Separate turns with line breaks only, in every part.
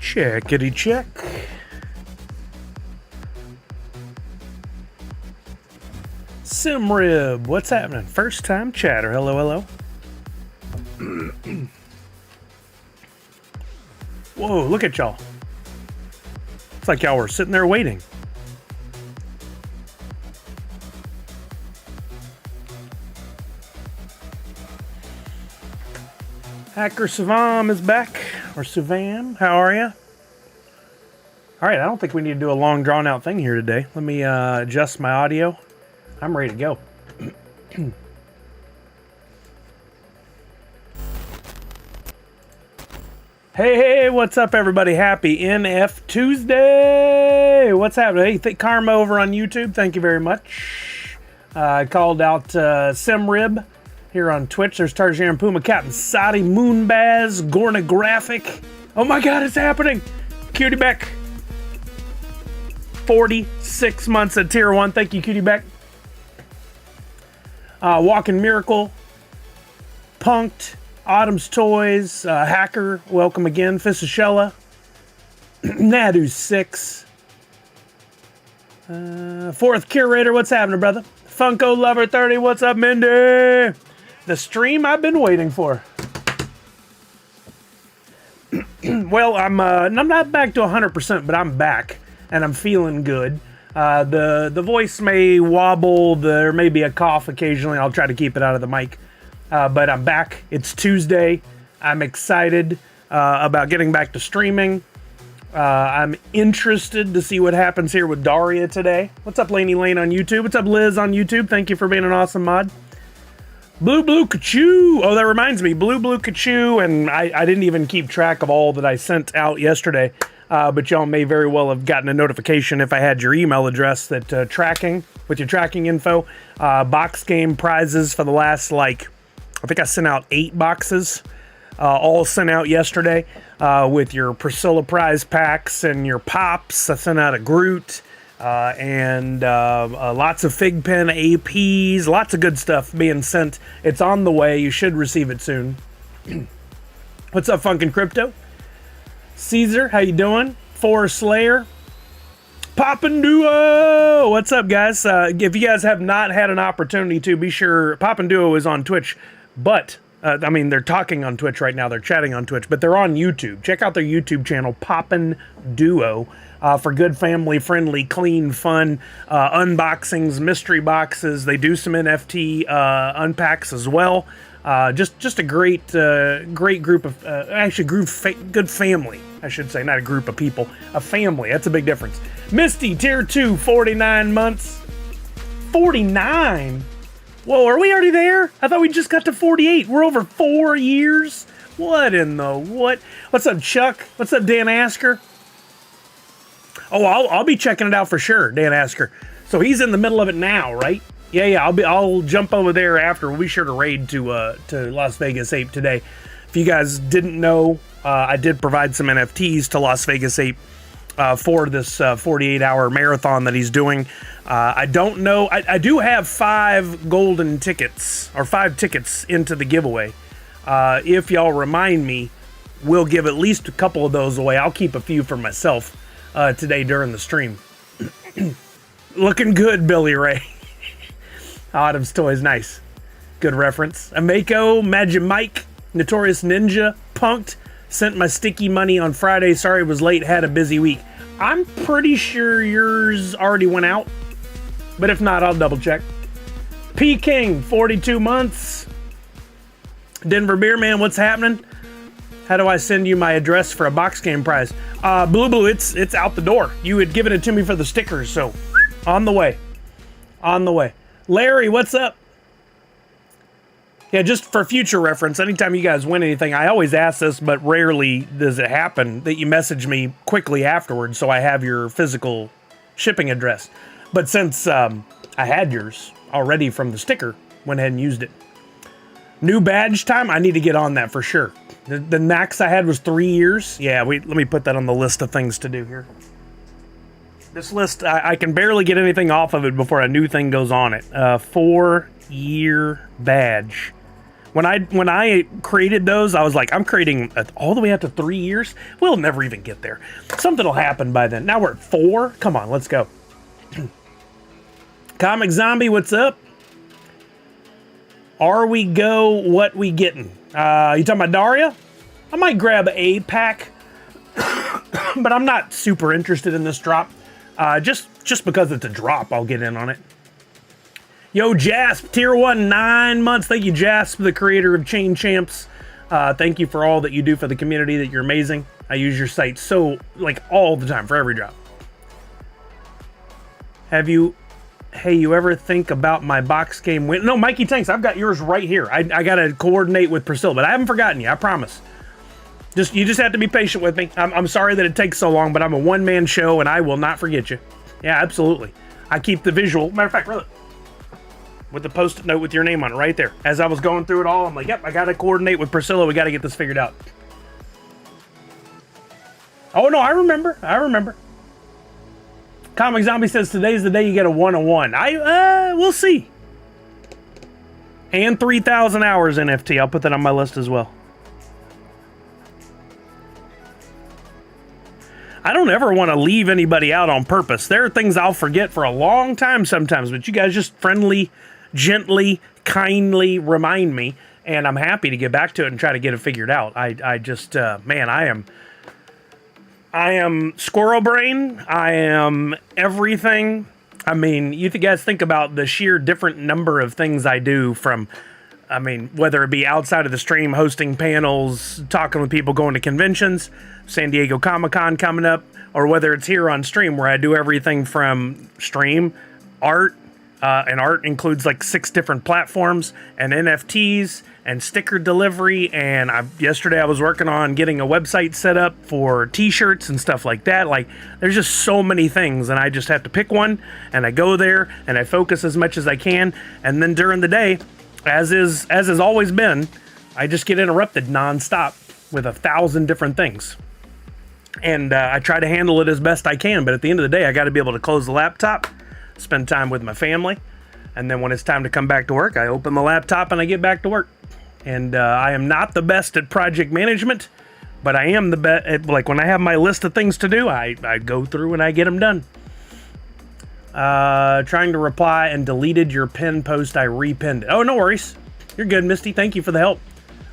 Checkity check. Simrib, what's happening? First time chatter. Hello, hello. Whoa, look at y'all. It's like y'all were sitting there waiting. Hacker Savam is back, or Suvam. How are you? All right, I don't think we need to do a long drawn-out thing here today. Let me adjust my audio. I'm ready to go. Hey, what's up, everybody? Happy NFTuesday! What's happening? Hey, Karma over on YouTube, thank you very much. I called out Simrib here on Twitch. There's Tarjan Puma, Captain Sadi, Moonbaz, Gornographic. Oh my god, it's happening! Cutie Beck. 46 months at Tier 1. Thank you, Cutie Beck. Walking Miracle. Punked. Autumn's Toys. Hacker. Welcome again. Fissachella. Nadu 6. Fourth Curator. What's happening, brother? Funko Lover 30. What's up, Mindy? The stream I've been waiting for. Well, I'm not back to 100%, but I'm back. And I'm feeling good. The voice may wobble. There may be a cough occasionally. I'll try to keep it out of the mic. But I'm back. It's Tuesday. I'm excited about getting back to streaming. I'm interested to see what happens here with Daria today. What's up, Laney Lane on YouTube? What's up, Liz on YouTube? Thank you for being an awesome mod. Blue Kachoo. Oh, that reminds me. Blue Kachoo. And I didn't even keep track of all that I sent out yesterday. But y'all may very well have gotten a notification if I had your email address that tracking, with your tracking info, box game prizes for the last, I think I sent out 8 boxes, all sent out yesterday, with your Priscilla prize packs and your pops. I sent out a Groot, and lots of Fig Pen APs, lots of good stuff being sent. It's on the way. You should receive it soon. What's up, Funkin' Crypto? Caesar, how you doing? Forest Slayer. Poppin' Duo! What's up, guys? If you guys have not had an opportunity to, be sure. Poppin' Duo is on Twitch, but, they're talking on Twitch right now. They're chatting on Twitch, but they're on YouTube. Check out their YouTube channel, Poppin' Duo, for good family-friendly, clean, fun unboxings, mystery boxes. They do some NFT unpacks as well. Just a great group of, good family, I should say, not a group of people, a family. That's a big difference. Misty, Tier 2, 49 months. 49? Whoa, are we already there? I thought we just got to 48. We're over 4 years. What in the what? What's up, Chuck? What's up, Dan Asker? Oh, I'll be checking it out for sure, Dan Asker. So he's in the middle of it now, right? Yeah, I'll jump over there after. We'll be sure to raid to Las Vegas Ape today. If you guys didn't know, I did provide some NFTs to Las Vegas Ape for this 48-hour marathon that he's doing. I don't know. I do have 5 golden tickets, or 5 tickets into the giveaway. If y'all remind me, we'll give at least a couple of those away. I'll keep a few for myself today during the stream. Looking good, Billy Ray. Autumn's Toys, nice. Good reference. Amako, Magic Mike, Notorious Ninja, Punked, sent my sticky money on Friday. Sorry it was late, had a busy week. I'm pretty sure yours already went out, but if not, I'll double check. P King, 42 months. Denver Beer Man, what's happening? How do I send you my address for a box game prize? Blue, it's out the door. You had given it to me for the stickers, so on the way. On the way. Larry, what's up? Yeah, just for future reference, anytime you guys win anything, I always ask this, but rarely does it happen, that you message me quickly afterwards so I have your physical shipping address. But since I had yours already from the sticker, went ahead and used it. New badge time? I need to get on that for sure. The max I had was 3 years. Yeah, let me put that on the list of things to do here. This list, I can barely get anything off of it before a new thing goes on it. 4-year badge. When I created those, I was like, I'm creating all the way up to 3 years. We'll never even get there. Something will happen by then. Now we're at 4. Come on, let's go. Comic Zombie, what's up? Are we go? What we getting? You talking about Daria? I might grab a pack, but I'm not super interested in this drop. Just because it's a drop, I'll get in on it. Yo, Jasp, tier 1, 9 months. Thank you, Jasp, the creator of Chain Champs. Thank you for all that you do for the community. That you're amazing. I use your site so, like, all the time for every drop. Hey, you ever think about my box game win? No, Mikey Tanks, I've got yours right here. I got to coordinate with Priscilla, but I haven't forgotten you, I promise. You just have to be patient with me. I'm sorry that it takes so long, but I'm a one-man show, and I will not forget you. Yeah, absolutely. I keep the visual. Matter of fact, really, with the post-it note with your name on it right there. As I was going through it all, I'm like, yep, I got to coordinate with Priscilla. We got to get this figured out. Oh, no, I remember. Comic Zombie says today's the day you get a 101. We'll see. And 3,000 hours NFT. I'll put that on my list as well. I don't ever want to leave anybody out on purpose. There are things I'll forget for a long time sometimes, but you guys just friendly, gently, kindly remind me, and I'm happy to get back to it and try to get it figured out. I just, man, I am squirrel brain. I am everything. I mean, you guys think about the sheer different number of things I do from, I mean, whether it be outside of the stream, hosting panels, talking with people, going to conventions, San Diego Comic-Con coming up, or whether it's here on stream where I do everything from stream, art, and art includes like 6 different platforms, and NFTs, and sticker delivery, and yesterday I was working on getting a website set up for t-shirts and stuff like that. Like, there's just so many things, and I just have to pick one, and I go there, and I focus as much as I can, and then during the day, as has always been, I just get interrupted nonstop with 1,000 different things. And I try to handle it as best I can, but at the end of the day, I got to be able to close the laptop, spend time with my family, and then when it's time to come back to work, I open the laptop and I get back to work. And I am not the best at project management, but I am the best at, like, when I have my list of things to do, I go through and I get them done. Trying to reply and deleted your pin post. I repinned it. Oh, no worries. You're good, Misty. Thank you for the help.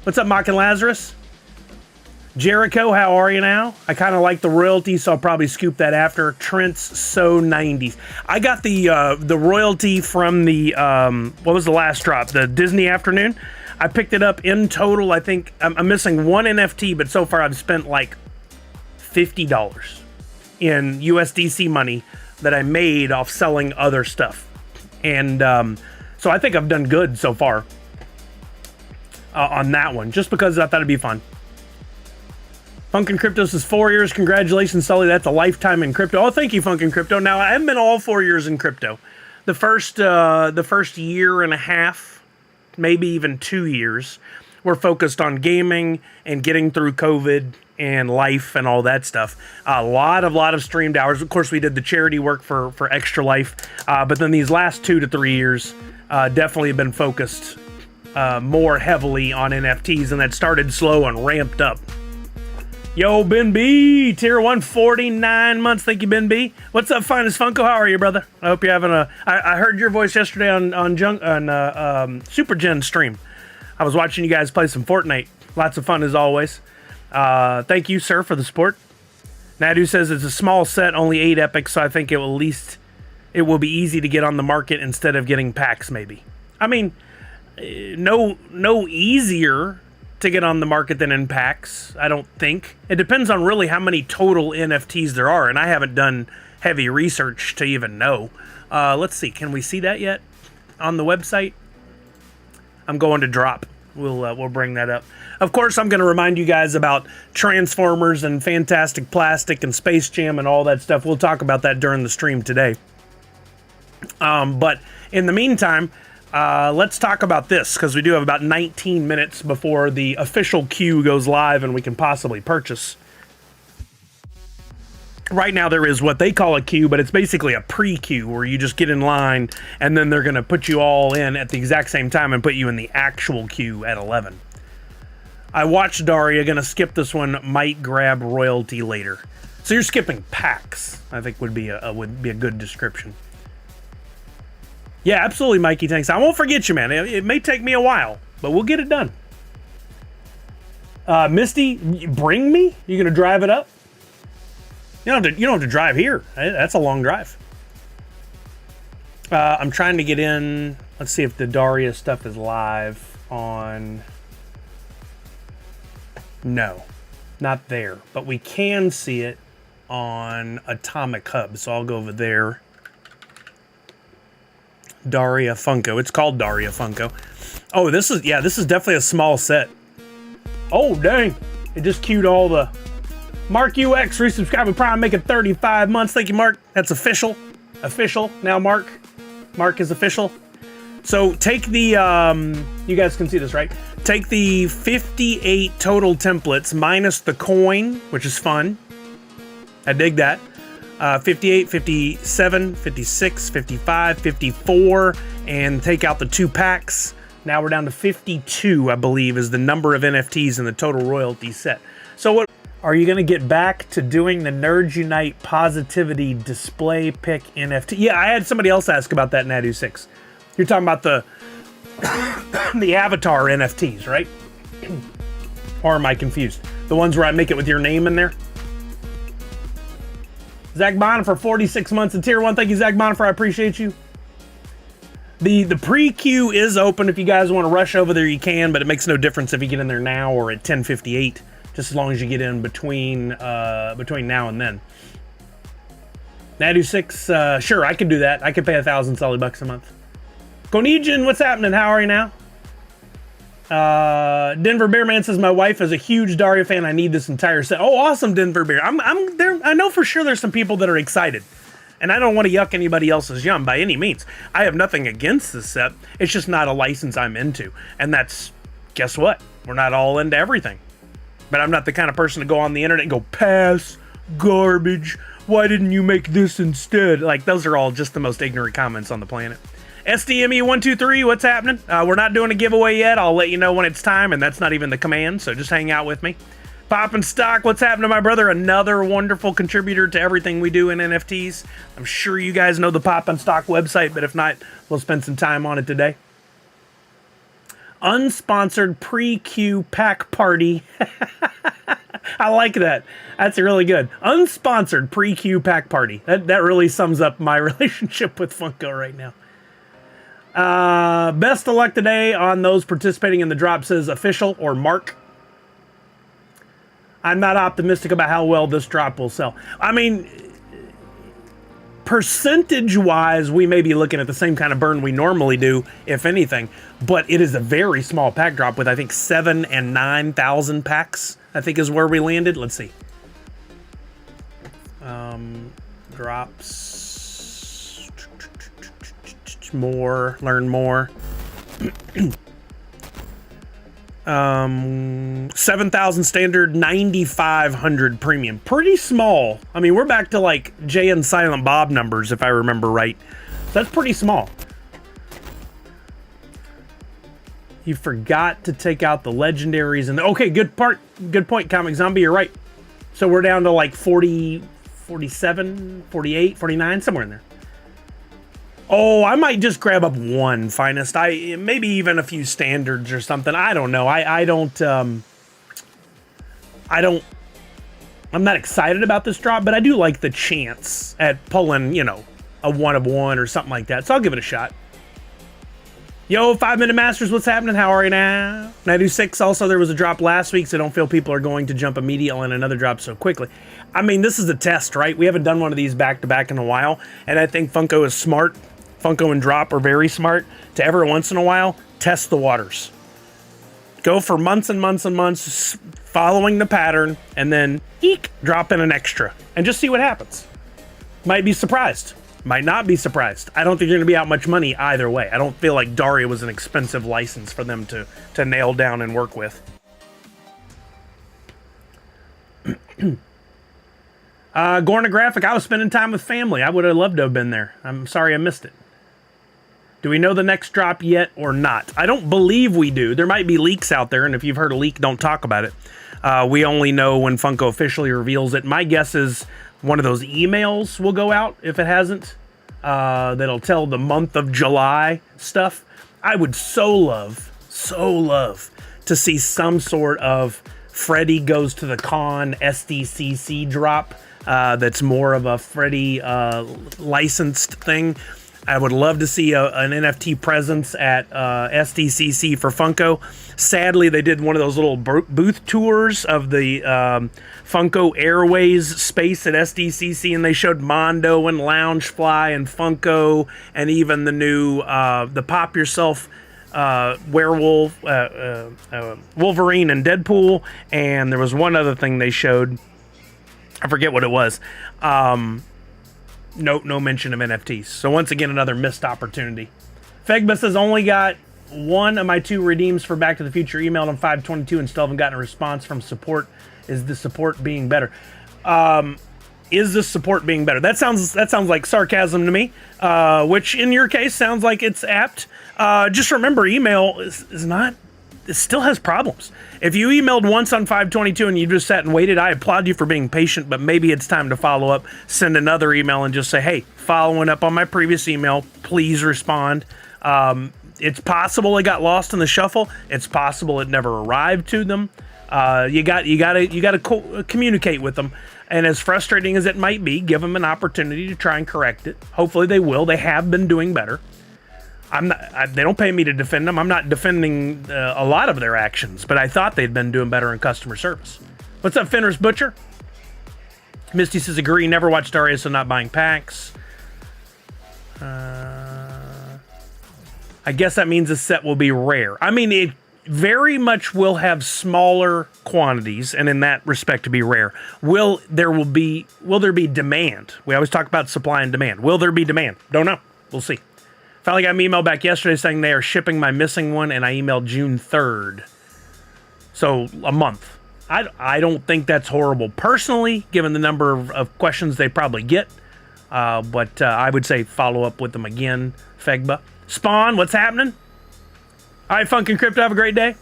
What's up, Mockin' Lazarus? Jericho, how are you now? I kind of like the royalty, so I'll probably scoop that after. Trent's so 90s. I got the royalty from the, what was the last drop? The Disney Afternoon. I picked it up in total. I think I'm missing one NFT, but so far I've spent like $50 in USDC money that I made off selling other stuff. And so I think I've done good so far on that one, just because I thought it'd be fun. Funkin' Crypto says 4 years. Congratulations, Sully. That's a lifetime in crypto. Oh, thank you, Funkin' Crypto. Now, I haven't been all 4 years in crypto. The first year and a half, maybe even 2 years, were focused on gaming and getting through COVID and life and all that stuff. A lot of streamed hours. Of course, we did the charity work for Extra Life. But then these last 2 to 3 years definitely have been focused more heavily on NFTs, and that started slow and ramped up. Yo, Ben B, tier 149 months. Thank you, Ben B. What's up, Finest Funko? How are you, brother? I hope you're having I heard your voice yesterday on Super Gen stream. I was watching you guys play some Fortnite. Lots of fun as always. Thank you, sir, for the support. Nadu says it's a small set, only 8 epics, so I think it will be easy to get on the market instead of getting packs, maybe. I mean, no easier to get on the market than in packs, I don't think. It depends on really how many total NFTs there are, and I haven't done heavy research to even know. Let's see, can we see that yet on the website? I'm going to drop. We'll bring that up. Of course, I'm going to remind you guys about Transformers and Fantastic Plastic and Space Jam and all that stuff. We'll talk about that during the stream today. But in the meantime, let's talk about this, because we do have about 19 minutes before the official queue goes live and we can possibly purchase. right now there is what they call a queue, but it's basically a pre-queue where you just get in line and then they're going to put you all in at the exact same time and put you in the actual queue at 11. I watched Daria, going to skip this one, might grab royalty later. So you're skipping packs, I think would be a good description. Yeah, absolutely, Mikey, thanks. I won't forget you, man. It may take me a while, but we'll get it done. Misty, bring me? You going to drive it up? You don't have to drive here. That's a long drive. I'm trying to get in. Let's see if the Daria stuff is live on. No, not there. But we can see it on Atomic Hub. So I'll go over there. Daria Funko. It's called Daria Funko. Oh, this is definitely a small set. Oh, dang. It just queued all the... Mark UX, resubscribe with Prime, making 35 months. Thank you, Mark. That's official. Official. Now, Mark. Mark is official. So, take the, you guys can see this, right? Take the 58 total templates minus the coin, which is fun. I dig that. 58, 57, 56, 55, 54, and take out the 2 packs. Now we're down to 52, I believe, is the number of NFTs in the total royalty set. So what... Are you going to get back to doing the Nerds Unite Positivity Display Pick NFT? Yeah, I had somebody else ask about that in NFTuesday. You're talking about the the avatar NFTs, right? Or am I confused? The ones where I make it with your name in there? Zach Bonner for 46 months in Tier 1. Thank you, Zach Bonner, I appreciate you. The pre-queue is open. If you guys want to rush over there, you can, but it makes no difference if you get in there now or at 10:58. Just as long as you get in between now and then. NFTuesday, sure, I could do that. I could pay 1,000 Sully bucks a month. Konijin, what's happening? How are you now? Denver Bearman says my wife is a huge Daria fan. I need this entire set. Oh, awesome, Denver Bear. I'm there. I know for sure there's some people that are excited, and I don't want to yuck anybody else's yum by any means. I have nothing against this set. It's just not a license I'm into, and that's, guess what? We're not all into everything. But I'm not the kind of person to go on the internet and go, pass, garbage, why didn't you make this instead? Like, those are all just the most ignorant comments on the planet. SDME123, what's happening? We're not doing a giveaway yet. I'll let you know when it's time, and that's not even the command, so just hang out with me. Poppin' Stock, what's happening, my brother? Another wonderful contributor to everything we do in NFTs. I'm sure you guys know the Poppin' Stock website, but if not, we'll spend some time on it today. Unsponsored pre-queue pack party. I like that. That's really good. Unsponsored pre-queue pack party. That really sums up my relationship with Funko right now. Best of luck today on those participating in the drop, says official or Mark. I'm not optimistic about how well this drop will sell. I mean, percentage-wise, we may be looking at the same kind of burn we normally do, if anything, but it is a very small pack drop with, I think, 7,000 and 9,000 packs, I think is where we landed. Let's see. Drops. More. Learn more. 7,000 standard, 9,500 premium. Pretty small. I mean, we're back to like Jay and Silent Bob numbers, if I remember right. So that's pretty small. You forgot to take out the legendaries and okay, good point, Comic Zombie, you're right. So we're down to like 40, 47, 48, 49, somewhere in there. Oh, I might just grab up one finest. Maybe even a few standards or something. I don't know. I'm not excited about this drop, but I do like the chance at pulling, you know, a 1 of 1 or something like that. So I'll give it a shot. Yo, 5 Minute Masters, what's happening? How are you now? NFTuesday, also there was a drop last week, so don't feel people are going to jump immediately on another drop so quickly. I mean, this is a test, right? We haven't done one of these back-to-back in a while, and I think Funko is smart. Funko and Drop are very smart to every once in a while test the waters. Go for months and months and months following the pattern, and then eek, drop in an extra and just see what happens. Might be surprised. Might not be surprised. I don't think you're going to be out much money either way. I don't feel like Daria was an expensive license for them to nail down and work with. Gornographic, I was spending time with family. I would have loved to have been there. I'm sorry I missed it. Do we know the next drop yet or not? I don't believe we do. There might be leaks out there, and if you've heard a leak, don't talk about it. We only know when Funko officially reveals it. My guess is one of those emails will go out if it hasn't. That'll tell the month of July stuff. I would so love to see some sort of Freddy Goes to the Con SDCC drop that's more of a Freddy licensed thing. I would love to see an NFT presence at SDCC for Funko. Sadly, they did one of those little booth tours of the Funko Airways space at SDCC, and they showed Mondo and Loungefly and Funko, and even the new the Pop Yourself werewolf, Wolverine and Deadpool, and there was one other thing they showed. I forget what it was. No mention of NFTs. So once again, another missed opportunity. Fegba says, only got one of my 2 redeems for Back to the Future emailed on 5/22 and still haven't gotten a response from support. Is the support being better? Is the support being better? That sounds like sarcasm to me, which in your case sounds like it's apt. Just remember, email is not. It still has problems. If you emailed once on 5/22 and you just sat and waited, I applaud you for being patient, but maybe it's time to follow up, send another email and just say, hey, following up on my previous email, please respond. It's possible it got lost in the shuffle. It's possible it never arrived to them. You got to communicate with them. And as frustrating as it might be, give them an opportunity to try and correct it. Hopefully they will. They have been doing better. They don't pay me to defend them. I'm not defending a lot of their actions, but I thought they'd been doing better in customer service. What's up, Fenris Butcher? Misty says, agree, never watched Daria, so not buying packs. I guess that means the set will be rare. I mean, it very much will have smaller quantities, and in that respect to be rare. Will there be demand? We always talk about supply and demand. Will there be demand? Don't know. We'll see. Finally got an email back yesterday saying they are shipping my missing one, and I emailed June 3rd. So a month. I don't think that's horrible personally, given the number of questions they probably get. But I would say follow up with them again, Fegba. Spawn, what's happening? All right, Funkin' Crypto, have a great day.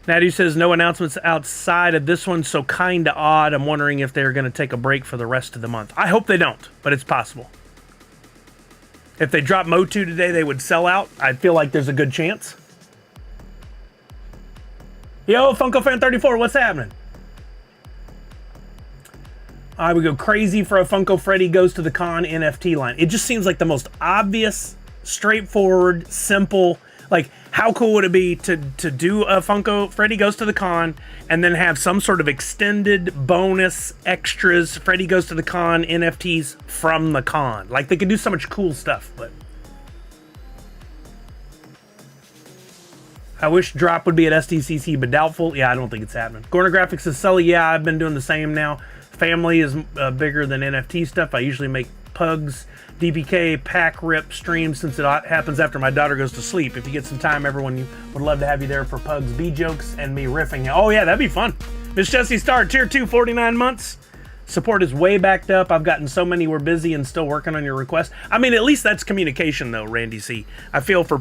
Natty says no announcements outside of this one, so kinda odd. I'm wondering if they're going to take a break for the rest of the month. I hope they don't, but it's possible. If they drop Motu today, they would sell out. I feel like there's a good chance. Yo, Funko Fan 34, what's happening? I would go crazy for a Funko Freddy Goes to the Con NFT line. It just seems like the most obvious, straightforward, simple. Like, how cool would it be to do a Funko Freddy Goes to the Con and then have some sort of extended bonus extras Freddy Goes to the Con NFTs from the con? Like, they could do so much cool stuff, but I wish drop would be at SDCC, but doubtful. Yeah, I don't think it's happening. Gornographic says, Sully, yeah, I've been doing the same now. Family is bigger than NFT stuff. I usually make pugs, DPK, pack rip streams since it happens after my daughter goes to sleep. If you get some time, everyone would love to have you there for pugs, B jokes, and me riffing. Oh yeah, that'd be fun. Miss Jessie Star, tier 2, 49 months. Support is way backed up. I've gotten so many. We're busy and still working on your request. I mean, at least that's communication though, Randy C. I feel for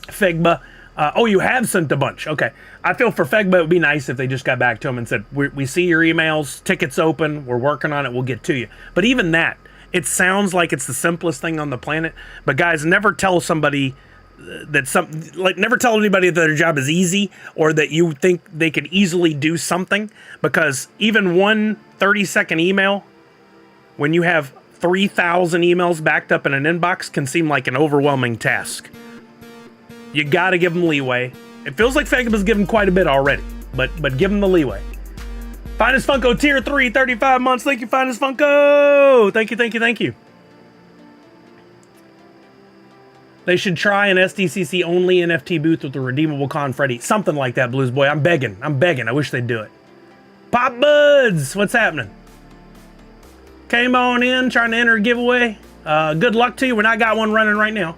Fegba. Oh, you have sent a bunch. Okay. I feel for Fegba, it would be nice if they just got back to him and said, we see your emails, tickets open, we're working on it, we'll get to you. But even that, it sounds like it's the simplest thing on the planet. But guys, never tell somebody never tell anybody that their job is easy or that you think they could easily do something, because even one 30-second email, when you have 3,000 emails backed up in an inbox, can seem like an overwhelming task. You gotta give them leeway. It feels like Fagab's given quite a bit already, but give them the leeway. Finest Funko tier 3, 35 months. Thank you, Finest Funko. Thank you. They should try an SDCC only NFT booth with a redeemable con Freddy. Something like that, Blues Boy. I'm begging. I wish they'd do it. Pop Buds, what's happening? Came on in, trying to enter a giveaway. Good luck to you when I got one running right now.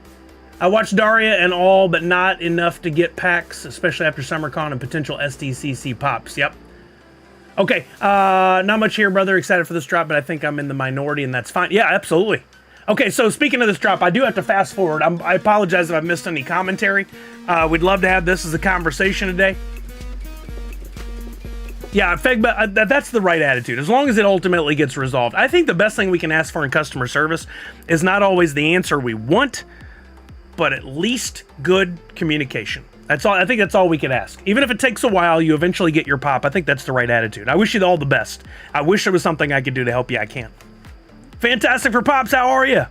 I watched Daria and all, but not enough to get packs, especially after SummerCon and potential SDCC pops. Yep. Okay, not much here, brother. Excited for this drop, but I think I'm in the minority, and that's fine. Yeah, absolutely. Okay, so speaking of this drop, I do have to fast forward. I apologize if I missed any commentary. We'd love to have this as a conversation today. Yeah, that's the right attitude, as long as it ultimately gets resolved. I think the best thing we can ask for in customer service is not always the answer we want, but at least good communication. That's all. I think that's all we could ask. Even if it takes a while, you eventually get your pop. I think that's the right attitude. I wish you all the best. I wish there was something I could do to help you. I can't. Fantastic for Pops, how are you?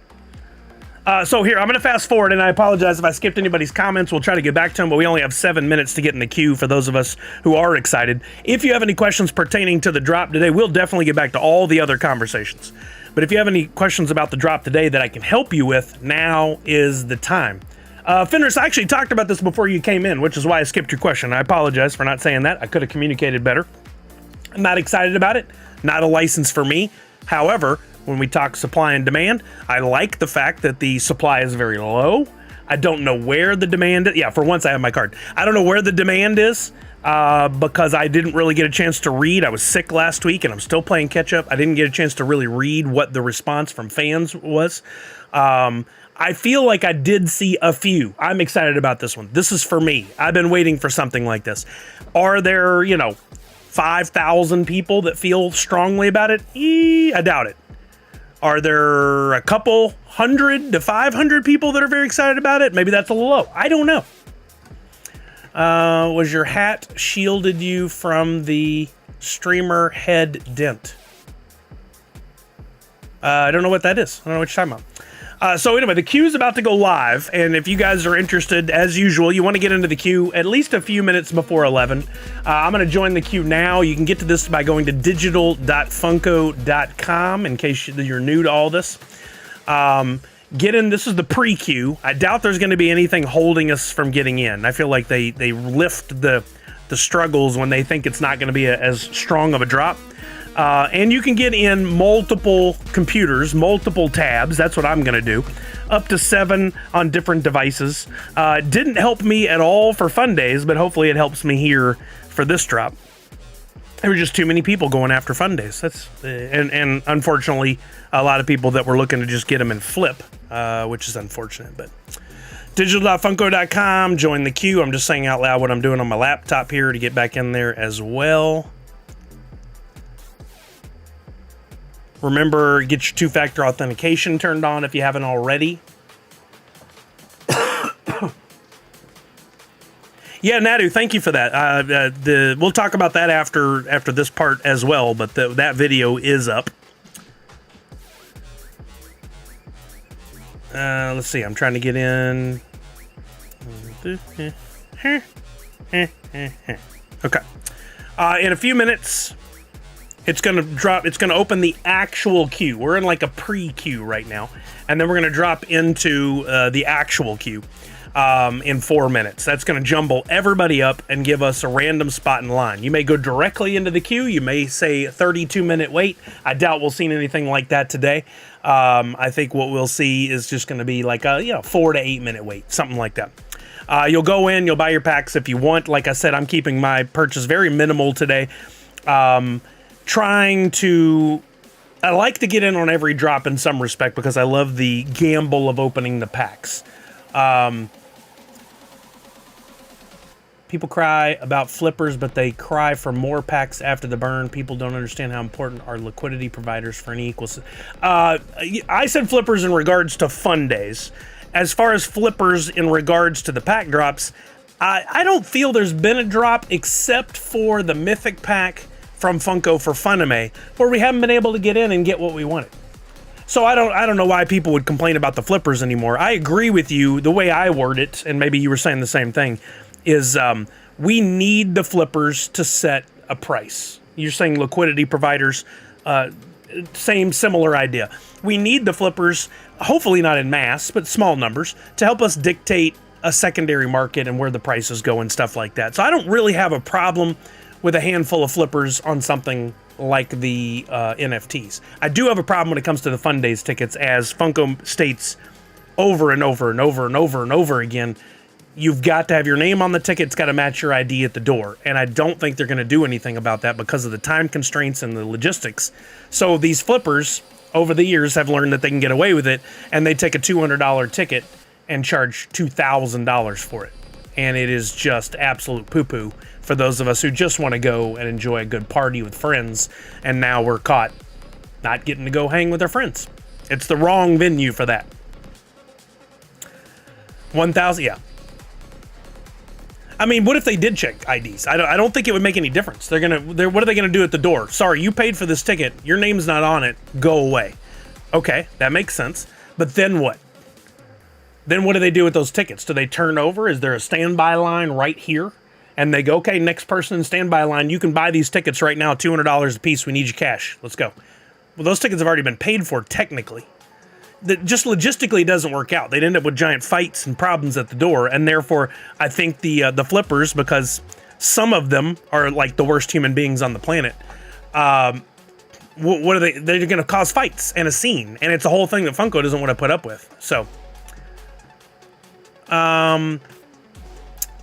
So here, I'm going to fast forward, and I apologize if I skipped anybody's comments. We'll try to get back to them, but we only have 7 minutes to get in the queue for those of us who are excited. If you have any questions pertaining to the drop today, we'll definitely get back to all the other conversations. But if you have any questions about the drop today that I can help you with, now is the time. Fenris, I actually talked about this before you came in, which is why I skipped your question. I apologize for not saying that. I could have communicated better. I'm not excited about it. Not a license for me. However, when we talk supply and demand, I like the fact that the supply is very low. I don't know where the demand is. Yeah, for once I have my card. I don't know where the demand is because I didn't really get a chance to read. I was sick last week and I'm still playing catch up. I didn't get a chance to really read what the response from fans was. I feel like I did see a few. I'm excited about this one. This is for me. I've been waiting for something like this. Are there, 5,000 people that feel strongly about it? I doubt it. Are there a couple 100 to 500 people that are very excited about it? Maybe that's a little low. I don't know. Was your hat shielded you from the streamer head dent? I don't know what that is. I don't know what you're talking about. So anyway, the queue is about to go live, and if you guys are interested, as usual, you want to get into the queue at least a few minutes before 11. I'm going to join the queue now. You can get to this by going to digital.funko.com in case you're new to all this. Get in. This is the pre-queue. I doubt there's going to be anything holding us from getting in. I feel like they lift the struggles when they think it's not going to be as strong of a drop. And you can get in multiple computers, multiple tabs. That's what I'm going to do. Up to 7 on different devices. Didn't help me at all for Fun Days, but hopefully it helps me here for this drop. There were just too many people going after Fun Days. That's and unfortunately, a lot of people that were looking to just get them and flip, which is unfortunate. But digital.funko.com, join the queue. I'm just saying out loud what I'm doing on my laptop here to get back in there as well. Remember, get your 2-factor authentication turned on if you haven't already. Yeah, Nadu, thank you for that. We'll talk about that after this part as well, but that video is up. Let's see, I'm trying to get in. Okay. In a few minutes, it's going to drop. It's going to open the actual queue. We're in like a pre-queue right now. And then we're going to drop into the actual queue in 4 minutes. That's going to jumble everybody up and give us a random spot in line. You may go directly into the queue. You may say 32-minute wait. I doubt we'll see anything like that today. I think what we'll see is just going to be like a 4 to 8 minute wait, something like that. You'll go in, you'll buy your packs if you want. Like I said, I'm keeping my purchase very minimal today. I like to get in on every drop in some respect because I love the gamble of opening the packs. People cry about flippers, but they cry for more packs after the burn. People don't understand how important are liquidity providers for any equal. I said flippers in regards to Fun Days. As far as flippers in regards to the pack drops, I don't feel there's been a drop except for the Mythic pack from Funko for Funime, where we haven't been able to get in and get what we wanted. So I don't know why people would complain about the flippers anymore. I agree with you. The way I word it, and maybe you were saying the same thing, is we need the flippers to set a price. You're saying liquidity providers, similar idea. We need the flippers, hopefully not in mass, but small numbers, to help us dictate a secondary market and where the prices go and stuff like that. So I don't really have a problem with a handful of flippers on something like the NFTs. I do have a problem when it comes to the Fun Days tickets, as Funko states over and over and over and over and over again, you've got to have your name on the ticket. It's got to match your ID at the door. And I don't think they're going to do anything about that because of the time constraints and the logistics. So these flippers over the years have learned that they can get away with it, and they take a $200 ticket and charge $2,000 for it. And it is just absolute poo-poo for those of us who just want to go and enjoy a good party with friends, and now we're caught not getting to go hang with our friends. It's the wrong venue for that. 1,000, yeah. I mean, what if they did check IDs? I don't think it would make any difference. What are they gonna do at the door? Sorry, you paid for this ticket. Your name's not on it. Go away. Okay, that makes sense. But then what? Then what do they do with those tickets? Do they turn over? Is there a standby line right here? And they go, okay, next person in standby line, you can buy these tickets right now, $200 a piece. We need your cash. Let's go. Well, those tickets have already been paid for technically. That just logistically doesn't work out. They'd end up with giant fights and problems at the door, and therefore I think the flippers, because some of them are like the worst human beings on the planet. What are they? They're going to cause fights and a scene, and it's a whole thing that Funko doesn't want to put up with. So,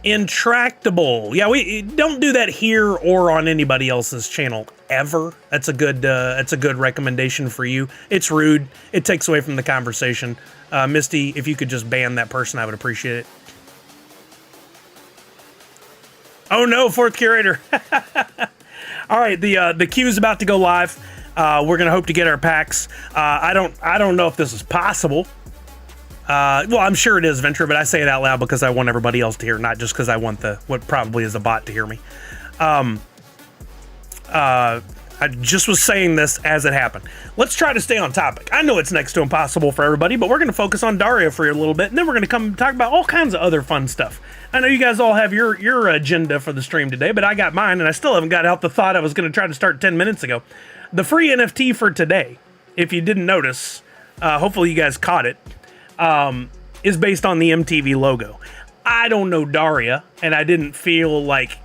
Intractable. Yeah, we don't do that here or on anybody else's channel ever. That's a good recommendation for you. It's rude. It takes away from the conversation. Misty, if you could just ban that person, I would appreciate it. Oh no, fourth curator. All right, the queue is about to go live. We're gonna hope to get our packs. I don't know if this is possible. Well, I'm sure it is, Ventura, but I say it out loud because I want everybody else to hear, not just because I want what probably is a bot to hear me. I just was saying this as it happened. Let's try to stay on topic. I know it's next to impossible for everybody, but we're going to focus on Daria for a little bit, and then we're going to come talk about all kinds of other fun stuff. I know you guys all have your agenda for the stream today, but I got mine, and I still haven't got out the thought I was going to try to start 10 minutes ago. The free NFT for today, if you didn't notice, hopefully you guys caught it, is based on the MTV logo. I don't know Daria, and I didn't feel like,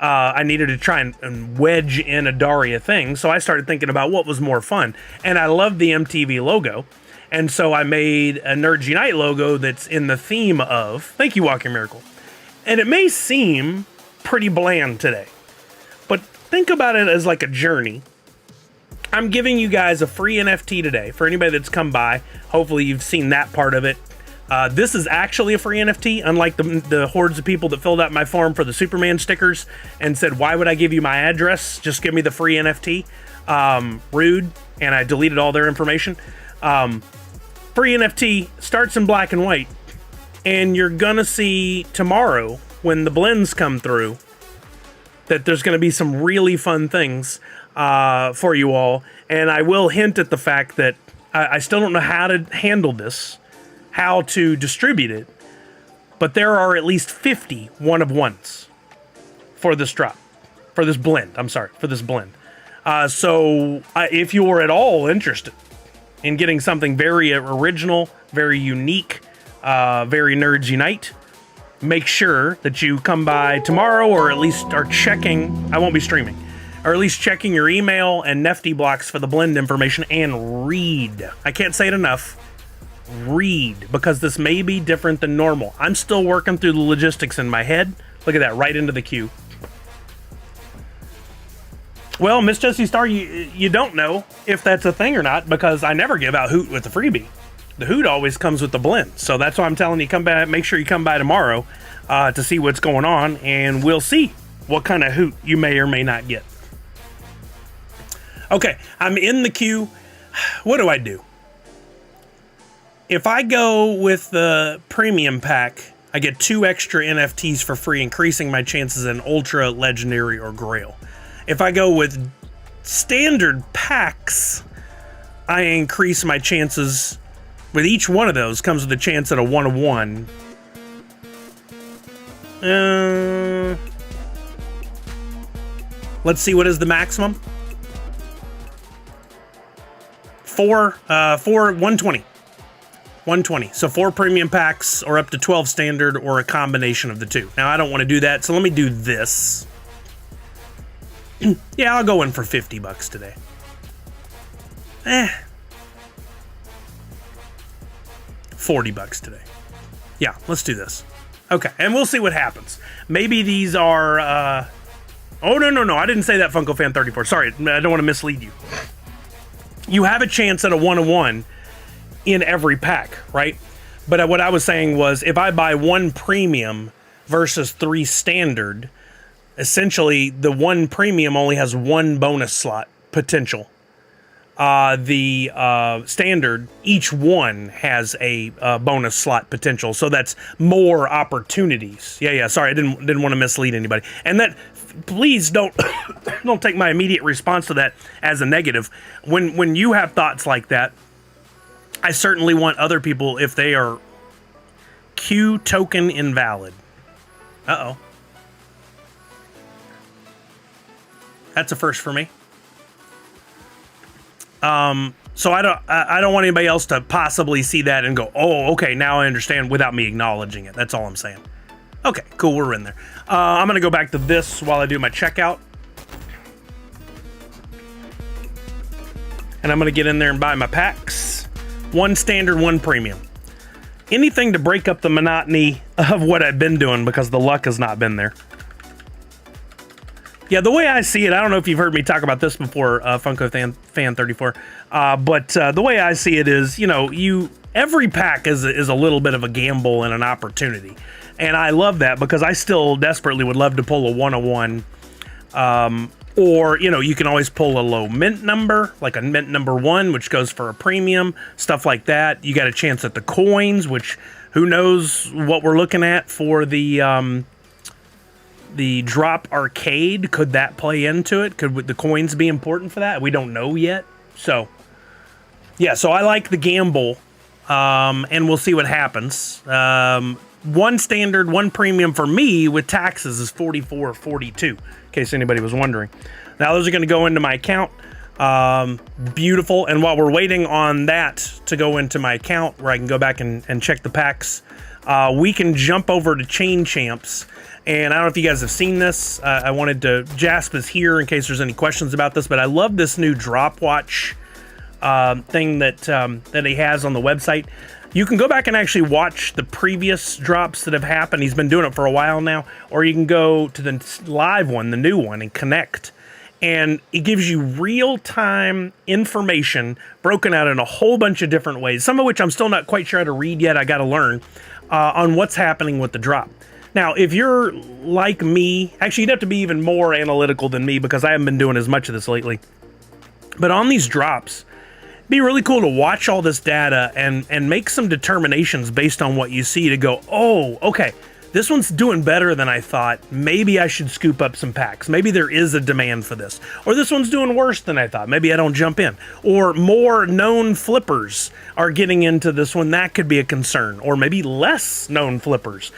I needed to try and wedge in a Daria thing, so I started thinking about what was more fun. And I love the MTV logo, and so I made a Nerds Unite logo that's in the theme of, thank you, Walking Miracle. And it may seem pretty bland today, but think about it as like a journey. I'm giving you guys a free NFT today for anybody that's come by. Hopefully you've seen that part of it. This is actually a free NFT, unlike the hordes of people that filled out my form for the Superman stickers and said, why would I give you my address? Just give me the free NFT. Rude, and I deleted all their information. Free NFT starts in black and white, and you're gonna see tomorrow when the blends come through that there's gonna be some really fun things for you all. And I will hint at the fact that I still don't know how to handle this, how to distribute it, but there are at least 50 one-of-ones for this drop, for this blend. So if you're at all interested in getting something very original, very unique, very Nerds Unite, make sure that you come by tomorrow, or at least are checking, I won't be streaming, or at least checking your email and Nifty blocks for the blend information, and read. I can't say it enough. Read, because this may be different than normal. I'm still working through the logistics in my head. Look at that, right into the queue. Well, Miss Jessie Star, you don't know if that's a thing or not, because I never give out Hoot with the freebie. The Hoot always comes with the blend. So that's why I'm telling you, come by, make sure you come by tomorrow to see what's going on, and we'll see what kind of Hoot you may or may not get. Okay, I'm in the queue. What do I do? If I go with the premium pack, I get 2 extra NFTs for free, increasing my chances in Ultra, Legendary, or Grail. If I go with standard packs, I increase my chances. With each one of those comes with a chance at a 1-of-1. Let's see, what is the maximum? 120. 120. So 4 premium packs, or up to 12 standard, or a combination of the two. Now, I don't want to do that, so let me do this. Yeah, I'll go in for $50 today. $40 today. Yeah, let's do this. Okay, and we'll see what happens. Maybe these are... oh, no. I didn't say that, Funko Fan 34. Sorry, I don't want to mislead you. You have a chance at a 1-of-1 in every pack, right? But what I was saying was, if I buy 1 premium versus 3 standard, essentially the 1 premium only has 1 bonus slot potential. The standard, each one has a bonus slot potential, so that's more opportunities. Yeah. Sorry, I didn't want to mislead anybody. And that, please don't don't take my immediate response to that as a negative. When you have thoughts like that, I certainly want other people, if they are Q token invalid. Uh-oh. That's a first for me. So I don't want anybody else to possibly see that and go, oh, okay, now I understand, without me acknowledging it. That's all I'm saying. Okay, cool, we're in there. I'm gonna go back to this while I do my checkout. And I'm gonna get in there and buy my packs. 1 standard, 1 premium. Anything to break up the monotony of what I've been doing, because the luck has not been there. Yeah, the way I see it, I don't know if you've heard me talk about this before, Funko Fan 34, but the way I see it is, every pack is a little bit of a gamble and an opportunity. And I love that, because I still desperately would love to pull a 1-of-1, or, you can always pull a low mint number, like a mint number 1, which goes for a premium, stuff like that. You got a chance at the coins, which who knows what we're looking at for the drop arcade. Could that play into it? Could the coins be important for that? We don't know yet. So, yeah, so I like the gamble, and we'll see what happens. 1 standard, 1 premium for me with taxes is $44.42, in case anybody was wondering. Now those are going to go into my account. Beautiful. And while we're waiting on that to go into my account, where I can go back and check the packs, we can jump over to Chain Champs. And I don't know if you guys have seen this. I wanted to... Jasp is here in case there's any questions about this, but I love this new drop watch thing that he has on the website. You can go back and actually watch the previous drops that have happened. He's been doing it for a while now. Or you can go to the live one, the new one, and connect. And it gives you real-time information broken out in a whole bunch of different ways, some of which I'm still not quite sure how to read yet. I got to learn on what's happening with the drop. Now, if you're like me, actually, you'd have to be even more analytical than me, because I haven't been doing as much of this lately. But on these drops, it'd be really cool to watch all this data and make some determinations based on what you see to go, oh, okay, this one's doing better than I thought. Maybe I should scoop up some packs. Maybe there is a demand for this. Or this one's doing worse than I thought. Maybe I don't jump in. Or more known flippers are getting into this one. That could be a concern. Or maybe less known flippers.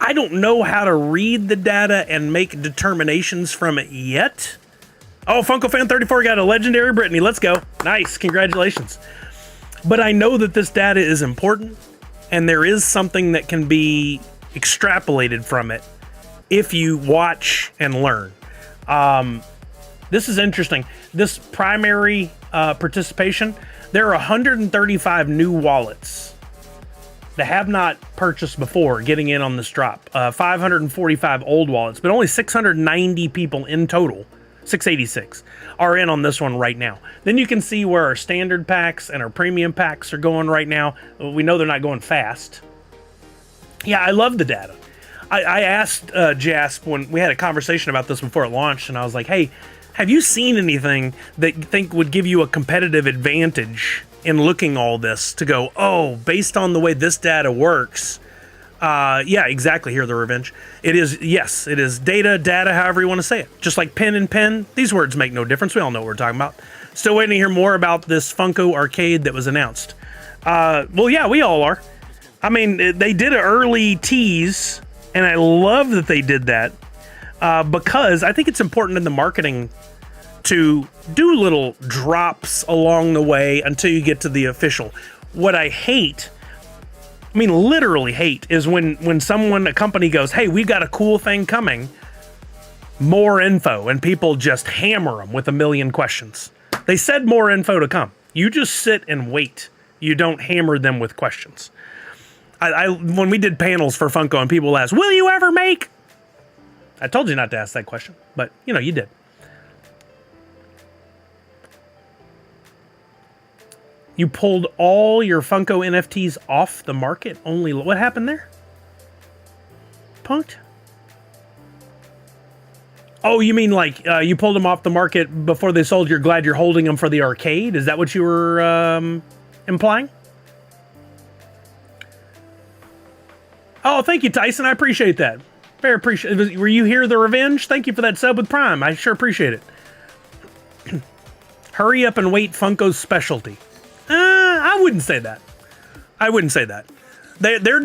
I don't know how to read the data and make determinations from it yet. Oh, Funko Fan 34 got a legendary Brittany. Let's go. Nice. Congratulations. But I know that this data is important, and there is something that can be extrapolated from it if you watch and learn. This is interesting. This primary participation, there are 135 new wallets that have not purchased before getting in on this drop. 545 old wallets, but only 690 people in total, 686, are in on this one right now. Then you can see where our standard packs and our premium packs are going right now. We know they're not going fast. Yeah, I love the data. I asked Jasp when we had a conversation about this before it launched, and I was like, hey, have you seen anything that you think would give you a competitive advantage in looking all this to go, oh, based on the way this data works, yeah, exactly, here, the revenge. It is, yes, it is data, however you want to say it. Just like pen and pen, these words make no difference. We all know what we're talking about. Still waiting to hear more about this Funko arcade that was announced. Well, yeah, we all are. I mean, they did an early tease, and I love that they did that, because I think it's important in the marketing to do little drops along the way until you get to the official. What I hate, I mean literally hate, is when a company goes, hey, we've got a cool thing coming, more info, and people just hammer them with a million questions. They said more info to come. You just sit and wait. You don't hammer them with questions. When we did panels for Funko and people asked, will you ever make? I told you not to ask that question, but you know, you did. You pulled all your Funko NFTs off the market? Only what happened there? Punked? Oh, you mean like you pulled them off the market before they sold? You're glad you're holding them for the arcade? Is that what you were implying? Oh, thank you, Tyson. I appreciate that. Very appreciate. Were you here, the revenge? Thank you for that sub with Prime. I sure appreciate it. Hurry up and wait. Funko's specialty. I wouldn't say that. I wouldn't say that. They're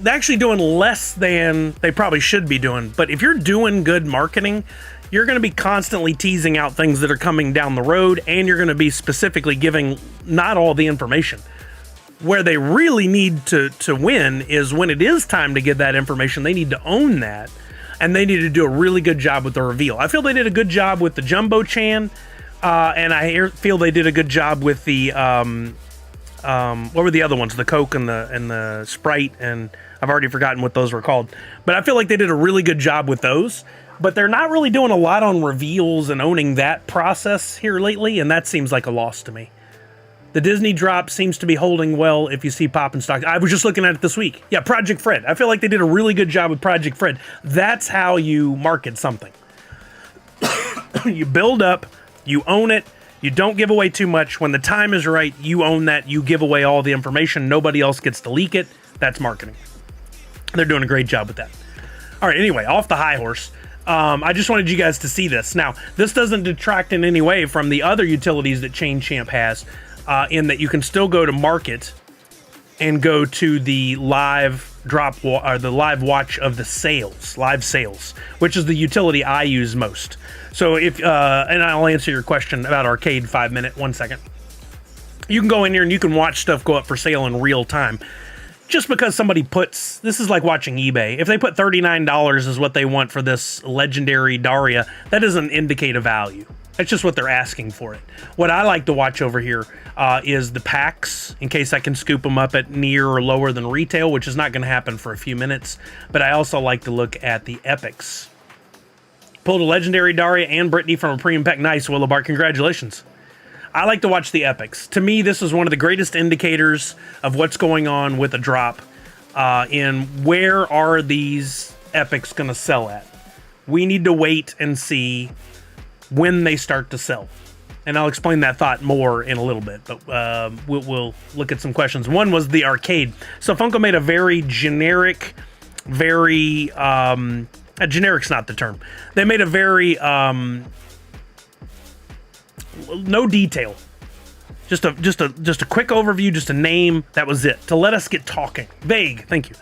actually doing less than they probably should be doing. But if you're doing good marketing, you're going to be constantly teasing out things that are coming down the road, and you're going to be specifically giving not all the information. Where they really need to win is when it is time to give that information. They need to own that, and they need to do a really good job with the reveal. I feel they did a good job with the Jumbo Chan, and I feel they did a good job with the what were the other ones? The Coke and the Sprite, and I've already forgotten what those were called. But I feel like they did a really good job with those. But they're not really doing a lot on reveals and owning that process here lately, and that seems like a loss to me. The Disney drop seems to be holding well if you see pop in stock. I was just looking at it this week. Yeah, Project Fred. I feel like they did a really good job with Project Fred. That's how you market something. You build up, you own it, you don't give away too much. When the time is right, you own that, you give away all the information. Nobody else gets to leak it. That's marketing. They're doing a great job with that. All right, anyway, off the high horse. I just wanted you guys to see this. Now, this doesn't detract in any way from the other utilities that Chain Champ has. In that you can still go to market and go to the live drop or the live watch of the sales, live sales, which is the utility I use most. So if and I'll answer your question about arcade 5 minute, 1 second. You can go in here and you can watch stuff go up for sale in real time. Just because somebody puts, this is like watching eBay. If they put $39 is what they want for this legendary Daria, that doesn't indicate a value. That's just what they're asking for it. What I like to watch over here is the packs, in case I can scoop them up at near or lower than retail, which is not going to happen for a few minutes. But I also like to look at the epics. Pulled a legendary Daria and Brittany from a premium pack. Nice, Willowbar. Congratulations. I like to watch the epics. To me, this is one of the greatest indicators of what's going on with a drop in where are these epics going to sell at. We need to wait and see when they start to sell. And I'll explain that thought more in a little bit, but we'll look at some questions. One was the arcade. So Funko made a very generic, very, generic's not the term. They made a very, no detail. Just a quick overview, just a name, that was it. To let us get talking. Vague, thank you.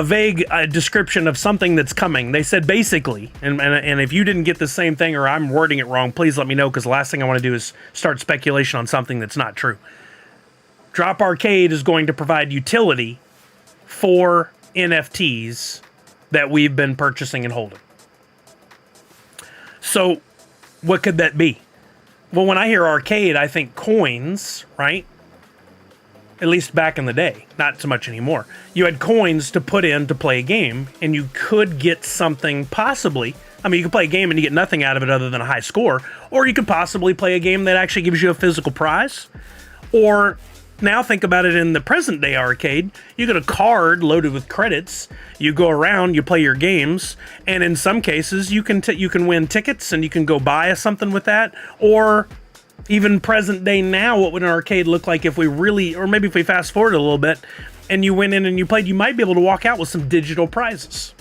Vague description of something that's coming. They said basically, and if you didn't get the same thing or I'm wording it wrong, please let me know, because the last thing I want to do is start speculation on something that's not true. Drop Arcade is going to provide utility for NFTs that we've been purchasing and holding. So what could that be? Well, when I hear arcade, I think coins, right? At least back in the day, not so much anymore. You had coins to put in to play a game, and you could get something possibly. I mean, you could play a game and you get nothing out of it other than a high score, or you could possibly play a game that actually gives you a physical prize. Or now think about it in the present day arcade. You get a card loaded with credits. You go around, you play your games, and in some cases you can win tickets and you can go buy something with that. Or even present day now, what would an arcade look like if we really, or maybe if we fast forward a little bit and you went in and you played, you might be able to walk out with some digital prizes.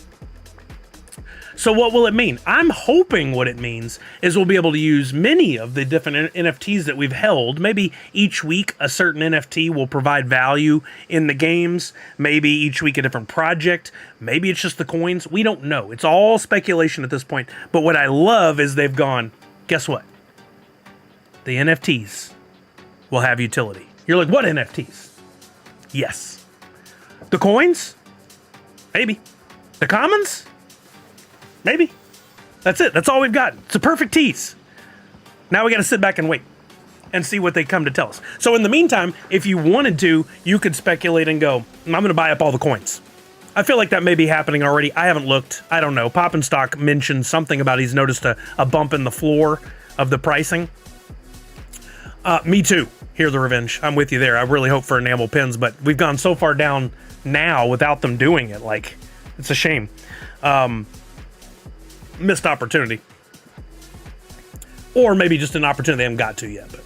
So what will it mean? I'm hoping what it means is we'll be able to use many of the different NFTs that we've held. Maybe each week a certain NFT will provide value in the games. Maybe each week a different project. Maybe it's just the coins. We don't know. It's all speculation at this point. But what I love is they've gone, guess what? The NFTs will have utility. You're like, what NFTs? Yes. The coins? Maybe. The commons? Maybe. That's it. That's all we've got. It's a perfect tease. Now we got to sit back and wait. and see what they come to tell us. So in the meantime, if you wanted to, you could speculate and go, I'm going to buy up all the coins. I feel like that may be happening already. I haven't looked. I don't know. Pop and Stock mentioned something about he's noticed a bump in the floor of the pricing. Me too. Hear the revenge. I'm with you there. I really hope for enamel pins, but we've gone so far down now without them doing it. Like, it's a shame. Missed opportunity. Or maybe just an opportunity they haven't got to yet. But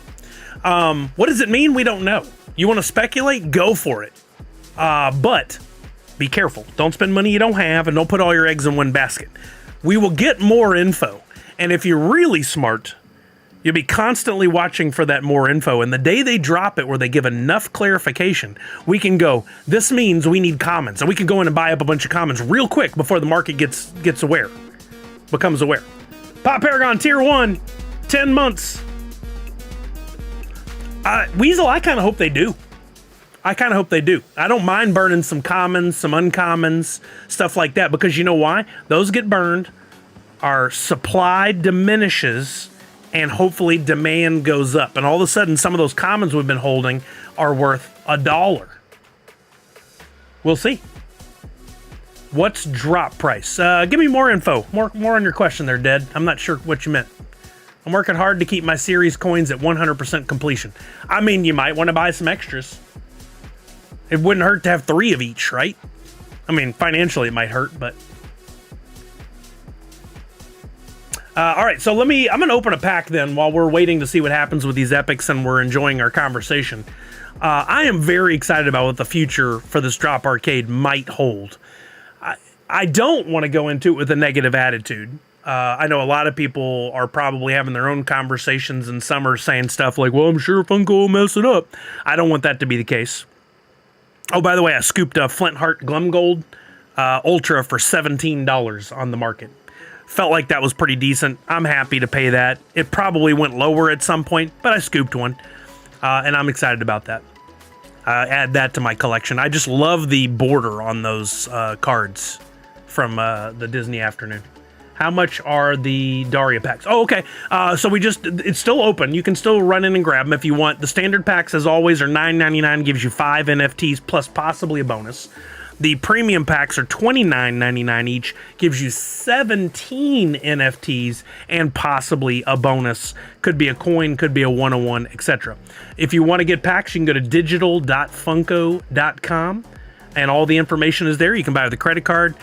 what does it mean? We don't know. You want to speculate? Go for it. But be careful. Don't spend money you don't have, and don't put all your eggs in one basket. We will get more info. And if you're really smart, you'll be constantly watching for that more info. And the day they drop it where they give enough clarification, we can go, this means we need commons. And we can go in and buy up a bunch of commons real quick before the market becomes aware. Pop Paragon Tier 1, 10 months. Weasel, I kind of hope they do. I don't mind burning some commons, some uncommons, stuff like that, because you know why? Those get burned, our supply diminishes, and hopefully demand goes up. And all of a sudden, some of those commons we've been holding are worth $1. We'll see. What's drop price? Give me more info. More on your question there, Dead. I'm not sure what you meant. I'm working hard to keep my series coins at 100% completion. I mean, you might want to buy some extras. It wouldn't hurt to have 3 of each, right? I mean, financially it might hurt, but... all right, so I'm going to open a pack then while we're waiting to see what happens with these epics and we're enjoying our conversation. I am very excited about what the future for this Drop Arcade might hold. I don't want to go into it with a negative attitude. I know a lot of people are probably having their own conversations, and some are saying stuff like, well, I'm sure Funko will mess it up. I don't want that to be the case. Oh, by the way, I scooped a Flint Heart Glum Gold Ultra for $17 on the market. Felt like that was pretty decent. I'm happy to pay that. It probably went lower at some point, but I scooped one, and I'm excited about that. Add that to my collection. I just love the border on those cards from the Disney Afternoon. How much are the Dari packs? Oh, okay. So it's still open. You can still run in and grab them if you want. The standard packs, as always, are $9.99, gives you 5 NFTs plus possibly a bonus. The premium packs are $29.99 each, gives you 17 NFTs and possibly a bonus. Could be a coin, could be a 101, etc. If you want to get packs, you can go to digital.funko.com. And all the information is there. You can buy with a credit card,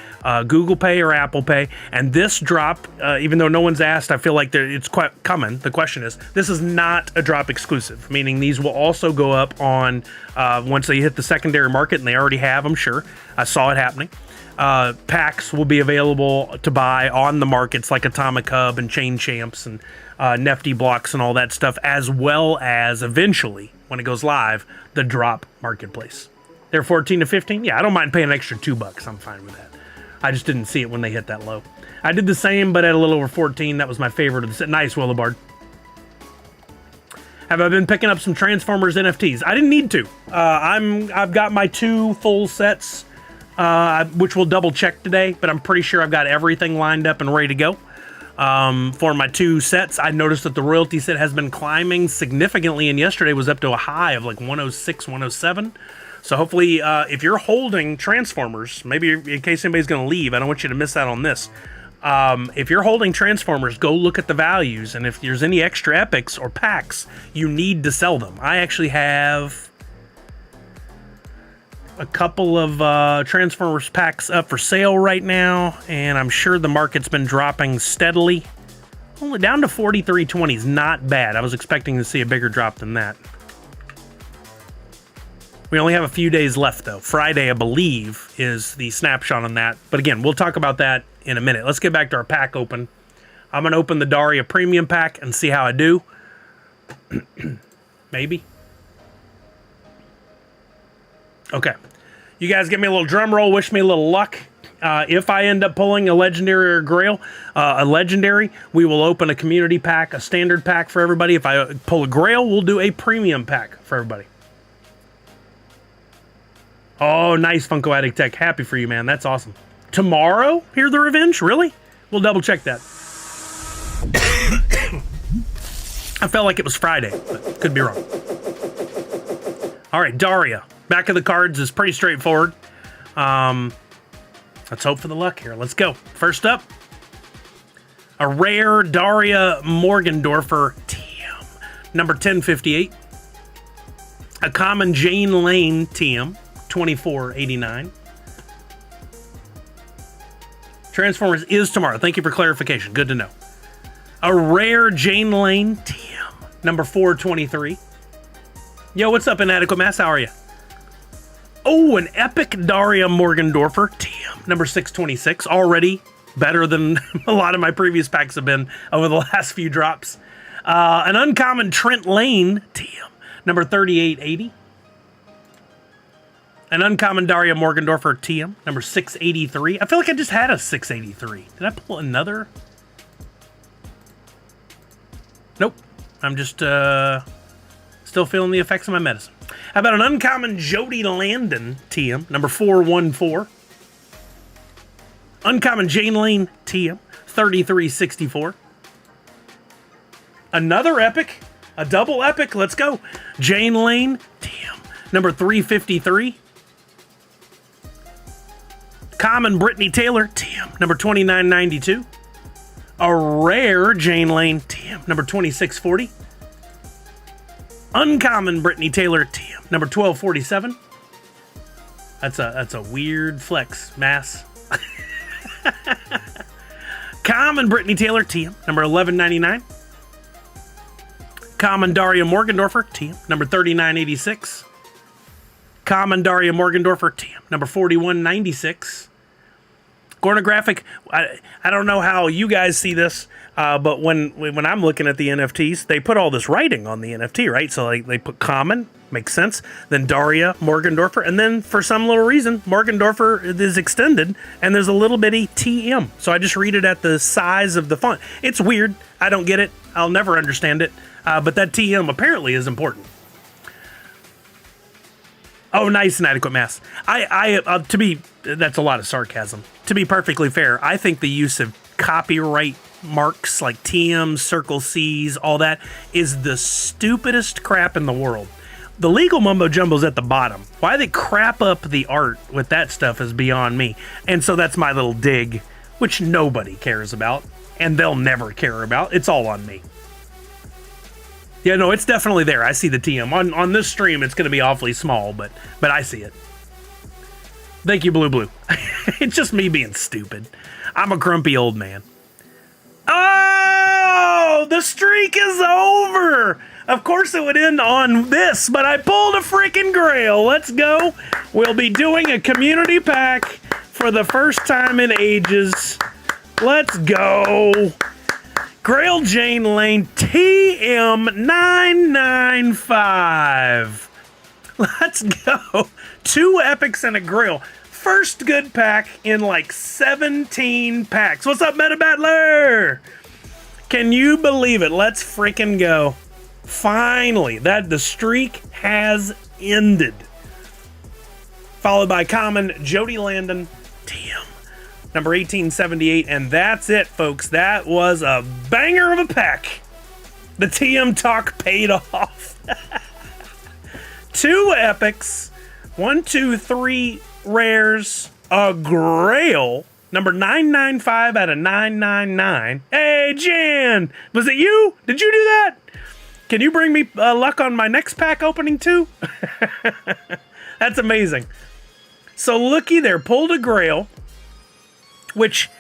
Google Pay, or Apple Pay. And this drop, even though no one's asked, I feel like it's quite coming. The question is, this is not a drop exclusive, meaning these will also go up on once they hit the secondary market, and they already have, I'm sure. I saw it happening. Packs will be available to buy on the markets like Atomic Hub and Chain Champs and Nifty Blocks and all that stuff, as well as eventually, when it goes live, the drop marketplace. They're 14 to 15. Yeah, I don't mind paying an extra $2. I'm fine with that. I just didn't see it when they hit that low. I did the same, but at a little over 14. That was my favorite of the nice Willibard. Have I been picking up some Transformers NFTs? I didn't need to. I've got my 2 full sets, which we'll double check today, but I'm pretty sure I've got everything lined up and ready to go. For my 2 sets, I noticed that the royalty set has been climbing significantly, and yesterday was up to a high of like 106, 107. So hopefully, if you're holding Transformers, maybe in case anybody's going to leave, I don't want you to miss out on this. If you're holding Transformers, go look at the values, and if there's any extra epics or packs, you need to sell them. I actually have a couple of Transformers packs up for sale right now, and I'm sure the market's been dropping steadily. Only down to 43.20 is not bad. I was expecting to see a bigger drop than that. We only have a few days left, though. Friday, I believe, is the snapshot on that. But again, we'll talk about that in a minute. Let's get back to our pack open. I'm going to open the Daria Premium Pack and see how I do. Maybe. Okay. You guys give me a little drum roll. Wish me a little luck. If I end up pulling a Legendary or a Grail, a Legendary, we will open a Community Pack, a Standard Pack for everybody. If I pull a Grail, we'll do a Premium Pack for everybody. Oh, nice, Funko Addict Tech. Happy for you, man. That's awesome. Tomorrow, Hear the Revenge? Really? We'll double check that. I felt like it was Friday, but could be wrong. All right, Daria. Back of the cards is pretty straightforward. Let's hope for the luck here. Let's go. First up, a rare Daria Morgendorfer TM, number 1058. A common Jane Lane TM, 2489. Transformers is tomorrow. Thank you for clarification. Good to know. A rare Jane Lane TM, number 423. Yo, what's up, Inadequate Mass? How are you? Oh, an epic Daria Morgendorfer TM, number 626. Already better than a lot of my previous packs have been over the last few drops. An uncommon Trent Lane TM, number 3880. An uncommon Daria Morgendorfer TM, number 683. I feel like I just had a 683. Did I pull another? Nope. I'm just still feeling the effects of my medicine. How about an uncommon Jody Landon TM, number 414. Uncommon Jane Lane TM, 3364. Another epic, a double epic. Let's go. Jane Lane TM, number 353. Common Brittany Taylor TM, number 2992. A rare Jane Lane TM, number 2640. Uncommon Brittany Taylor TM, number 1247. That's a weird flex, Mass. Common Brittany Taylor TM, number 1199. Common Daria Morgendorfer TM, number 3986. Common Daria Morgendorfer TM, number 4196. Pornographic, I don't know how you guys see this, but when I'm looking at the NFTs, they put all this writing on the NFT, right? So they put common, makes sense, then Daria Morgendorfer, and then for some little reason, Morgendorfer is extended, and there's a little bitty TM. So I just read it at the size of the font. It's weird. I don't get it. I'll never understand it, but that TM apparently is important. Oh, nice, Inadequate Mass. That's a lot of sarcasm. To be perfectly fair, I think the use of copyright marks like TMs, Circle Cs, all that is the stupidest crap in the world. The legal mumbo jumbo's at the bottom. Why they crap up the art with that stuff is beyond me. And so that's my little dig, which nobody cares about, and they'll never care about. It's all on me. Yeah, no, it's definitely there. I see the TM. On this stream, it's going to be awfully small, but I see it. Thank you, Blue Blue. It's just me being stupid. I'm a grumpy old man. Oh, the streak is over. Of course it would end on this, but I pulled a freaking Grail. Let's go. We'll be doing a community pack for the first time in ages. Let's go. Grail Jane Lane TM995. Let's go. 2 epics and a Grail. First good pack in like 17 packs. What's up, Meta Battler? Can you believe it? Let's freaking go. Finally, the streak has ended. Followed by common Jody Landon TM. Number 1878, and that's it, folks. That was a banger of a pack. The TM talk paid off. 2 epics, 1, 2, 3 rares, a Grail, number 995 out of 999. Hey, Jan, was it you? Did you do that? Can you bring me luck on my next pack opening too? That's amazing. So looky there, pulled a Grail. Which,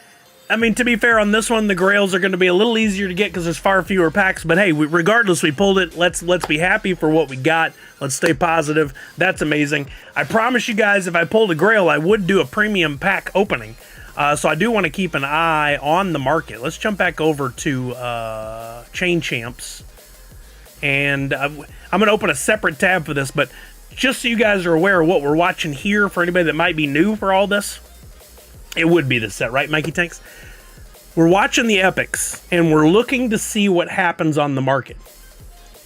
I mean, to be fair, on this one, the Grails are going to be a little easier to get because there's far fewer packs. But hey, regardless, we pulled it. Let's be happy for what we got. Let's stay positive. That's amazing. I promise you guys, if I pulled a Grail, I would do a premium pack opening. So I do want to keep an eye on the market. Let's jump back over to Chain Champs. And I'm going to open a separate tab for this. But just so you guys are aware of what we're watching here, for anybody that might be new for all this, it would be the set, right, Mikey Tanks? We're watching the epics, and we're looking to see what happens on the market.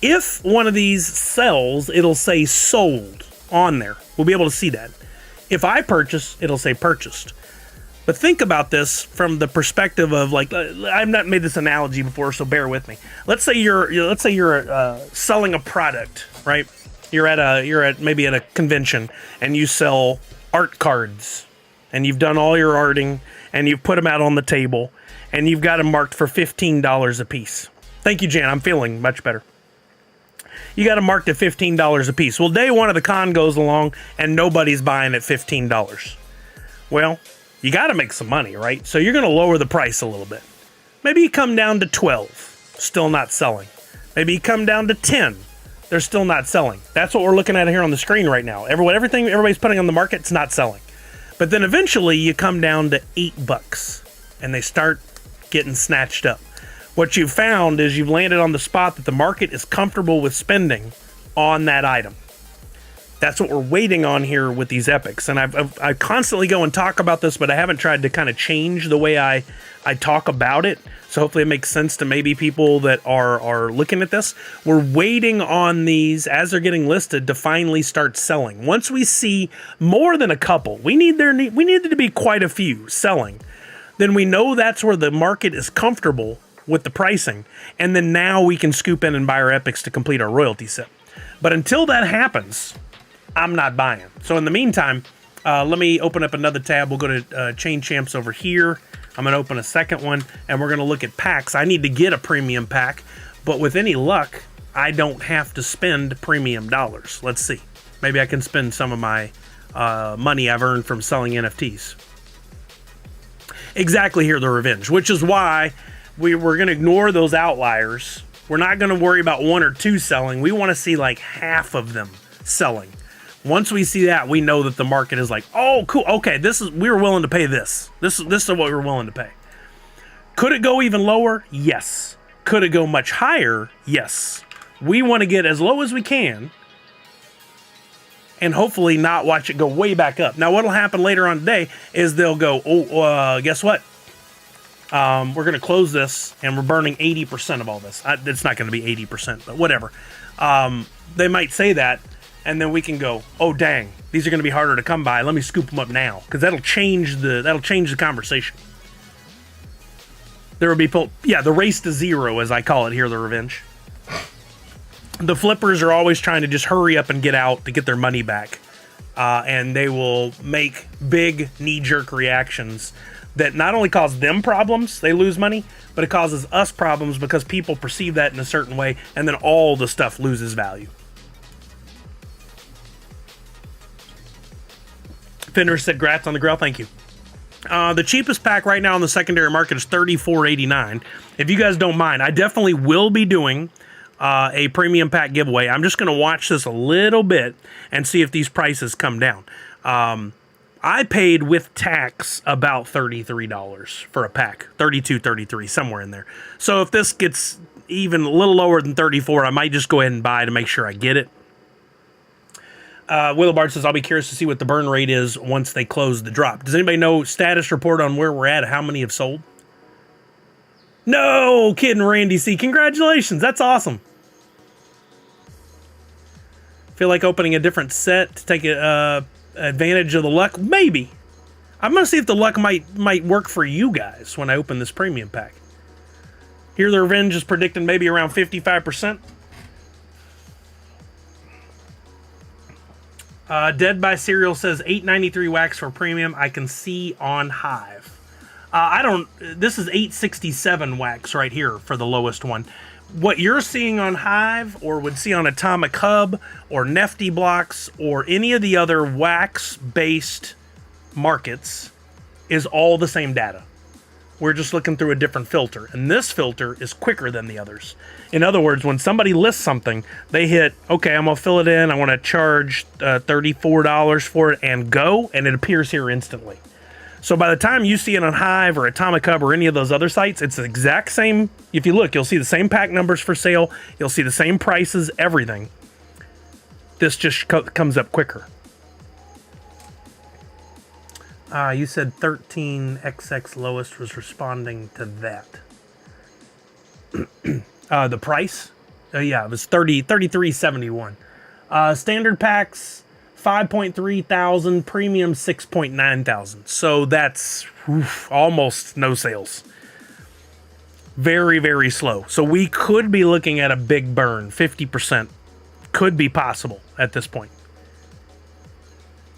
If one of these sells, it'll say sold on there. We'll be able to see that. If I purchase, it'll say purchased. But think about this from the perspective of like, I've not made this analogy before, so bear with me. Let's say you're selling a product, right? You're at maybe at a convention and you sell art cards, and you've done all your arting and you've put them out on the table and you've got them marked for $15 a piece. Thank you, Jan. I'm feeling much better. You got them marked at $15 a piece. Well, day one of the con goes along and nobody's buying at $15. Well, you got to make some money, right? So you're going to lower the price a little bit. Maybe you come down to 12, still not selling. Maybe you come down to 10, they're still not selling. That's what we're looking at here on the screen right now. Everything everybody's putting on the market, it's not selling. But then eventually you come down to $8 and they start getting snatched up. What you've found is you've landed on the spot that the market is comfortable with spending on that item. That's what we're waiting on here with these epics. And I constantly go and talk about this, but I haven't tried to kind of change the way I talk about it. So hopefully it makes sense to maybe people that are looking at this. We're waiting on these as they're getting listed to finally start selling. Once we see more than a couple, we need there to be quite a few selling. Then we know that's where the market is comfortable with the pricing. And then now we can scoop in and buy our epics to complete our royalty set. But until that happens, I'm not buying. So in the meantime, let me open up another tab. We'll go to Chain Champs over here. I'm going to open a second one, and we're going to look at packs. I need to get a premium pack, but with any luck, I don't have to spend premium dollars. Let's see. Maybe I can spend some of my money I've earned from selling NFTs. Exactly here, the revenge, which is why we're going to ignore those outliers. We're not going to worry about 1 or 2 selling. We want to see like half of them selling. Once we see that, we know that the market is like, oh, cool. Okay, we were willing to pay this. This is what we were willing to pay. Could it go even lower? Yes. Could it go much higher? Yes. We want to get as low as we can and hopefully not watch it go way back up. Now, what'll happen later on today is they'll go, guess what? We're going to close this and we're burning 80% of all this. It's not going to be 80%, but whatever. They might say that. And then we can go, oh dang, these are going to be harder to come by. Let me scoop them up now, because that'll change the conversation. There will be the race to zero, as I call it here, the revenge. The flippers are always trying to just hurry up and get out to get their money back, and they will make big knee-jerk reactions that not only cause them problems, they lose money, but it causes us problems because people perceive that in a certain way, and then all the stuff loses value. Fender said, "Grats on the Grail." Thank you. The cheapest pack right now on the secondary market is $34.89. If you guys don't mind, I definitely will be doing a premium pack giveaway. I'm just going to watch this a little bit and see if these prices come down. I paid with tax about $33 for a pack, $32, $33, somewhere in there. So if this gets even a little lower than $34, I might just go ahead and buy to make sure I get it. Willowbard says, I'll be curious to see what the burn rate is once they close the drop. Does anybody know status report on where we're at, how many have sold? No, Kid and Randy C. Congratulations. That's awesome. Feel like opening a different set to take advantage of the luck? Maybe. I'm going to see if the luck might work for you guys when I open this premium pack. Here, the revenge is predicting maybe around 55%. Dead by Cereal says $8.93 wax for premium. I can see on Hive. This is $8.67 wax right here for the lowest one. What you're seeing on Hive or would see on Atomic Hub or Nifty Blocks or any of the other wax-based markets is all the same data. We're just looking through a different filter. And this filter is quicker than the others. In other words, when somebody lists something, they hit, okay, I'm going to fill it in. I want to charge $34 for it and go. And it appears here instantly. So by the time you see it on Hive or Atomic Hub or any of those other sites, it's the exact same. If you look, you'll see the same pack numbers for sale. You'll see the same prices, everything. This just comes up quicker. You said 13XX lowest was responding to that. The price? Yeah, it was $33.71. Standard packs, 5.3 thousand, premium 6.9 thousand. So that's almost no sales. Very, very slow. So we could be looking at a big burn. 50% could be possible at this point.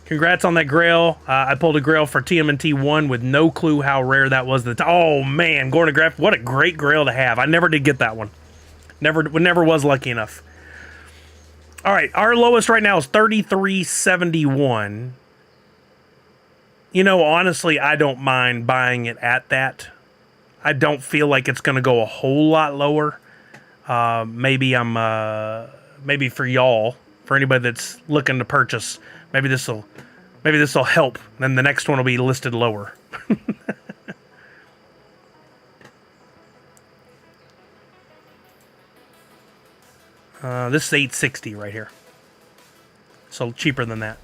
Congrats on that Grail. I pulled a Grail for TMNT 1 with no clue how rare that was. Oh man, Gordon Graff, what a great Grail to have. I never did get that one. Never was lucky enough. All right, our lowest right now is 33.71. You know, honestly, I don't mind buying it at that. I don't feel like it's going to go a whole lot lower. Maybe for y'all, for anybody that's looking to purchase, maybe this will help. Then the next one will be listed lower. This is $860 right here. So cheaper than that.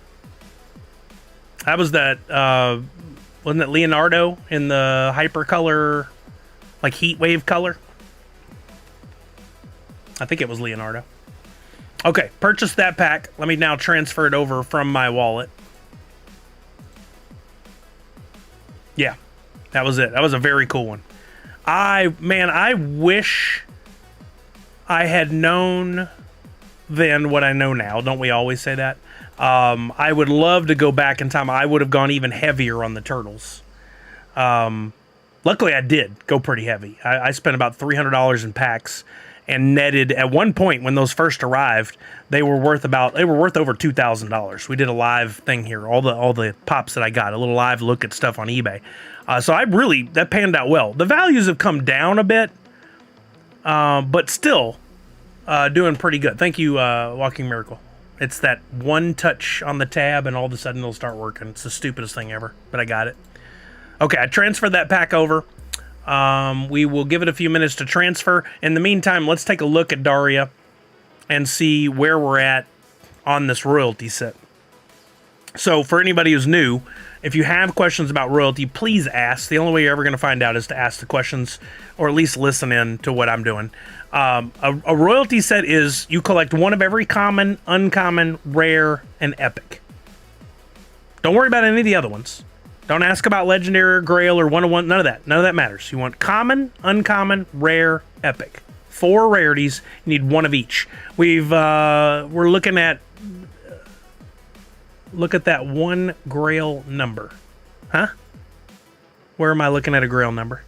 That was that, wasn't it Leonardo in the hypercolor, like heat wave color? I think it was Leonardo. Okay, purchase that pack. Let me now transfer it over from my wallet. Yeah, that was it. That was a very cool one. I wish I had known then what I know now. Don't we always say that? I would love to go back in time. I would have gone even heavier on the turtles. Luckily, I did go pretty heavy. I spent about $300 in packs and netted at one point when those first arrived. They were worth over $2,000. We did a live thing here. All the pops that I got, a little live look at stuff on eBay. So that panned out well. The values have come down a bit, but still doing pretty good. Thank you, Walking Miracle. It's that one touch on the tab and all of a sudden it'll start working. It's the stupidest thing ever, but I got it. Okay, I transferred that pack over. We will give it a few minutes to transfer. In the meantime, let's take a look at Daria and see where we're at on this royalty set. So for anybody who's new, if you have questions about royalty, please ask. The only way you're ever going to find out is to ask the questions or at least listen in to what I'm doing. A royalty set is you collect one of every common, uncommon, rare, and epic. Don't worry about any of the other ones. Don't ask about legendary or grail or one-on-one. None of that. None of that matters. You want common, uncommon, rare, epic. 4 rarities. You need one of each. We're looking at. Look at that one grail number. Huh? Where am I looking at a grail number?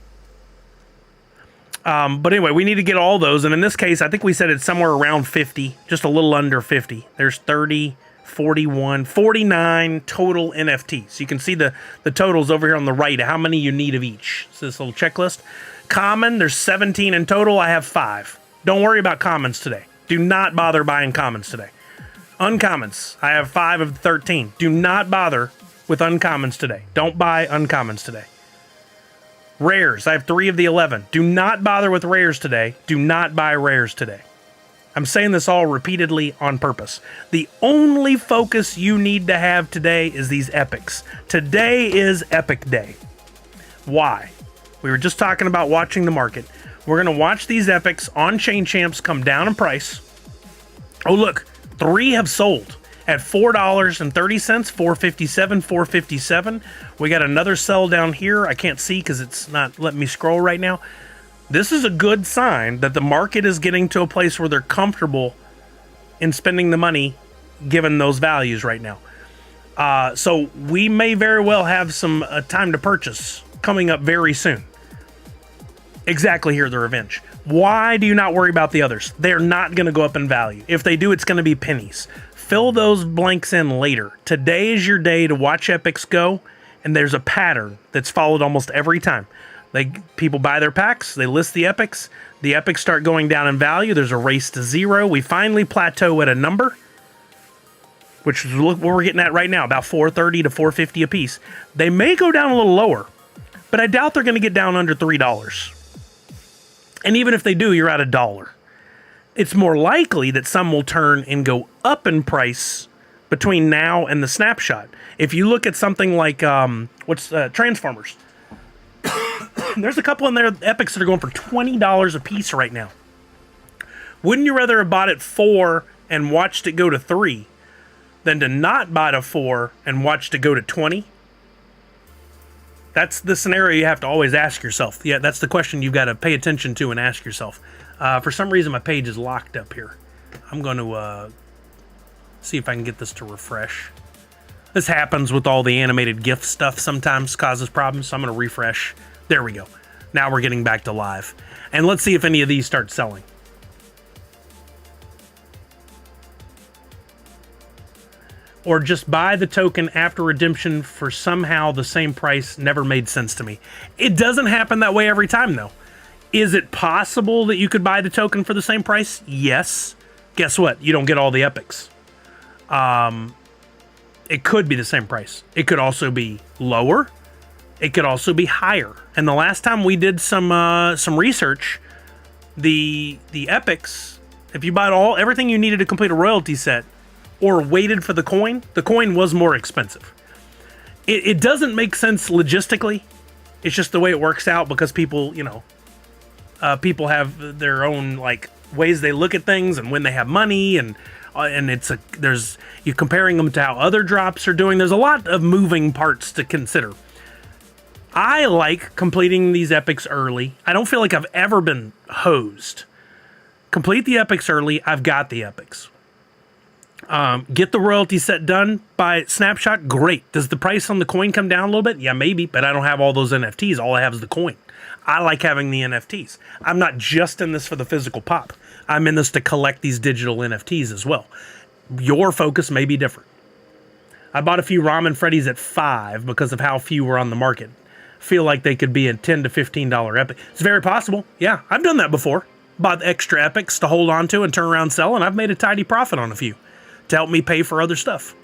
But anyway, we need to get all those. And in this case, I think we said it's somewhere around 50. Just a little under 50. There's 30, 41, 49 total NFTs. You can see the totals over here on the right, how many you need of each. So this little checklist. Common, there's 17 in total. I have 5. Don't worry about commons today. Do not bother buying commons today. Uncommons, I have 5 of the 13. Do not bother with uncommons today. Don't buy uncommons today. Rares, I have 3 of the 11. Do not bother with rares today. Do not buy rares today. I'm saying this all repeatedly on purpose. The only focus you need to have today is these epics. Today is epic day. Why? We were just talking about watching the market. We're going to watch these epics on Chain Champs come down in price. Oh, look, 3 have sold at $4.30, $4.57, $4.57. We got another sell down here. I can't see because it's not letting me scroll right now. This is a good sign that the market is getting to a place where they're comfortable in spending the money given those values right now. So we may very well have some time to purchase coming up very soon. Exactly here, the revenge. Why do you not worry about the others? They're not going to go up in value. If they do, it's going to be pennies. Fill those blanks in later. Today is your day to watch epics go, and there's a pattern that's followed almost every time. People buy their packs, they list the epics start going down in value, there's a race to 0, we finally plateau at a number, which is what we're getting at right now, about $4.30 to $4.50 a piece. They may go down a little lower, but I doubt they're going to get down under $3. And even if they do, you're at $1. It's more likely that some will turn and go up in price between now and the snapshot. If you look at something like Transformers, there's a couple in there, epics that are going for $20 a piece right now. Wouldn't you rather have bought it 4 and watched it go to 3 than to not buy to 4 and watch to go to 20? That's the scenario you have to always ask yourself. Yeah, that's the question you've got to pay attention to and ask yourself. For some reason, my page is locked up here. I'm going to see if I can get this to refresh. This happens with all the animated GIF stuff, sometimes causes problems, so I'm going to refresh. There we go. Now we're getting back to live. And let's see if any of these start selling. Or just buy the token after redemption for somehow the same price never made sense to me. It doesn't happen that way every time, though. Is it possible that you could buy the token for the same price? Yes. Guess what? You don't get all the epics. It could be the same price. It could also be lower. It could also be higher. And the last time we did some research, the epics, if you bought everything you needed to complete a royalty set, or waited for the coin was more expensive. It doesn't make sense logistically. It's just the way it works out because people, people have their own like ways they look at things and when they have money and you're comparing them to how other drops are doing. There's a lot of moving parts to consider. I like completing these epics early. I don't feel like I've ever been hosed. Complete the epics early. I've got the epics. Get the royalty set done by snapshot. Great. Does the price on the coin come down a little bit? Yeah, maybe, but I don't have all those NFTs. All I have is the coin. I like having the NFTs. I'm not just in this for the physical pop. I'm in this to collect these digital NFTs as well. Your focus may be different. I bought a few Ramen Freddy's at $5 because of how few were on the market. Feel like they could be a $10 to $15 epic. It's very possible. Yeah, I've done that before. Bought extra epics to hold on to and turn around and sell, and I've made a tidy profit on a few to help me pay for other stuff.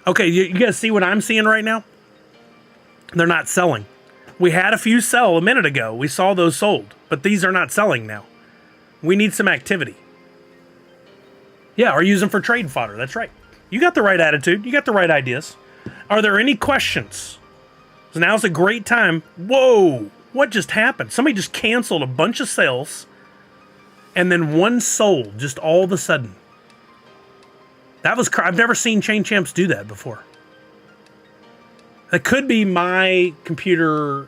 Okay, you guys see what I'm seeing right now? They're not selling. We had a few sell a minute ago. We saw those sold, but these are not selling now. We need some activity. Yeah, or use them for trade fodder. That's right. You got the right attitude. You got the right ideas. Are there any questions? So now's a great time. Whoa, what just happened? Somebody just canceled a bunch of sales and then one sold just all of a sudden. That was, I've never seen Chain Champs do that before. That could be my computer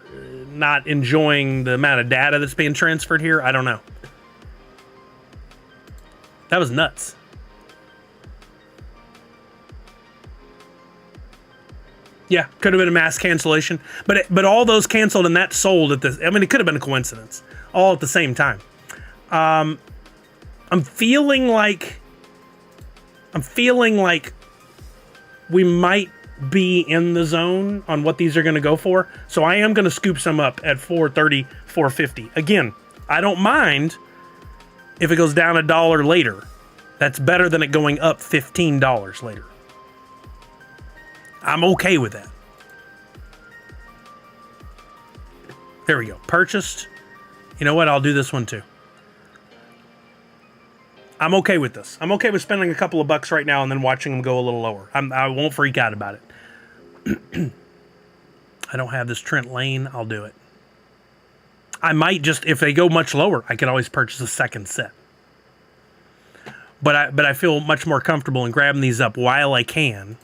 not enjoying the amount of data that's being transferred here. I don't know. That was nuts. Yeah, could have been a mass cancellation, but all those canceled and that sold at this. I mean, it could have been a coincidence, all at the same time. I'm feeling like we might be in the zone on what these are going to go for. So I am going to scoop some up at 430, 450. Again, I don't mind if it goes down $1 later. That's better than it going up $15 later. I'm okay with that. There we go. Purchased. You know what? I'll do this one too. I'm okay with this. I'm okay with spending a couple of bucks right now and then watching them go a little lower. I won't freak out about it. I don't have this Trent Lane. I'll do it. I might just, if they go much lower, I can always purchase a second set. But I feel much more comfortable in grabbing these up while I can.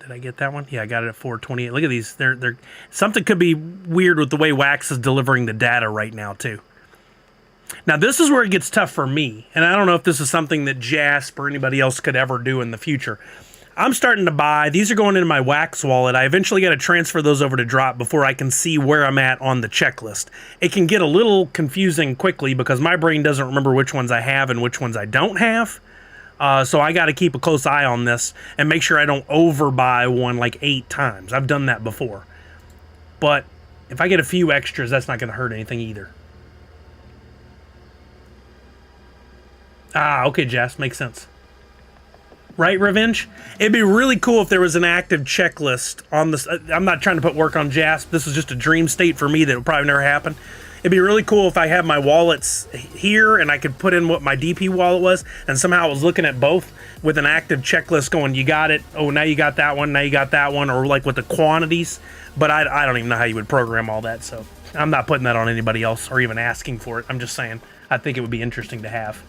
Did I get that one? Yeah, I got it at 428. Look at these. They're something could be weird with the way Wax is delivering the data right now too. Now this is where it gets tough for me, and I don't know if this is something that Jasp or anybody else could ever do in the future. I'm starting to buy. These are going into my Wax wallet. I eventually got to transfer those over to Drop before I can see where I'm at on the checklist. It can get a little confusing quickly because my brain doesn't remember which ones I have and which ones I don't have. So I got to keep a close eye on this and make sure I don't overbuy one like 8 times. I've done that before. But if I get a few extras, that's not going to hurt anything either. Ah, okay, Jess, makes sense. Right, Revenge? It'd be really cool if there was an active checklist on this. I'm not trying to put work on Jasp. This is just a dream state for me that will probably never happen. It'd be really cool if I had my wallets here and I could put in what my DP wallet was, and somehow I was looking at both with an active checklist going, you got it. Oh, now you got that one. Now you got that one. Or like with the quantities. But I don't even know how you would program all that. So I'm not putting that on anybody else or even asking for it. I'm just saying I think it would be interesting to have.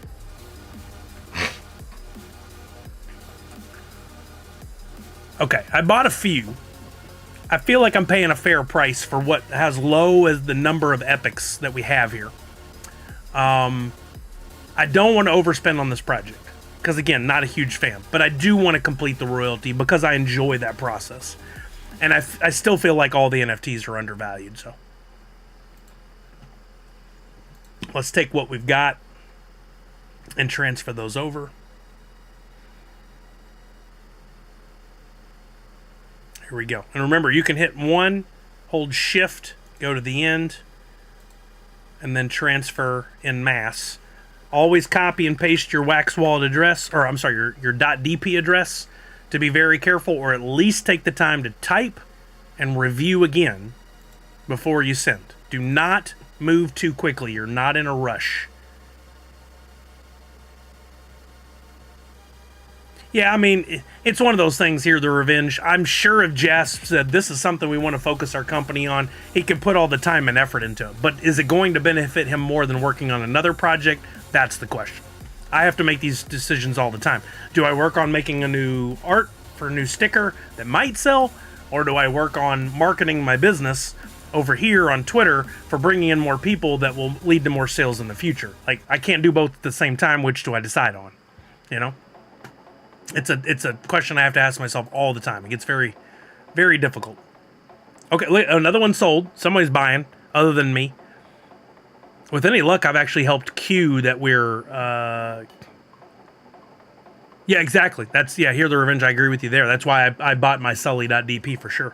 Okay, I bought a few. I feel like I'm paying a fair price for what as low as the number of epics that we have here. I don't want to overspend on this project because, again, not a huge fan, but I do want to complete the royalty because I enjoy that process. And I still feel like all the NFTs are undervalued, so. Let's take what we've got and transfer those over. Here we go. And remember, you can hit 1, hold shift, go to the end, and then transfer en masse. Always copy and paste your Wax Wallet address, or I'm sorry, your .dp address to be very careful, or at least take the time to type and review again before you send. Do not move too quickly. You're not in a rush. Yeah, I mean, it's one of those things here, the revenge. I'm sure if Jasp said this is something we want to focus our company on, he could put all the time and effort into it. But is it going to benefit him more than working on another project? That's the question. I have to make these decisions all the time. Do I work on making a new art for a new sticker that might sell? Or do I work on marketing my business over here on Twitter for bringing in more people that will lead to more sales in the future? Like, I can't do both at the same time. Which do I decide on? You know? It's a question I have to ask myself all the time. It gets very, very difficult. Okay, look, another one sold. Somebody's buying, other than me. With any luck, I've actually helped Q that we're... Yeah, exactly. That's, yeah, Hear the Revenge. I agree with you there. That's why I bought my Sully.dp for sure.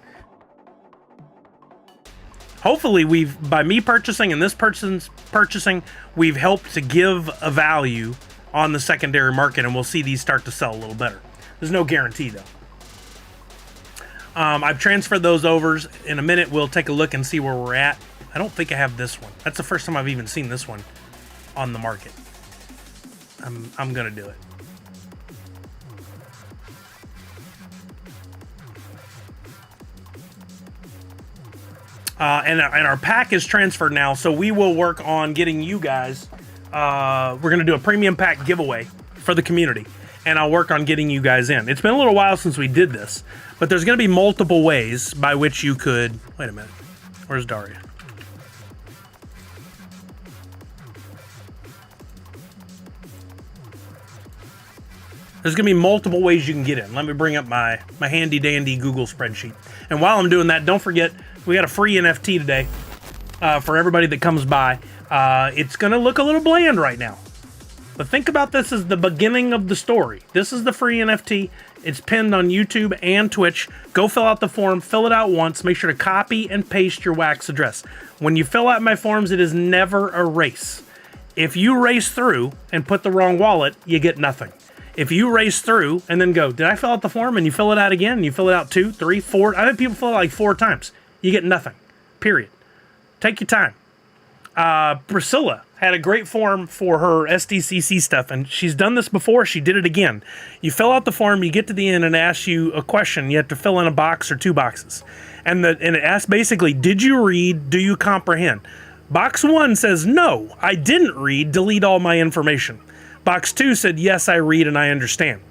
Hopefully, by me purchasing and this person's purchasing, we've helped to give a value on the secondary market, and we'll see these start to sell a little better. There's no guarantee, though. I've transferred those overs. In a minute, we'll take a look and see where we're at. I don't think I have this one. That's the first time I've even seen this one on the market. I'm gonna do it. And our pack is transferred now, so we will work on getting you guys. We're going to do a premium pack giveaway for the community, and I'll work on getting you guys in. It's been a little while since we did this, but there's going to be multiple ways by which you could... Wait a minute. Where's Dari? There's going to be multiple ways you can get in. Let me bring up my handy-dandy Google spreadsheet. And while I'm doing that, don't forget, we got a free NFT today for everybody that comes by. It's going to look a little bland right now. But think about this as the beginning of the story. This is the free NFT. It's pinned on YouTube and Twitch. Go fill out the form. Fill it out once. Make sure to copy and paste your Wax address. When you fill out my forms, it is never a race. If you race through and put the wrong wallet, you get nothing. If you race through and then go, did I fill out the form? And you fill it out again, and you fill it out 2, 3, 4. I've had people fill it out like 4 times. You get nothing. Period. Take your time. Priscilla had a great form for her SDCC stuff, and she's done this before. She did it again. You fill out the form, you get to the end, and it asks you a question. You have to fill in a box or 2 boxes. And it asks basically, did you read? Do you comprehend? Box 1 says, no, I didn't read. Delete all my information. Box 2 said, yes, I read and I understand.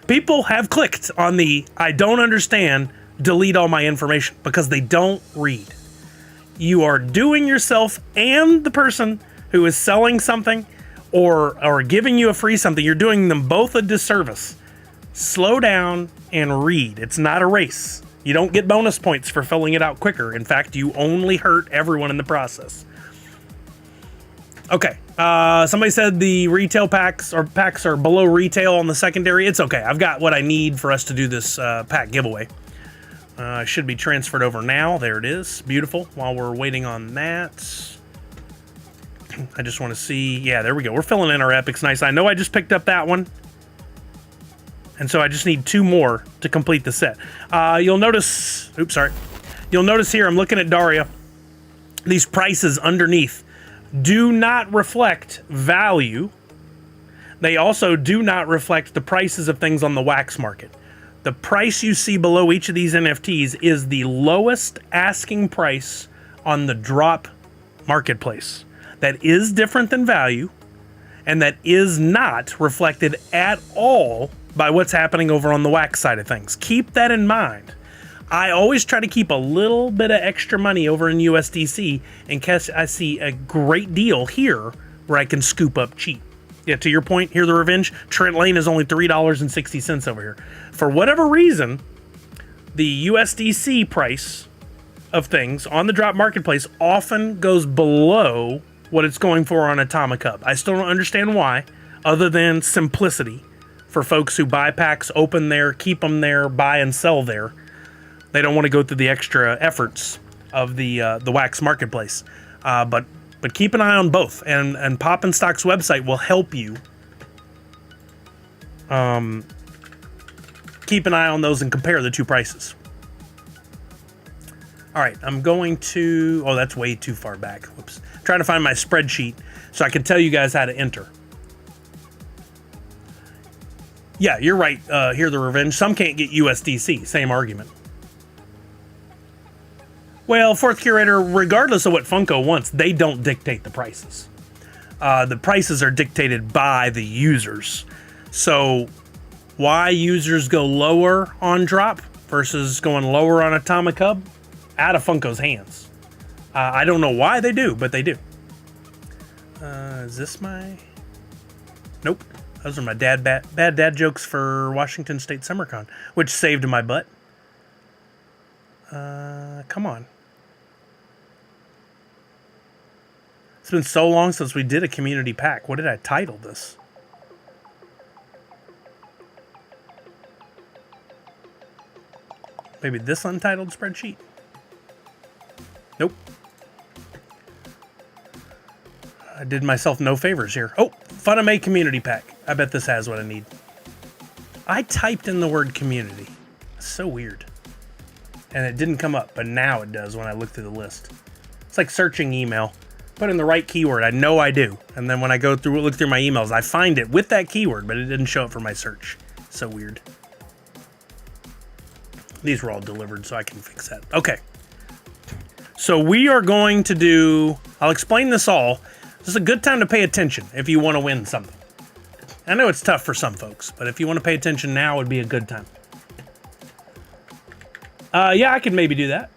People have clicked on the I don't understand, delete all my information, because they don't read. You are doing yourself and the person who is selling something or giving you a free something, you're doing them both a disservice. Slow down and read. It's not a race. You don't get bonus points for filling it out quicker. In fact, you only hurt everyone in the process. Okay, somebody said the retail packs are below retail on the secondary. It's okay. I've got what I need for us to do this pack giveaway. Should be transferred over now. There it is. Beautiful. While we're waiting on that, I just want to see. Yeah, there we go. We're filling in our epics nice. I know I just picked up that one. And so I just need 2 more to complete the set. You'll notice... Oops, sorry. You'll notice here, I'm looking at Daria. These prices underneath do not reflect value. They also do not reflect the prices of things on the wax market. The price you see below each of these NFTs is the lowest asking price on the drop marketplace. That is different than value, and that is not reflected at all by what's happening over on the wax side of things. Keep that in mind. I always try to keep a little bit of extra money over in USDC in case I see a great deal here where I can scoop up cheap. Yeah, to your point, Hear the Revenge, Trent Lane is only $3.60 over here. For whatever reason, the USDC price of things on the drop marketplace often goes below what it's going for on Atomic Hub. I still don't understand why, other than simplicity for folks who buy packs, open there, keep them there, buy and sell there. They don't want to go through the extra efforts of the wax marketplace. But keep an eye on both, and Pop and Stock's website will help you keep an eye on those and compare the two prices. All right, I'm going to... Oh, that's way too far back. Whoops. I'm trying to find my spreadsheet so I can tell you guys how to enter. Yeah, you're right, Hear the Revenge. Some can't get USDC. Same argument. Well, Fourth Curator, regardless of what Funko wants, they don't dictate the prices. The prices are dictated by the users. So why users go lower on drop versus going lower on Atomic Hub? Out of Funko's hands. I don't know why they do, but they do. Is this my... Nope. Those are my bad dad jokes for Washington State SummerCon, which saved my butt. Come on. It's been so long since we did a community pack. What did I title this? Maybe this untitled spreadsheet? Nope. I did myself no favors here. Oh, Funame community pack. I bet this has what I need. I typed in the word community. It's so weird. And it didn't come up, but now it does when I look through the list. It's like searching email. Put in the right keyword. I know I do. And then when I go through, look through my emails, I find it with that keyword, but it didn't show up for my search. So weird. These were all delivered, so I can fix that. Okay. So we are going to do... I'll explain this all. This is a good time to pay attention if you want to win something. I know it's tough for some folks, but if you want to pay attention now, would be a good time. Yeah, I could maybe do that.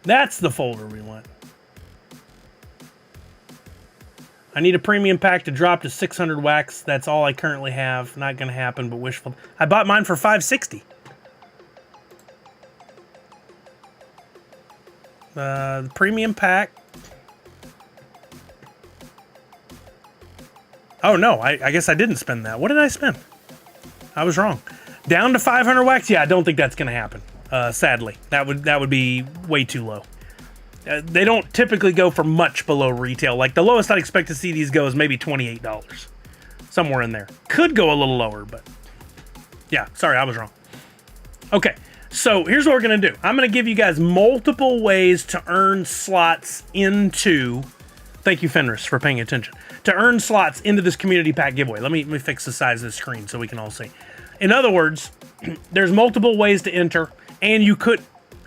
That's the folder we want. I need a premium pack to drop to 600 wax. That's all I currently have. Not going to happen, but wishful. I bought mine for $560. The premium pack. Oh no, I guess I didn't spend that. What did I spend? I was wrong. Down to 500 wax? Yeah, I don't think that's going to happen. Sadly, that would be way too low. They don't typically go for much below retail. Like the lowest I'd expect to see these go is maybe $28. Somewhere in there. Could go a little lower, but yeah, sorry, I was wrong. Okay, so here's what we're going to do. I'm going to give you guys multiple ways to earn slots into... Thank you, Fenris, for paying attention. To earn slots into this community pack giveaway. Let me fix the size of the screen so we can all see. In other words, there's multiple ways to enter, and you could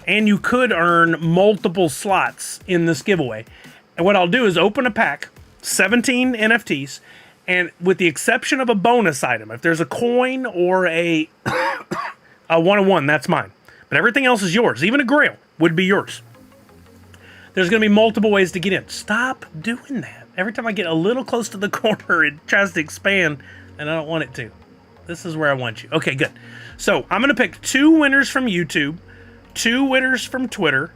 earn multiple slots in this giveaway. And what I'll do is open a pack, 17 NFTs, and with the exception of a bonus item, if there's a coin or a one-on-one, that's mine. But everything else is yours. Even a Grail would be yours. There's going to be multiple ways to get in. Stop doing that. Every time I get a little close to the corner, it tries to expand, and I don't want it to. This is where I want you. Okay, good. So I'm going to pick 2 winners from YouTube, 2 winners from Twitter,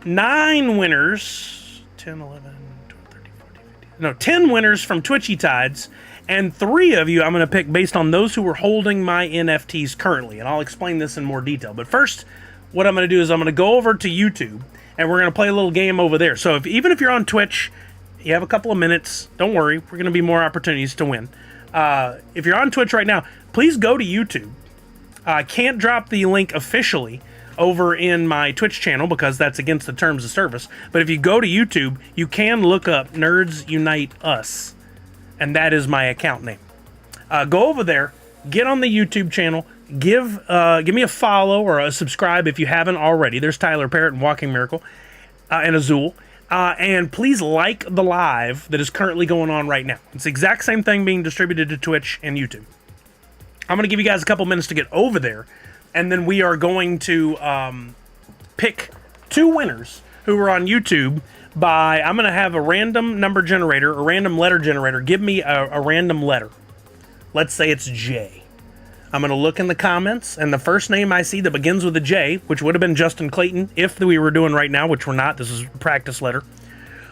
9 winners, 10, 11, 12, 13, 14, 15. No, 10 winners from Twitchy Tides, and 3 of you I'm going to pick based on those who are holding my NFTs currently, and I'll explain this in more detail. But first, what I'm going to do is I'm going to go over to YouTube, and we're going to play a little game over there. So even if you're on Twitch, you have a couple of minutes, don't worry, we're going to be more opportunities to win. If you're on Twitch right now, please go to YouTube. I can't drop the link officially over in my Twitch channel because that's against the terms of service. But if you go to YouTube, you can look up Nerds Unite Us, and that is my account name. Go over there, get on the YouTube channel, give me a follow or a subscribe if you haven't already. There's Tyler Parrott and Walking Miracle and Azul. And please like the live that is currently going on right now. It's the exact same thing being distributed to Twitch and YouTube. I'm going to give you guys a couple minutes to get over there, and then we are going to pick 2 winners who are on YouTube by, I'm going to have a random number generator, a random letter generator. Give me a random letter. Let's say it's J. I'm going to look in the comments, and the first name I see that begins with a J, which would have been Justin Clayton if we were doing right now, which we're not. This is a practice letter.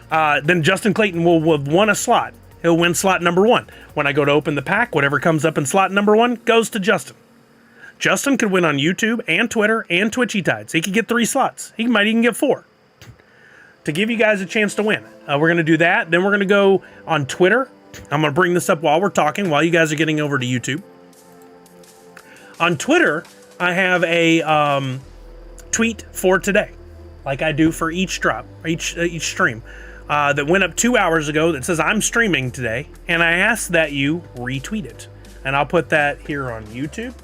Then Justin Clayton will have won a slot. He'll win slot number 1. When I go to open the pack, whatever comes up in slot number 1 goes to Justin. Justin could win on YouTube and Twitter and Twitchy Tides. He could get 3 slots. He might even get 4. To give you guys a chance to win. We're going to do that. Then we're going to go on Twitter. I'm going to bring this up while we're talking, while you guys are getting over to YouTube. On Twitter, I have a tweet for today, like I do for each drop, each stream, that went up 2 hours ago that says I'm streaming today, and I ask that you retweet it. And I'll put that here on YouTube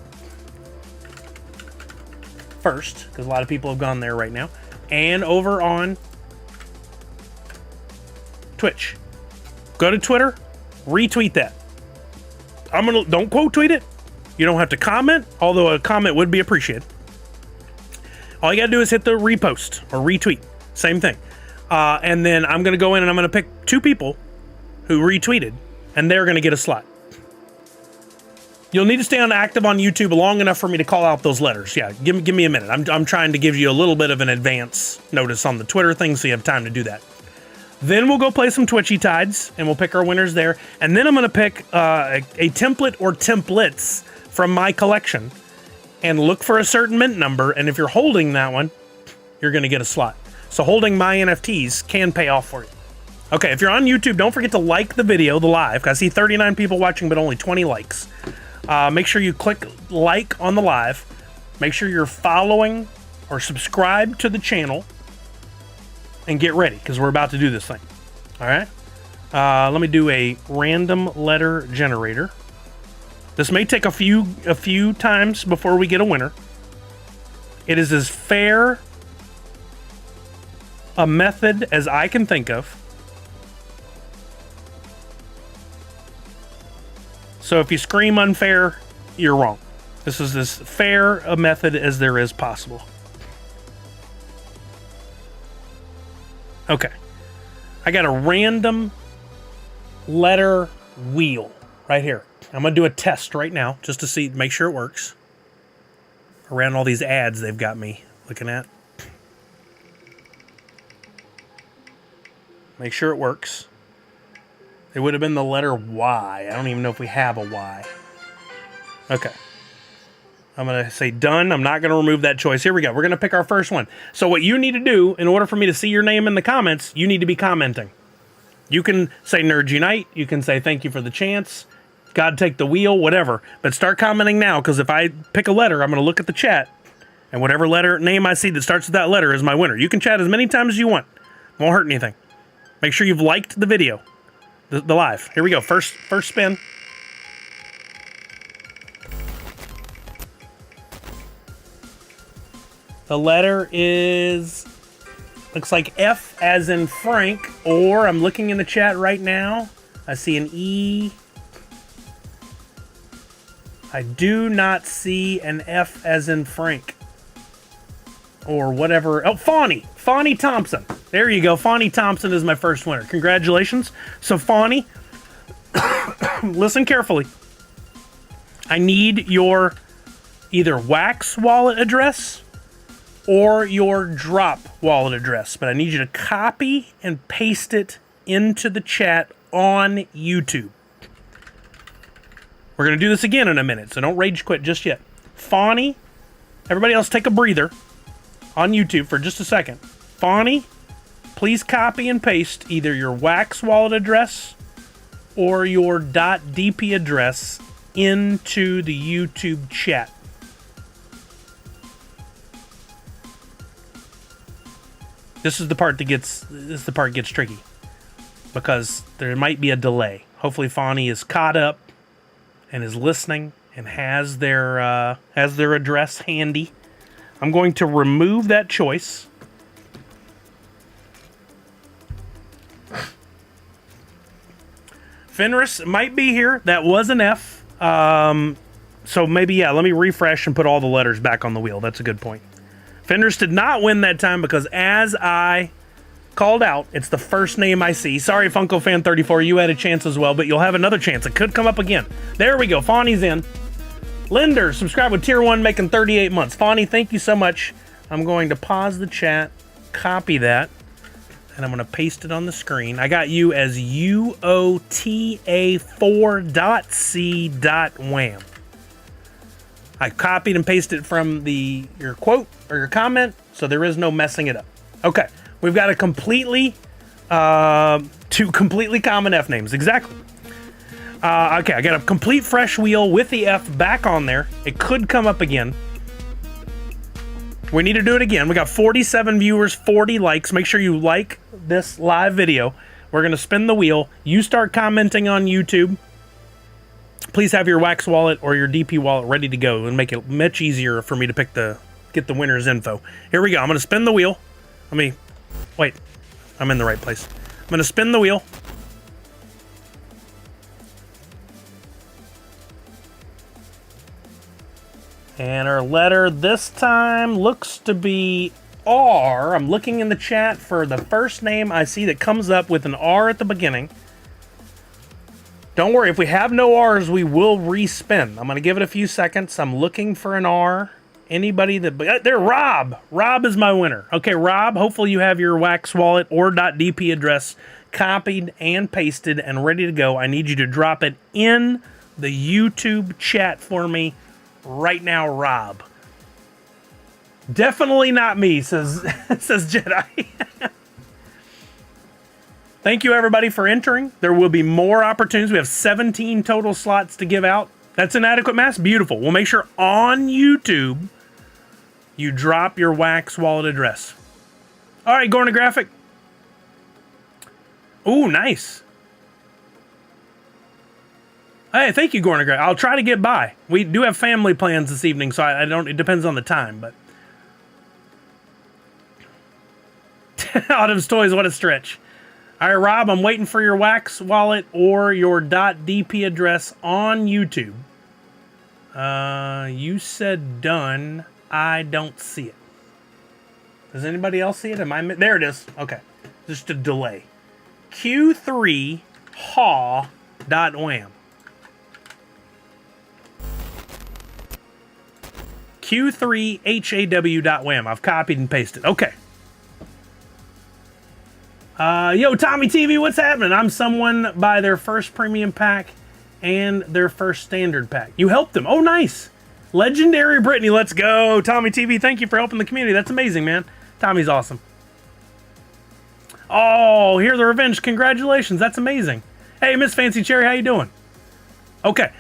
first, because a lot of people have gone there right now, and over on Twitch. Go to Twitter, retweet that. Don't quote tweet it. You don't have to comment, although a comment would be appreciated. All you gotta do is hit the repost or retweet. Same thing. And then I'm gonna go in and I'm gonna pick 2 people who retweeted, and they're gonna get a slot. You'll need to stay active on YouTube long enough for me to call out those letters. Yeah, give me a minute. I'm trying to give you a little bit of an advance notice on the Twitter thing, so you have time to do that. Then we'll go play some Twitchy Tides, and we'll pick our winners there. And then I'm gonna pick a template or templates from my collection and look for a certain mint number, and if you're holding that one, you're going to get a slot. So holding my NFTs can pay off for you. Okay, if you're on YouTube, don't forget to like the video, the live. I see 39 people watching, but only 20 likes. Make sure you click like on the live. Make sure you're following or subscribe to the channel, and get ready, because we're about to do this thing. All right? Let me do a random letter generator. This may take a few times before we get a winner. It is as fair a method as I can think of. So if you scream unfair, you're wrong. This is as fair a method as there is possible. Okay. I got a random letter wheel right here. I'm going to do a test right now just to see, make sure it works. Around all these ads they've got me looking at. Make sure it works. It would have been the letter Y. I don't even know if we have a Y. Okay. I'm going to say done. I'm not going to remove that choice. Here we go. We're going to pick our first one. So what you need to do, in order for me to see your name in the comments, you need to be commenting. You can say Nerd Unite. You can say thank you for the chance. God take the wheel, whatever. But start commenting now, because if I pick a letter, I'm going to look at the chat, and whatever name I see that starts with that letter is my winner. You can chat as many times as you want. Won't hurt anything. Make sure you've liked the video, the live. Here we go. First spin. The letter is, looks like F as in Frank, or I'm looking in the chat right now. I see an E. I do not see an F as in Frank. Or whatever. Oh, Fawny. Fawny Thompson. There you go. Fawny Thompson is my first winner. Congratulations. So, Fawny, listen carefully. I need your either Wax wallet address or your Drop wallet address. But I need you to copy and paste it into the chat on YouTube. We're going to do this again in a minute, so don't rage quit just yet. Fawny, everybody else take a breather on YouTube for just a second. Fawny, please copy and paste either your Wax wallet address or your .dp address into the YouTube chat. This is the part that gets tricky, because there might be a delay. Hopefully Fawny is caught up and is listening and has their address handy. I'm going to remove that choice. Fenris might be here. That was an F. So maybe, yeah, let me refresh and put all the letters back on the wheel. That's a good point. Fenris did not win that time because as I called out, it's the first name I see. Sorry, Funko Fan 34, you had a chance as well, but you'll have another chance. It could come up again. There we go. Fawny's in. Linder, subscribe with tier 1, making 38 months. Fawny, thank you so much. I'm going to pause the chat, copy that, and I'm going to paste it on the screen. I got you as UOTA4.C.wham. I copied and pasted it from your quote or your comment, so there is no messing it up. Okay, we've got a two completely common F names. Exactly. Okay, I got a complete fresh wheel with the F back on there. It could come up again. We need to do it again. We got 47 viewers, 40 likes. Make sure you like this live video. We're going to spin the wheel. You start commenting on YouTube. Please have your Wax wallet or your DP wallet ready to go and make it much easier for me to get the winner's info. Here we go. I'm going to spin the wheel. Wait. I'm in the right place. I'm going to spin the wheel. And our letter this time looks to be R. I'm looking in the chat for the first name I see that comes up with an R at the beginning. Don't worry, if we have no R's, we will respin. I'm going to give it a few seconds. I'm looking for an R. Anybody that... There, Rob! Rob is my winner. Okay, Rob, hopefully you have your Wax wallet or .dp address copied and pasted and ready to go. I need you to drop it in the YouTube chat for me right now, Rob. Definitely not me, says Jedi. Thank you, everybody, for entering. There will be more opportunities. We have 17 total slots to give out. That's an adequate mass. Beautiful. We'll make sure on YouTube you drop your Wax wallet address. All right, going to graphic. Ooh, nice. Hey, thank you, Gorna Graphic. I'll try to get by. We do have family plans this evening, so I don't. It depends on the time, but. Autumn's Toys, what a stretch. All right, Rob, I'm waiting for your Wax wallet or your .dp address on YouTube. You said done. I don't see it. Does anybody else see it? There it is. Okay. Just a delay. Q3haw.wham. Q3haw.wham. I've copied and pasted. Okay. Yo, Tommy TV, what's happening? I'm someone by their first premium pack and their first standard pack. You helped them. Oh, nice. Legendary Brittany, let's go. Tommy TV, thank you for helping the community. That's amazing, man. Tommy's awesome. Oh, Hear the Revenge. Congratulations. That's amazing. Hey, Miss Fancy Cherry, how you doing? Okay.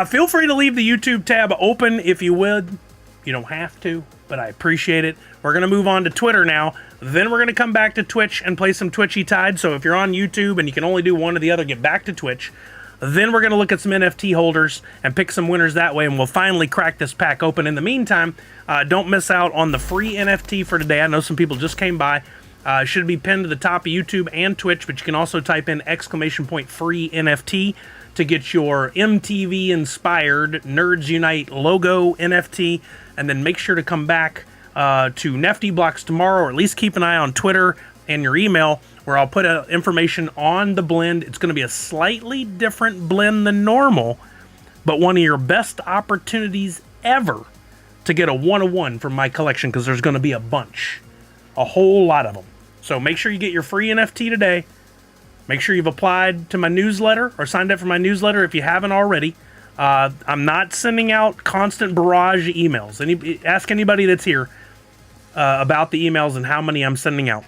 Feel free to leave the YouTube tab open if you would. You don't have to, but I appreciate it. We're going to move on to Twitter now. Then we're going to come back to Twitch and play some Twitchy Tide. So if you're on YouTube and you can only do one or the other, get back to Twitch. Then we're going to look at some NFT holders and pick some winners that way, and we'll finally crack this pack open. In the meantime, don't miss out on the free NFT for today. I know some people just came by. It should be pinned to the top of YouTube and Twitch, but you can also type in ! free NFT to get your MTV-inspired Nerds Unite logo NFT, and then make sure to come back to Nifty Blocks tomorrow, or at least keep an eye on Twitter and your email, where I'll put information on the blend. It's going to be a slightly different blend than normal, but one of your best opportunities ever to get a 1-of-1 from my collection, because there's going to be a bunch. A whole lot of them. So make sure you get your free NFT today. Make sure you've applied to my newsletter or signed up for my newsletter if you haven't already. I'm not sending out constant barrage emails. Ask anybody that's here about the emails and how many I'm sending out.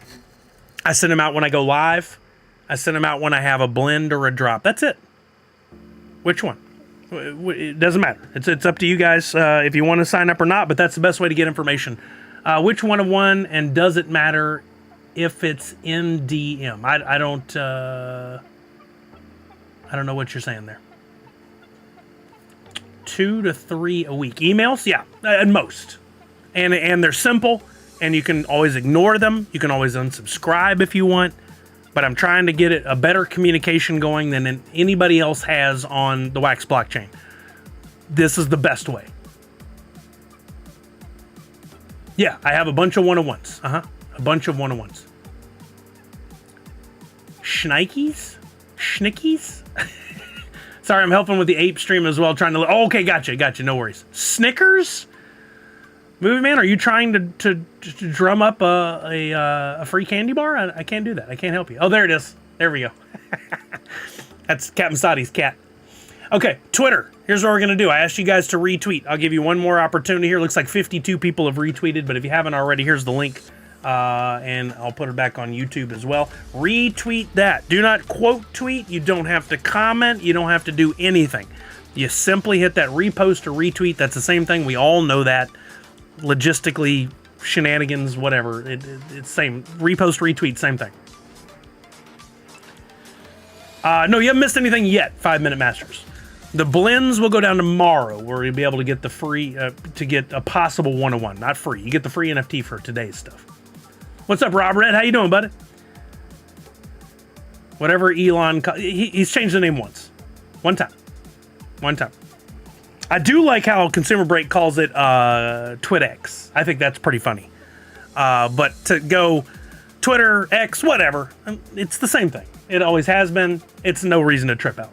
I send them out when I go live. I send them out when I have a blend or a drop. That's it. Which one? It doesn't matter. It's up to you guys if you want to sign up or not, but that's the best way to get information. Which 1-of-1, and does it matter if it's in DM? I don't know what you're saying there. 2 to 3 a week. Emails? Yeah, at most. And they're simple, and you can always ignore them. You can always unsubscribe if you want. but I'm trying to get it a better communication going than anybody else has on the Wax blockchain. This is the best way. Yeah, I have a bunch of one-on-ones. A bunch of one-on-ones. Schnickies? Sorry, I'm helping with the ape stream as well, trying to... Oh, okay, gotcha, no worries. Snickers? Movie Man, are you trying to drum up a free candy bar? I can't do that. I can't help you. Oh, there it is. There we go. That's Captain Sadi's cat. Okay, Twitter. Here's what we're going to do. I asked you guys to retweet. I'll give you one more opportunity here. Looks like 52 people have retweeted, but if you haven't already, here's the link. And I'll put it back on YouTube as well. Retweet that. Do not quote tweet. You don't have to comment. You don't have to do anything. You simply hit that repost or retweet. That's the same thing. We all know that. Logistically, shenanigans, whatever. It's same. Repost, retweet, same thing. No, you haven't missed anything yet, 5 Minute Masters. The blends will go down tomorrow, where you'll be able to get the free, to get a possible one-on-one. Not free. You get the free NFT for today's stuff. What's up, Rob Red? How you doing, buddy? Whatever Elon... He's changed the name once. One time. I do like how Consumer Break calls it TwitX. I think that's pretty funny. But to go Twitter, X, whatever, it's the same thing. It always has been. It's no reason to trip out.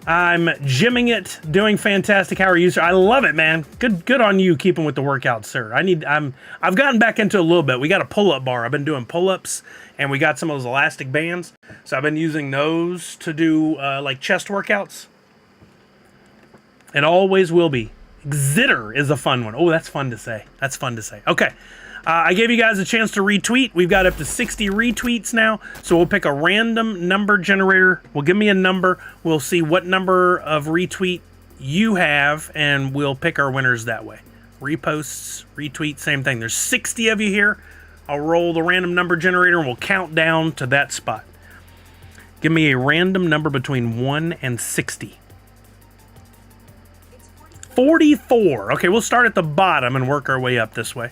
I'm gymming it, doing fantastic. How are you, sir? I love it, man. Good on you keeping with the workout, sir. I've gotten back into a little bit. We got a pull-up bar. I've been doing pull-ups, and we got some of those elastic bands. So I've been using those to do like chest workouts. It always will be. Zitter is a fun one. Oh, that's fun to say. Okay. I gave you guys a chance to retweet. We've got up to 60 retweets now. So we'll pick a random number generator. We'll give me a number. We'll see what number of retweet you have, and we'll pick our winners that way. Reposts, retweet, same thing. There's 60 of you here. I'll roll the random number generator, and we'll count down to that spot. Give me a random number between 1 and 60. 44. Okay, we'll start at the bottom and work our way up this way.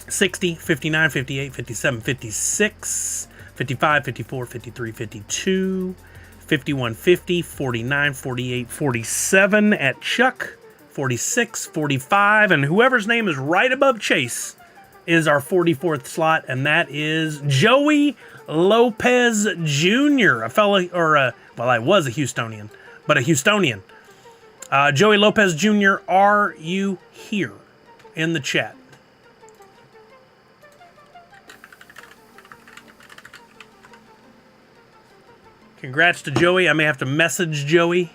60, 59, 58, 57, 56, 55, 54, 53, 52, 51, 50, 49, 48, 47 at Chuck, 46, 45, and whoever's name is right above Chase is our 44th slot, and that is Joey Lopez Jr., a fella, well, I was a Houstonian, but a Houstonian. Joey Lopez Jr., are you here in the chat? Congrats to Joey. I may have to message Joey.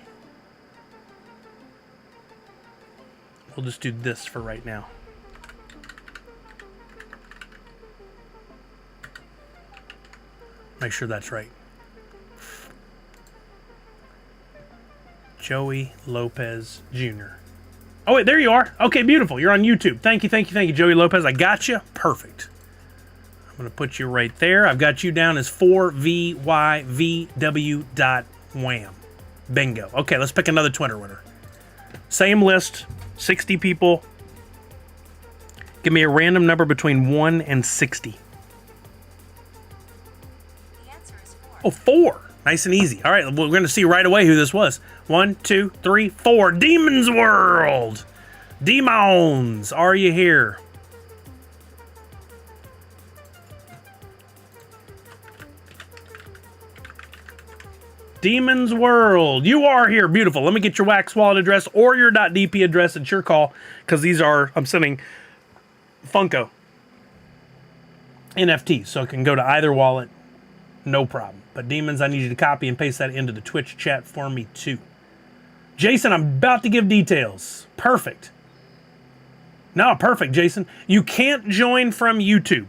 We'll just do this for right now. Make sure that's right. Joey Lopez Jr. Oh, wait, there you are. Okay, beautiful. You're on YouTube. Thank you, Joey Lopez. I got you. Perfect. I'm going to put you right there. I've got you down as 4VYVW.wham. Bingo. Okay, let's pick another Twitter winner. Same list, 60 people. Give me a random number between 1 and 60.
The answer is 4.
Oh, 4. Nice and easy. All right, we're going to see right away who this was. 1, 2, 3, 4. Demon's World. Demons, are you here? Demon's World, you are here. Beautiful. Let me get your Wax wallet address or your .dp address. It's your call, because these are, I'm sending Funko NFTs, so it can go to either wallet, no problem. But Demons, I need you to copy and paste that into the Twitch chat for me too. Jason, I'm about to give details. Perfect. No, perfect, Jason. You can't join from YouTube,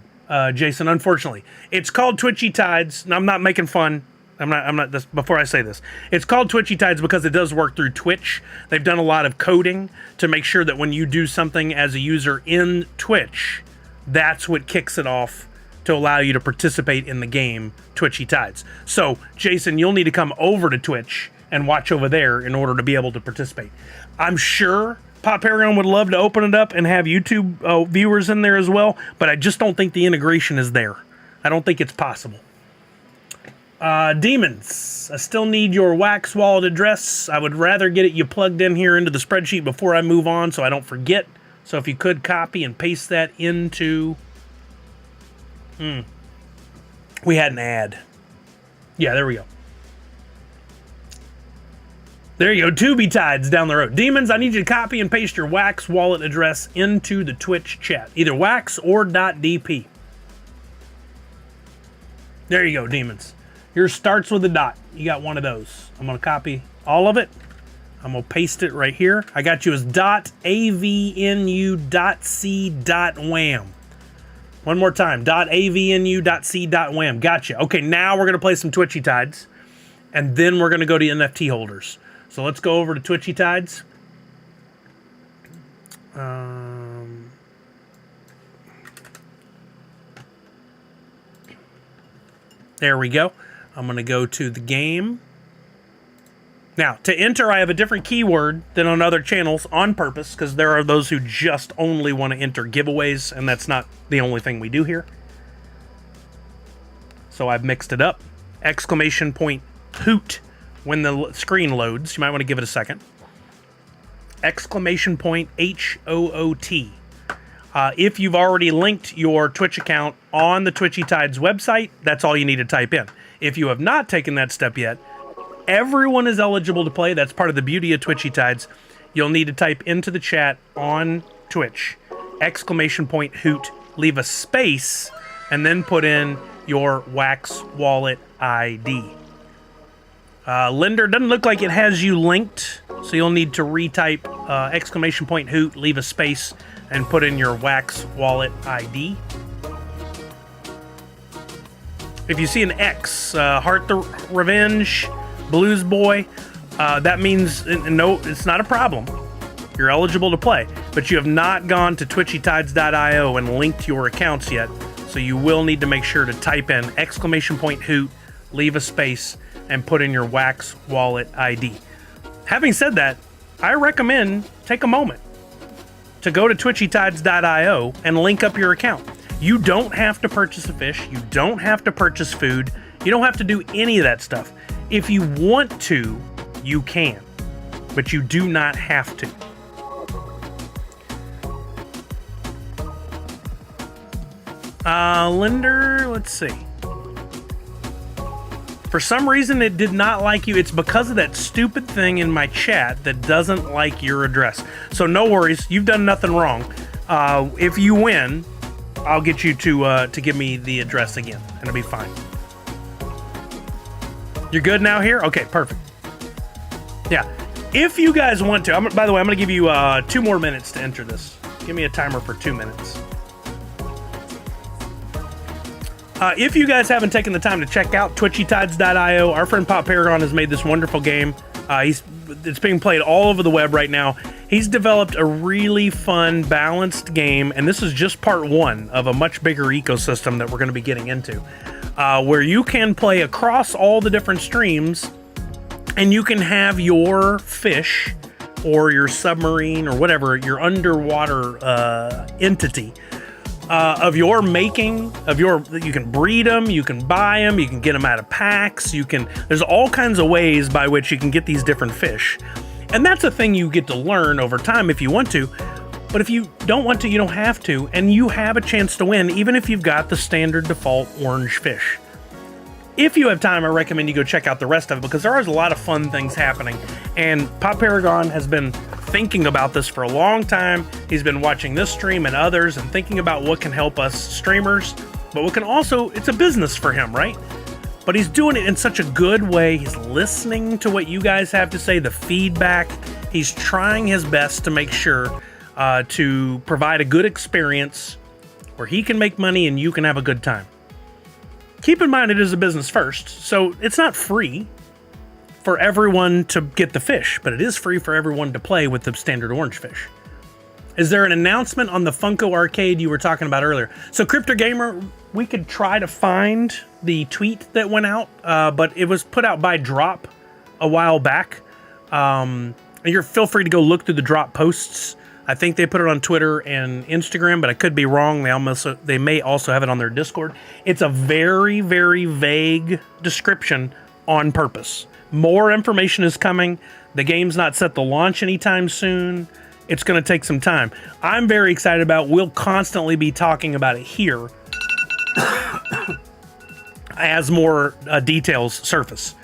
Jason, unfortunately. It's called Twitchy Tides, and I'm not making fun. I'm not this, before I say this. It's called Twitchy Tides because it does work through Twitch. They've done a lot of coding to make sure that when you do something as a user in Twitch, that's what kicks it off to allow you to participate in the game Twitchy Tides. So, Jason, you'll need to come over to Twitch and watch over there in order to be able to participate. I'm sure Pop Paragon would love to open it up and have YouTube viewers in there as well, but I just don't think the integration is there. I don't think it's possible. Demons, I still need your Wax wallet address. I would rather get you plugged in here into the spreadsheet before I move on so I don't forget. So if you could copy and paste that into... We had an ad. Yeah, there we go. There you go, Tubi Tides down the road. Demons, I need you to copy and paste your Wax wallet address into the Twitch chat. Either Wax or .dp. There you go, Demons. Yours starts with a dot. You got one of those. I'm going to copy all of it. I'm going to paste it right here. I got you as .avnu.c.wham. One more time. .avnu.c.wham. Gotcha. Okay, now we're going to play some Twitchy Tides. And then we're going to go to NFT holders. So let's go over to Twitchy Tides. There we go. I'm going to go to the game. Now, to enter, I have a different keyword than on other channels on purpose, because there are those who just only want to enter giveaways, and that's not the only thing we do here. So I've mixed it up. Exclamation point hoot when the screen loads. You might want to give it a second. Exclamation point HOOT. If you've already linked your Twitch account on the Twitchy Tides website, that's all you need to type in. If you have not taken that step yet, everyone is eligible to play. That's part of the beauty of Twitchy Tides. You'll need to type into the chat on Twitch, exclamation point hoot, leave a space, and then put in your Wax wallet ID. Linder, doesn't look like it has you linked, so you'll need to retype exclamation point hoot, leave a space, and put in your Wax wallet ID. If you see an X, Heart the Revenge, Blues Boy, that means no, it's not a problem. You're eligible to play, but you have not gone to twitchytides.io and linked your accounts yet, so you will need to make sure to type in exclamation point hoot, leave a space, and put in your Wax wallet ID. Having said that, I recommend take a moment to go to twitchytides.io and link up your account. You don't have to purchase a fish. You don't have to purchase food. You don't have to do any of that stuff. If you want to, you can, but you do not have to. Linder, let's see. For some reason, it did not like you. It's because of that stupid thing in my chat that doesn't like your address. So no worries. You've done nothing wrong. If you win, I'll get you to give me the address again, and it'll be fine. You're good now here? Okay, perfect. Yeah. If you guys want to, by the way, I'm going to give you 2 more minutes to enter this. Give me a timer for 2 minutes. If you guys haven't taken the time to check out twitchytides.io, our friend Pop Paragon has made this wonderful game. It's being played all over the web right now. He's developed a really fun, balanced game, and this is just part 1 of a much bigger ecosystem that we're going to be getting into, where you can play across all the different streams, and you can have your fish or your submarine or whatever, your underwater entity of your making, you can breed them, you can buy them, you can get them out of packs, there's all kinds of ways by which you can get these different fish. And that's a thing you get to learn over time if you want to. But if you don't want to, you don't have to, and you have a chance to win even if you've got the standard default orange fish. If you have time, I recommend you go check out the rest of it because there is a lot of fun things happening. And Pop Paragon has been thinking about this for a long time. He's been watching this stream and others and thinking about what can help us streamers, but what can also, it's a business for him, right? But he's doing it in such a good way. He's listening to what you guys have to say, the feedback. He's trying his best to make sure to provide a good experience where he can make money and you can have a good time. Keep in mind it is a business first, so it's not free for everyone to get the fish, but it is free for everyone to play with the standard orange fish. Is there an announcement on the Funko arcade you were talking about earlier? So Crypto Gamer, we could try to find the tweet that went out, but it was put out by Drop a while back. Feel free to go look through the Drop posts. I think they put it on Twitter and Instagram, but I could be wrong. They may also have it on their Discord. It's a very, very vague description on purpose. More information is coming. The game's not set to launch anytime soon. It's going to take some time. I'm very excited about it. We'll constantly be talking about it here as more details surface,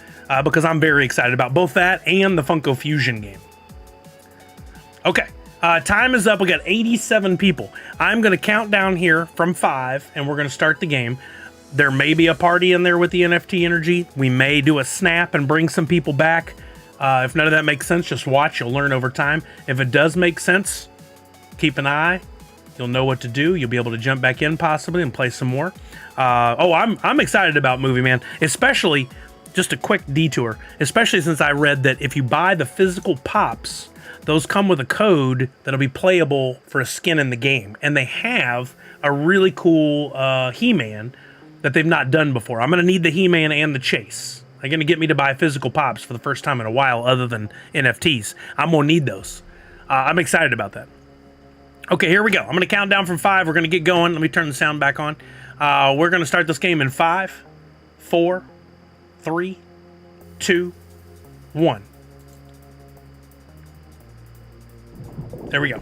because I'm very excited about both that and the Funko Fusion game. Okay, time is up. We got 87 people. I'm going to count down here from 5, and we're going to start the game. There may be a party in there with the NFT energy. We may do a snap and bring some people back. If none of that makes sense, just watch. You'll learn over time. If it does make sense, keep an eye. You'll know what to do. You'll be able to jump back in possibly and play some more. I'm excited about Movie Man, especially, just a quick detour, especially since I read that if you buy the physical pops, those come with a code that'll be playable for a skin in the game. And they have a really cool He-Man that they've not done before. I'm going to need the He-Man and the Chase. They're going to get me to buy physical pops for the first time in a while other than NFTs. I'm going to need those. I'm excited about that. Okay, here we go. I'm going to count down from 5. We're going to get going. Let me turn the sound back on. We're going to start this game in 5, 4, 3, 2, 1. There we go.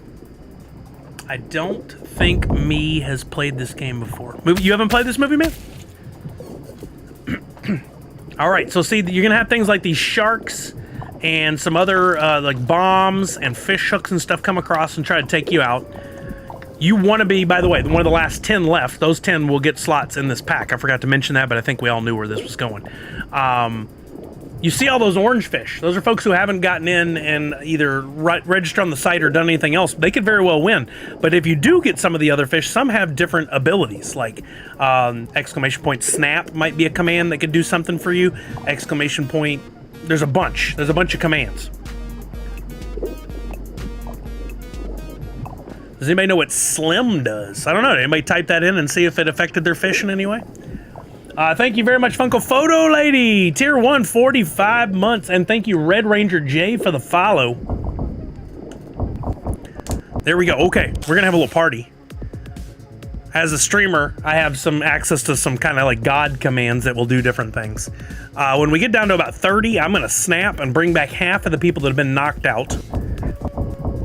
I don't think me has played this game before. You haven't played this Movie Man? All right, so see, you're gonna have things like these sharks and some other like bombs and fish hooks and stuff come across and try to take you out. You want to be, by the way, one of the last 10 left. Those 10 will get slots in this pack. I forgot to mention that, but I think we all knew where this was going. You see all those orange fish. Those are folks who haven't gotten in and either registered on the site or done anything else. They could very well win. But if you do get some of the other fish, some have different abilities. Like exclamation point snap might be a command that could do something for you. Exclamation point, there's a bunch. There's a bunch of commands. Does anybody know what Slim does? I don't know. Anybody type that in and see if it affected their fish in any way? Thank you very much, Funko Photo Lady. Tier 1, 45 months. And thank you, Red Ranger J, for the follow. There we go. Okay, we're going to have a little party. As a streamer, I have some access to some kind of like God commands that will do different things. When we get down to about 30, I'm going to snap and bring back half of the people that have been knocked out.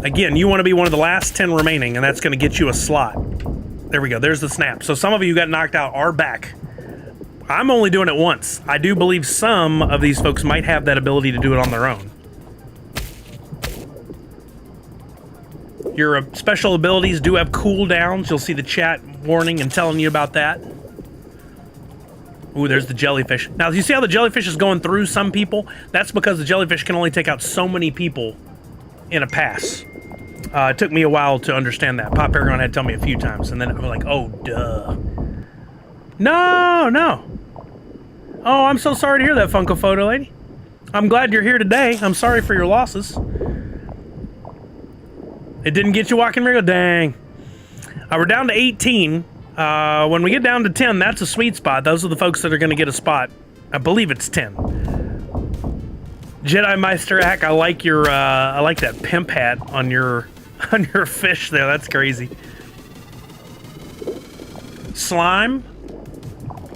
Again, you want to be one of the last 10 remaining, and that's going to get you a slot. There we go. There's the snap. So some of you who got knocked out are back. I'm only doing it once. I do believe some of these folks might have that ability to do it on their own. Your special abilities do have cooldowns. You'll see the chat warning and telling you about that. Ooh, there's the jellyfish. Now, you see how the jellyfish is going through some people? That's because the jellyfish can only take out so many people in a pass. It took me a while to understand that. Pop Paragon had to tell me a few times, and then I'm like, oh, duh. No. Oh, I'm so sorry to hear that, Funko Photo Lady. I'm glad you're here today. I'm sorry for your losses. It didn't get you walking real. Dang. We're down to 18. When we get down to 10, that's a sweet spot. Those are the folks that are going to get a spot. I believe it's 10. Jedi Meister Hack, I like your I like that pimp hat on your fish there. That's crazy. Slime.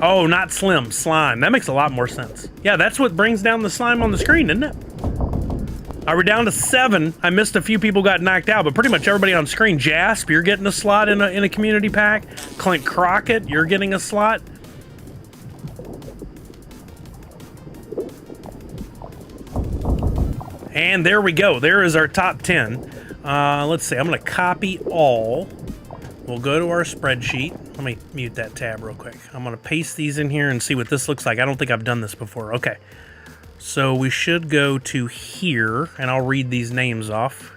Oh, not Slim, Slime. That makes a lot more sense. Yeah, that's what brings down the slime on the screen, isn't it? We're down to 7. I missed a few people got knocked out, but pretty much everybody on screen. Jasp, you're getting a slot in a community pack. Clint Crockett, you're getting a slot. And there we go. There is our top 10. Let's see. I'm going to copy all. We'll go to our spreadsheet. Let me mute that tab real quick. I'm going to paste these in here and see what this looks like. I don't think I've done this before. Okay. So we should go to here, and I'll read these names off.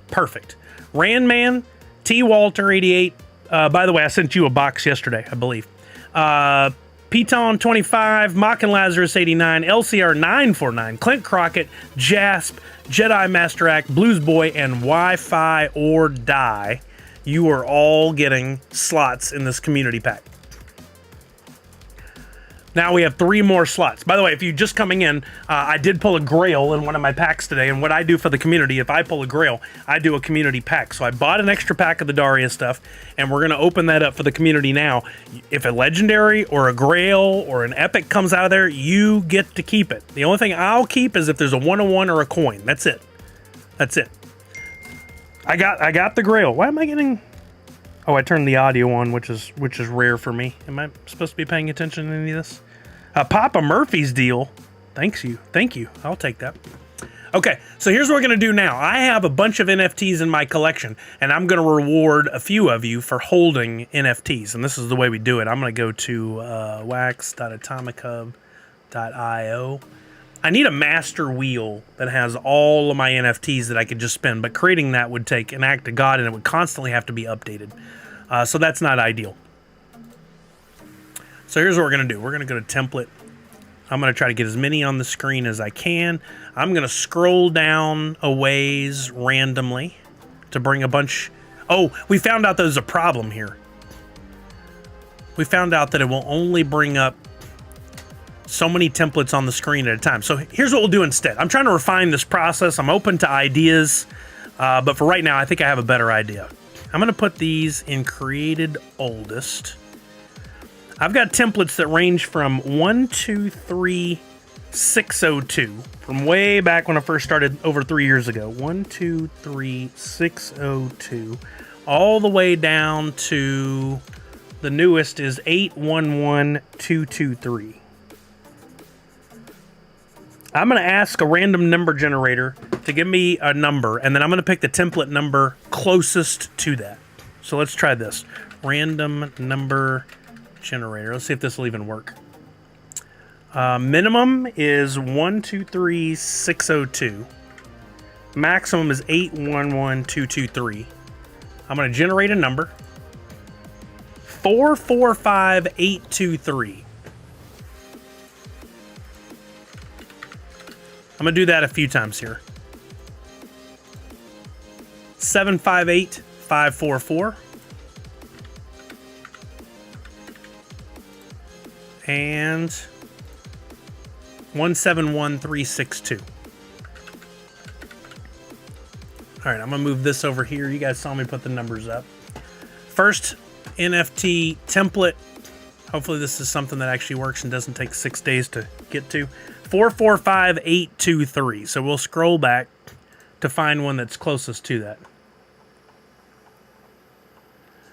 Perfect. Randman, T. Walter, 88. By the way, I sent you a box yesterday, I believe. Piton, 25. Mockin' Lazarus, 89. LCR, 949. Clint Crockett, Jasp, Jedi Master Act, Blues Boy, and Wi-Fi or Die. You are all getting slots in this community pack. Now we have 3 more slots. By the way, if you're just coming in, I did pull a Grail in one of my packs today, and what I do for the community, if I pull a Grail, I do a community pack. So I bought an extra pack of the Daria stuff, and we're going to open that up for the community now. If a Legendary or a Grail or an Epic comes out of there, you get to keep it. The only thing I'll keep is if there's a 101 or a coin. That's it. That's it. I got the Grail. Why am I getting... Oh, I turned the audio on, which is rare for me. Am I supposed to be paying attention to any of this? Papa Murphy's deal. Thank you. I'll take that. Okay, so here's what we're going to do now. I have a bunch of NFTs in my collection, and I'm going to reward a few of you for holding NFTs. And this is the way we do it. I'm going to go to wax.atomichub.io. I need a master wheel that has all of my NFTs that I could just spend, but creating that would take an act of God, and it would constantly have to be updated. So that's not ideal. So here's what we're going to do. We're going to go to template. I'm going to try to get as many on the screen as I can. I'm going to scroll down a ways randomly to bring a bunch. Oh, we found out there's a problem here. We found out that it will only bring up so many templates on the screen at a time. So here's what we'll do instead. I'm trying to refine this process. I'm open to ideas, but for right now, I think I have a better idea. I'm going to put these in created oldest. I've got templates that range from 123602 from way back when I first started over 3 years ago. 123602 all the way down to the newest is 811223. I'm going to ask a random number generator to give me a number, and then I'm going to pick the template number closest to that. So let's try this. Random number generator. Let's see if this will even work. Minimum is 123602. Maximum is 811223. I'm going to generate a number. 445823. I'm going to do that a few times here. 758544. And 171362. All right, I'm going to move this over here. You guys saw me put the numbers up. First NFT template. Hopefully this is something that actually works and doesn't take 6 days to get to. 445823. So we'll scroll back to find one that's closest to that.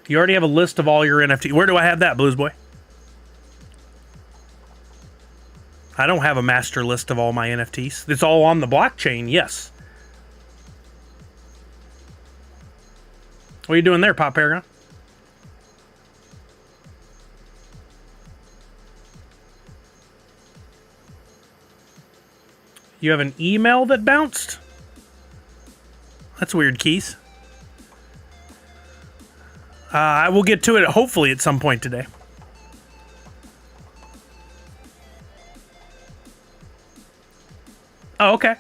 You already have a list of all your NFT. Where do I have that, Blues Boy? I don't have a master list of all my NFTs. It's all on the blockchain, yes. What are you doing there, Pop Paragon? You have an email that bounced? That's weird, Keys. I will get to it hopefully at some point today. Oh, okay.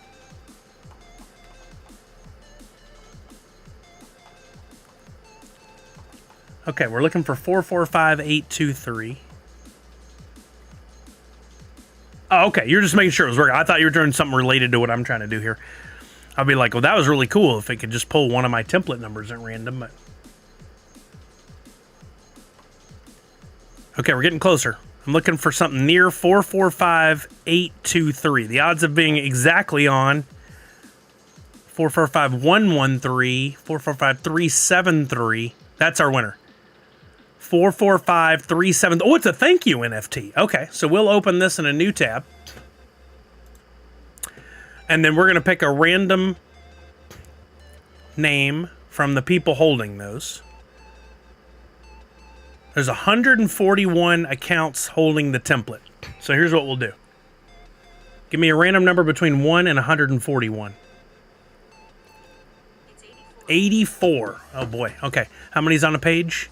Okay, we're looking for 445823. Oh, okay. You're just making sure it was working. I thought you were doing something related to what I'm trying to do here. I'll be like, well, that was really cool if it could just pull one of my template numbers at random. But... Okay, we're getting closer. I'm looking for something near 445823. The odds of being exactly on 445113, 445373. That's our winner. 44537. Oh, it's a thank you NFT. Okay, so we'll open this in a new tab. And then we're going to pick a random name from the people holding those. There's 141 accounts holding the template. So here's what we'll do. Give me a random number between 1 and 141.
It's
84.
84.
Oh boy. Okay. How many's on a page?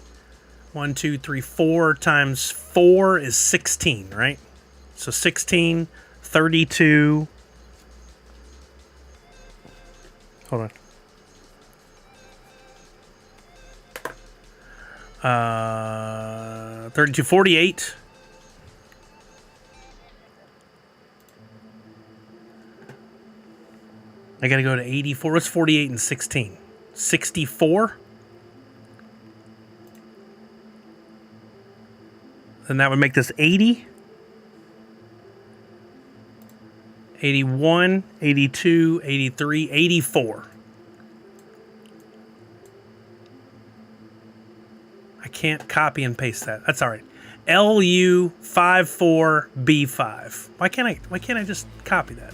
1, 2, 3, 4 times 4 is 16, right? So 16, 32. Hold on. 32, 48. I got to go to 84. What's 48 and 16? 64? Then that would make this 80. 81, 82, 83, 84. I can't copy and paste that. That's all right. LU54B5. Why can't I just copy that?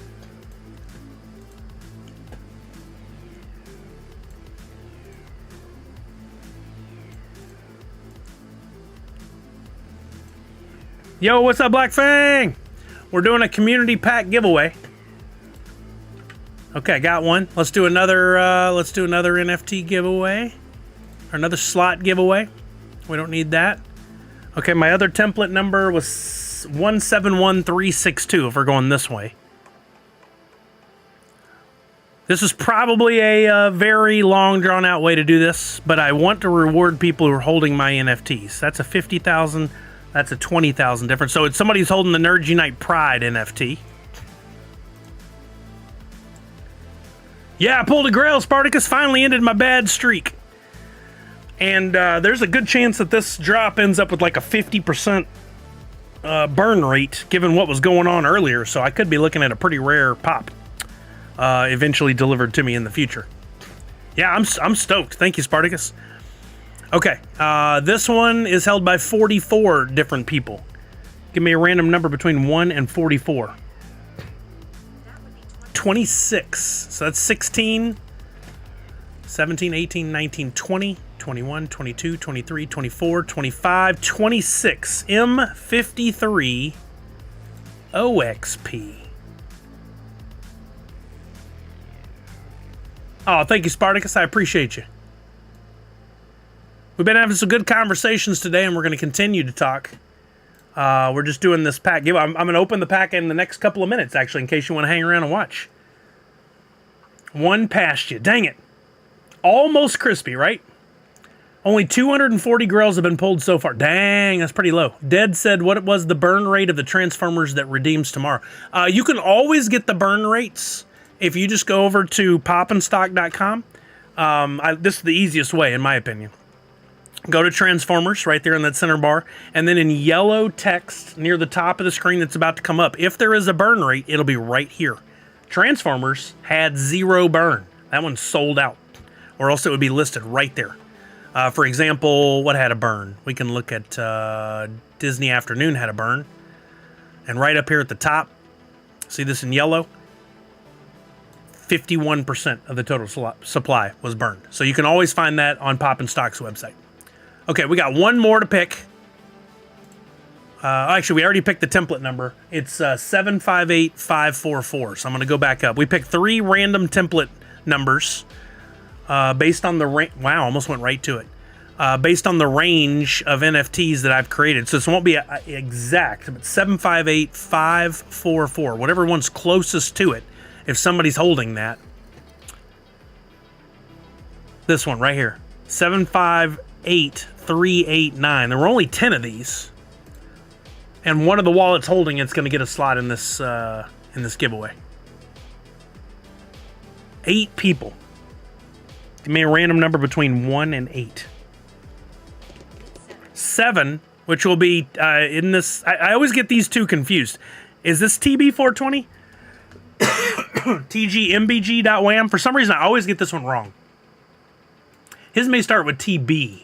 Yo, what's up, Black Fang? We're doing a community pack giveaway. Okay, got one. Let's do another NFT giveaway. Or another slot giveaway. We don't need that. Okay, my other template number was 171362 if we're going this way. This is probably a very long, drawn-out way to do this, but I want to reward people who are holding my NFTs. That's a 50,000, that's a 20,000 difference. So it's somebody who's holding the Nerds Unite Pride NFT. Yeah, I pulled a Grail. Spartacus finally ended my bad streak. And there's a good chance that this drop ends up with like a 50% burn rate, given what was going on earlier. So I could be looking at a pretty rare pop eventually delivered to me in the future. Yeah, I'm stoked. Thank you, Spartacus. Okay, this one is held by 44 different people. Give me a random number between 1 and 44. 26. So that's 16, 17, 18, 19, 20, 21, 22, 23, 24, 25, 26. M53 OXP. Oh, thank you, Spartacus. I appreciate you. We've been having some good conversations today, and we're going to continue to talk. We're just doing this pack give. I'm going to open the pack in the next couple of minutes, actually, in case you want to hang around and watch. One past you. Dang it. Almost crispy, right? Only 240 grails have been pulled so far. Dang, that's pretty low. Dead said what it was the burn rate of the Transformers that redeems tomorrow. You can always get the burn rates if you just go over to popandstock.com. This is the easiest way, in my opinion. Go to Transformers right there in that center bar, and then in yellow text near the top of the screen that's about to come up, if there is a burn rate, it'll be right here. Transformers had 0 burn. That one's sold out, or else it would be listed right there. For example, what had a burn? We can look at Disney Afternoon had a burn, and right up here at the top, see this in yellow? 51% of the total supply was burned. So you can always find that on Pop and Stock's website. Okay, we got one more to pick. Actually, we already picked the template number. It's 758544. So I'm going to go back up. We picked 3 random template numbers based on the wow, almost went right to it. Based on the range of NFTs that I've created. So this won't be exact, but 758544. Whatever one's closest to it. If somebody's holding that. This one right here. 758389. There were only 10 of these. And one of the wallets holding it's going to get a slot in this giveaway. 8 people. Give me a random number between 1 and 8. 7, which will be in this. I always get these two confused. Is this TB420? TGMBG.wham. For some reason, I always get this one wrong. His may start with TB.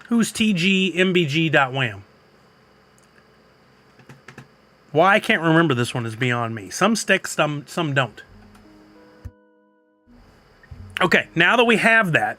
Who's TGMBG.wham? Why I can't remember this one is beyond me. Some stick, some don't. Okay, now that we have that,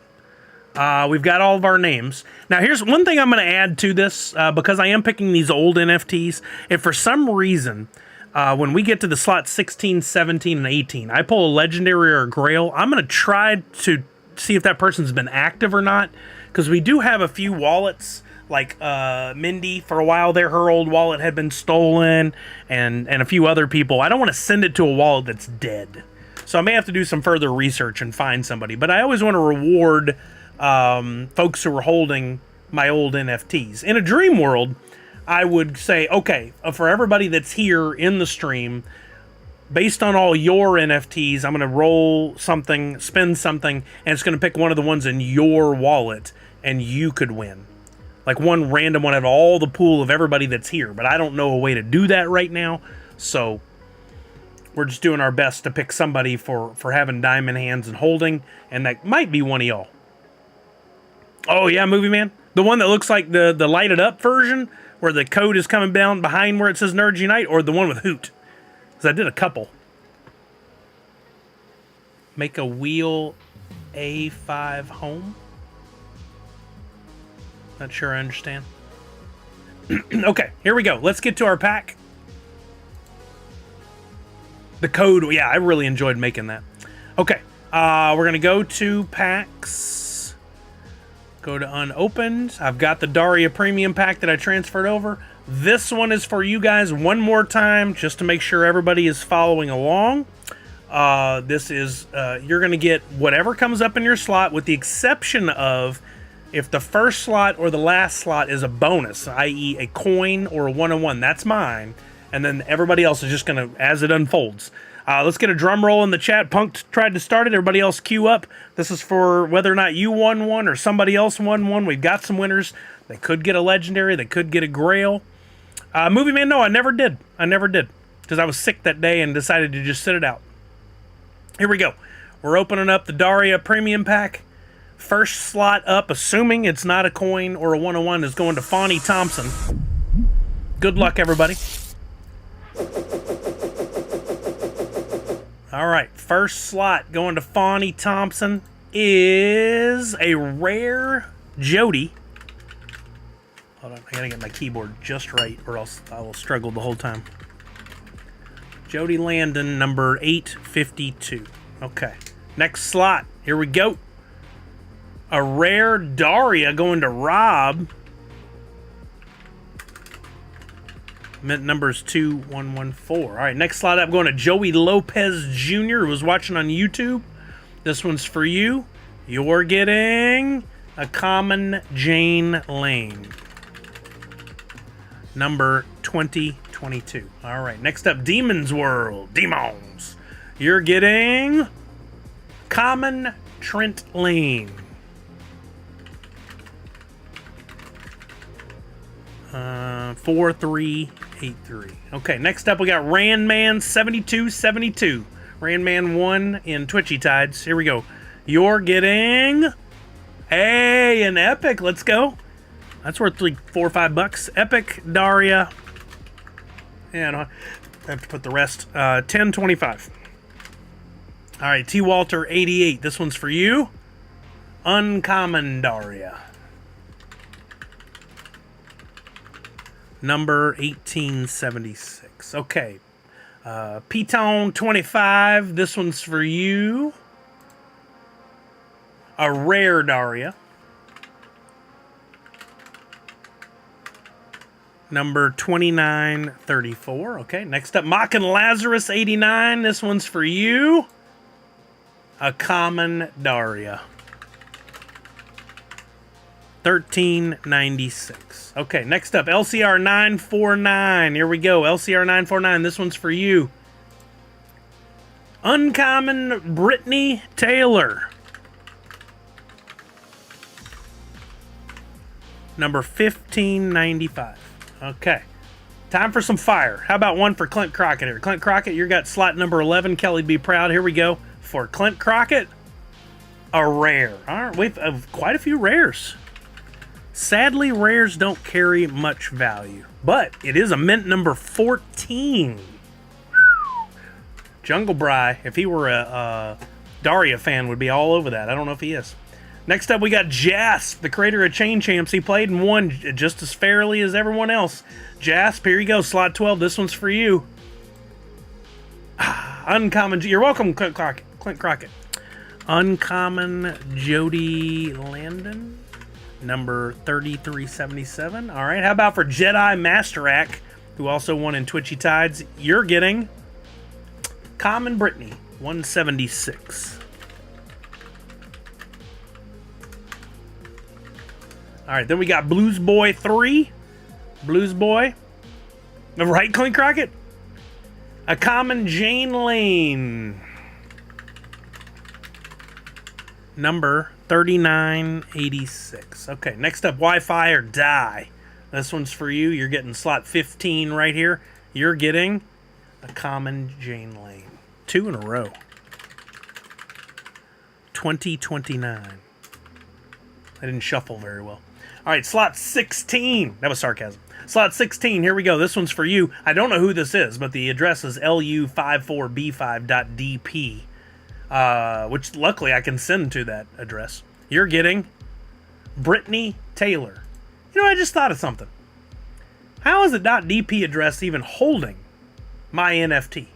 we've got all of our names. Now, here's one thing I'm going to add to this, because I am picking these old NFTs. If for some reason, when we get to the slot 16, 17, and 18, I pull a legendary or a grail, I'm going to try to see if that person's been active or not, because we do have a few wallets, like Mindy, for a while there, her old wallet had been stolen, and a few other people. I don't want to send it to a wallet that's dead. So I may have to do some further research and find somebody. But I always want to reward folks who are holding my old NFTs. In a dream world, I would say, okay, for everybody that's here in the stream, based on all your NFTs, I'm going to roll something, spend something, and it's going to pick one of the ones in your wallet, and you could win. Like one random one out of all the pool of everybody that's here. But I don't know a way to do that right now, so we're just doing our best to pick somebody for having diamond hands and holding, and that might be one of y'all. Oh yeah, Movie Man? The one that looks like the lighted up version, where the code is coming down behind where it says Nerds Unite, or the one with Hoot? Because I did a couple. Make a wheel A5 home? Not sure I understand. Okay, here we go. Let's get to our pack. The code, yeah, I really enjoyed making that. Okay, we're going to go to packs. Go to unopened. I've got the Daria premium pack that I transferred over. This one is for you guys one more time, just to make sure everybody is following along. This is, you're going to get whatever comes up in your slot, with the exception of if the first slot or the last slot is a bonus, i.e. a coin or a one-on-one. That's mine. And then everybody else is just going to, as it unfolds. Let's get a drum roll in the chat. Punk tried to start it. Everybody else queue up. This is for whether or not you won one or somebody else won one. We've got some winners. They could get a legendary. They could get a grail. Movie Man, no, I never did. I never did. Because I was sick that day and decided to just sit it out. Here we go. We're opening up the Daria premium pack. First slot up, assuming it's not a coin or a one-on-one, is going to Fawny Thompson. Good luck, everybody. All right, first slot going to Fawny Thompson is a rare Jody. Hold on, I gotta get my keyboard just right, or else I will struggle the whole time. Jody Landon, number 852. Okay, next slot. Here we go. A rare Daria going to Rob. Mint numbers 2114. All right, next slot up going to Joey Lopez Jr., who was watching on YouTube. This one's for you. You're getting a common Jane Lane. Number 2022. All right, next up, Demon's World. Demons. You're getting common Trent Lane. 4383. Okay, next up we got Randman 7272. Randman 1 in Twitchy Tides. Here we go. You're getting an Epic. Let's go. That's worth $4 or $5. Epic Daria. And I have to put the rest. 1025. All right, T Walter 88. This one's for you. Uncommon Daria. Number 1876. Okay. Piton 25. This one's for you. A rare Daria. Number 2934. Okay. Next up, Mockin' Lazarus 89. This one's for you. A common Daria. 1396. Okay, next up, LCR 949. Here we go, LCR 949. This one's for you. Uncommon Brittany Taylor. Number 1595. Okay, time for some fire. How about one for Clint Crockett here? Clint Crockett, you got slot number 11. Kelly, be proud. Here we go. For Clint Crockett, a rare. All right, we've quite a few rares. Sadly, rares don't carry much value, but it is a mint number 14. Jungle Bry, if he were a Daria fan, would be all over that. I don't know if he is. Next up, we got Jasp, the creator of Chain Champs. He played and won just as fairly as everyone else. Jasp, here you go, slot 12. This one's for you. Uncommon. You're welcome, Clint Crockett. Uncommon Jody Landon. Number 3377. All right, how about for Jedi Masterak, who also won in Twitchy Tides? You're getting Common Brittany, 176. All right, then we got Blues Boy 3. Blues Boy. Right, Clint Crockett? A common Jane Lane. Number 3986. Okay, next up, Wi-Fi or die. This one's for you. You're getting slot 15 right here. You're getting a common Jane Lane. 2 in a row. 2029. I didn't shuffle very well. All right, slot 16. That was sarcasm. Slot 16, here we go. This one's for you. I don't know who this is, but the address is lu54b5.dp, which luckily I can send to that address. You're getting Brittany Taylor. You know, I just thought of something. How is the .dp address even holding my NFT?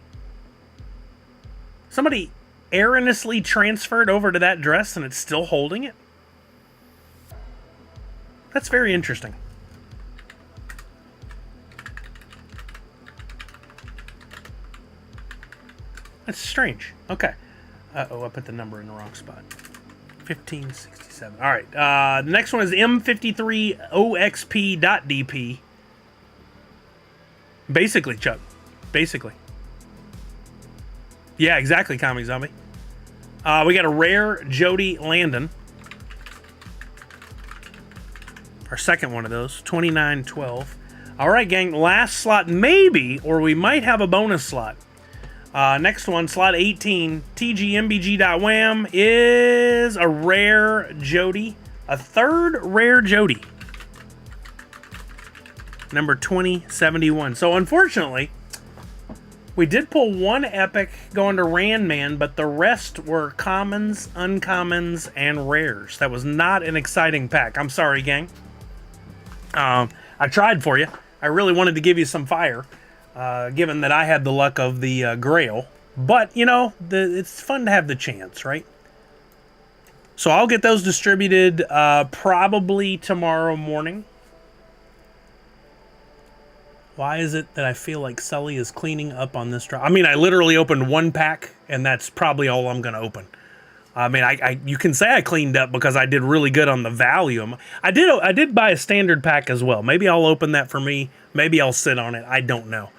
Somebody erroneously transferred over to that address and it's still holding it? That's very interesting. That's strange. Okay. Uh-oh, I put the number in the wrong spot. 1567. All right. The next one is M53OXP.DP. Basically, Chuck. Basically. Yeah, exactly, Comic Zombie. We got a rare Jody Landon. Our second one of those. 2912. All right, gang. Last slot, maybe, or we might have a bonus slot. Next one, slot 18, TGMBG.wham is a rare Jody. A third rare Jody. Number 2071. So, unfortunately, we did pull one epic going to Randman, but the rest were commons, uncommons, and rares. That was not an exciting pack. I'm sorry, gang. I tried for you. I really wanted to give you some fire. Given that I had the luck of the Grail. But, you know, it's fun to have the chance, right? So I'll get those distributed probably tomorrow morning. Why is it that I feel like Sully is cleaning up on this drop? I mean, I literally opened one pack, and that's probably all I'm going to open. I mean, you can say I cleaned up because I did really good on the volume. I did buy a standard pack as well. Maybe I'll open that for me. Maybe I'll sit on it. I don't know.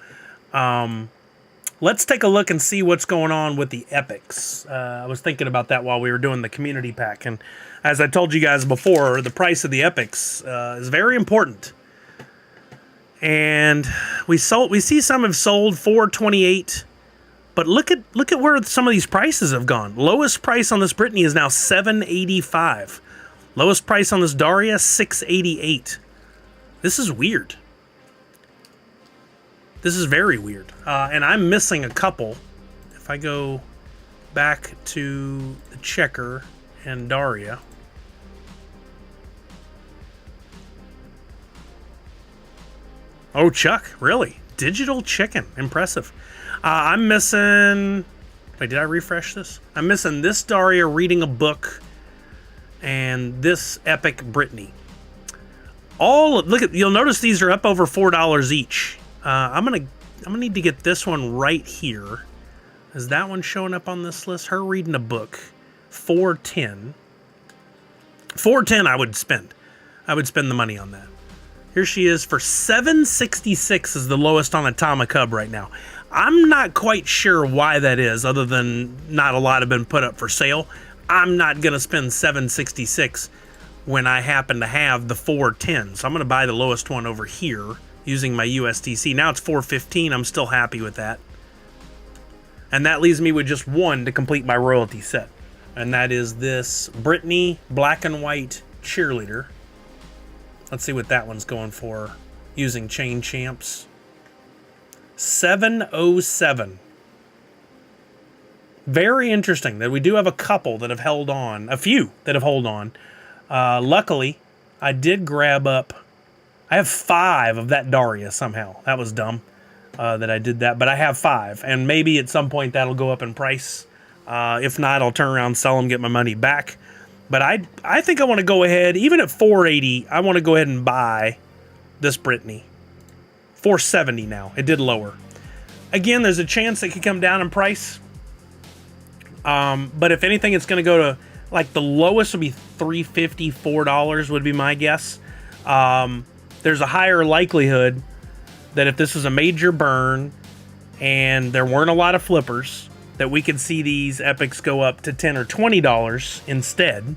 Let's take a look and see what's going on with the epics. I was thinking about that while we were doing the community pack. And as I told you guys before, the price of the epics is very important. And we see some have sold $428. But look at where some of these prices have gone. Lowest price on this Brittany is now $785. Lowest price on this Daria, $688. This is weird. This is very weird. And I'm missing a couple. If I go back to the Checker and Daria. Oh, Chuck, really? Digital chicken. Impressive. I'm missing... Wait, did I refresh this? I'm missing this Daria reading a book and this epic Brittany. You'll notice these are up over $4 each. I'm gonna need to get this one right here. Is that one showing up on this list? Her reading a book. $410. $410 I would spend. I would spend the money on that. Here she is for $766 is the lowest on Atomic Hub right now. I'm not quite sure why that is, other than not a lot have been put up for sale. I'm not going to spend $766 when I happen to have the $410. So I'm going to buy the lowest one over here using my USDC. Now it's $415. I'm still happy with that. And that leaves me with just one to complete my royalty set. And that is this Brittany Black and White Cheerleader. Let's see what that one's going for using Chain Champs. 707. Very interesting that we do have a couple that have held on. A few that have held on. Luckily, I did grab up... I have 5 of that Daria somehow. That was dumb that I did that. But I have 5. And maybe at some point that'll go up in price. If not, I'll turn around, sell them, get my money back. But I think I want to go ahead, even at $480, I want to go ahead and buy this Brittany. $470 now. It did lower. Again, there's a chance it could come down in price. But if anything, it's going to go to, like, the lowest would be $350, $4 would be my guess. There's a higher likelihood that if this is a major burn and there weren't a lot of flippers, that we could see these epics go up to $10 or $20 instead.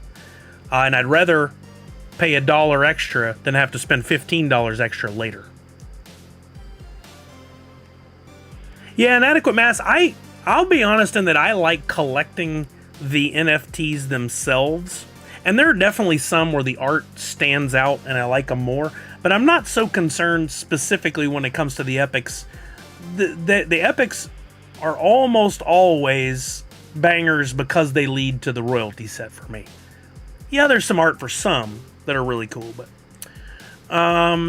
And I'd rather pay $1 extra than have to spend $15 extra later. Yeah, Inadequate Mass, I'll be honest in that I like collecting the NFTs themselves. And there are definitely some where the art stands out and I like them more. But I'm not so concerned specifically when it comes to the epics. The epics are almost always bangers because they lead to the royalty set for me. Yeah, there's some art for some that are really cool, but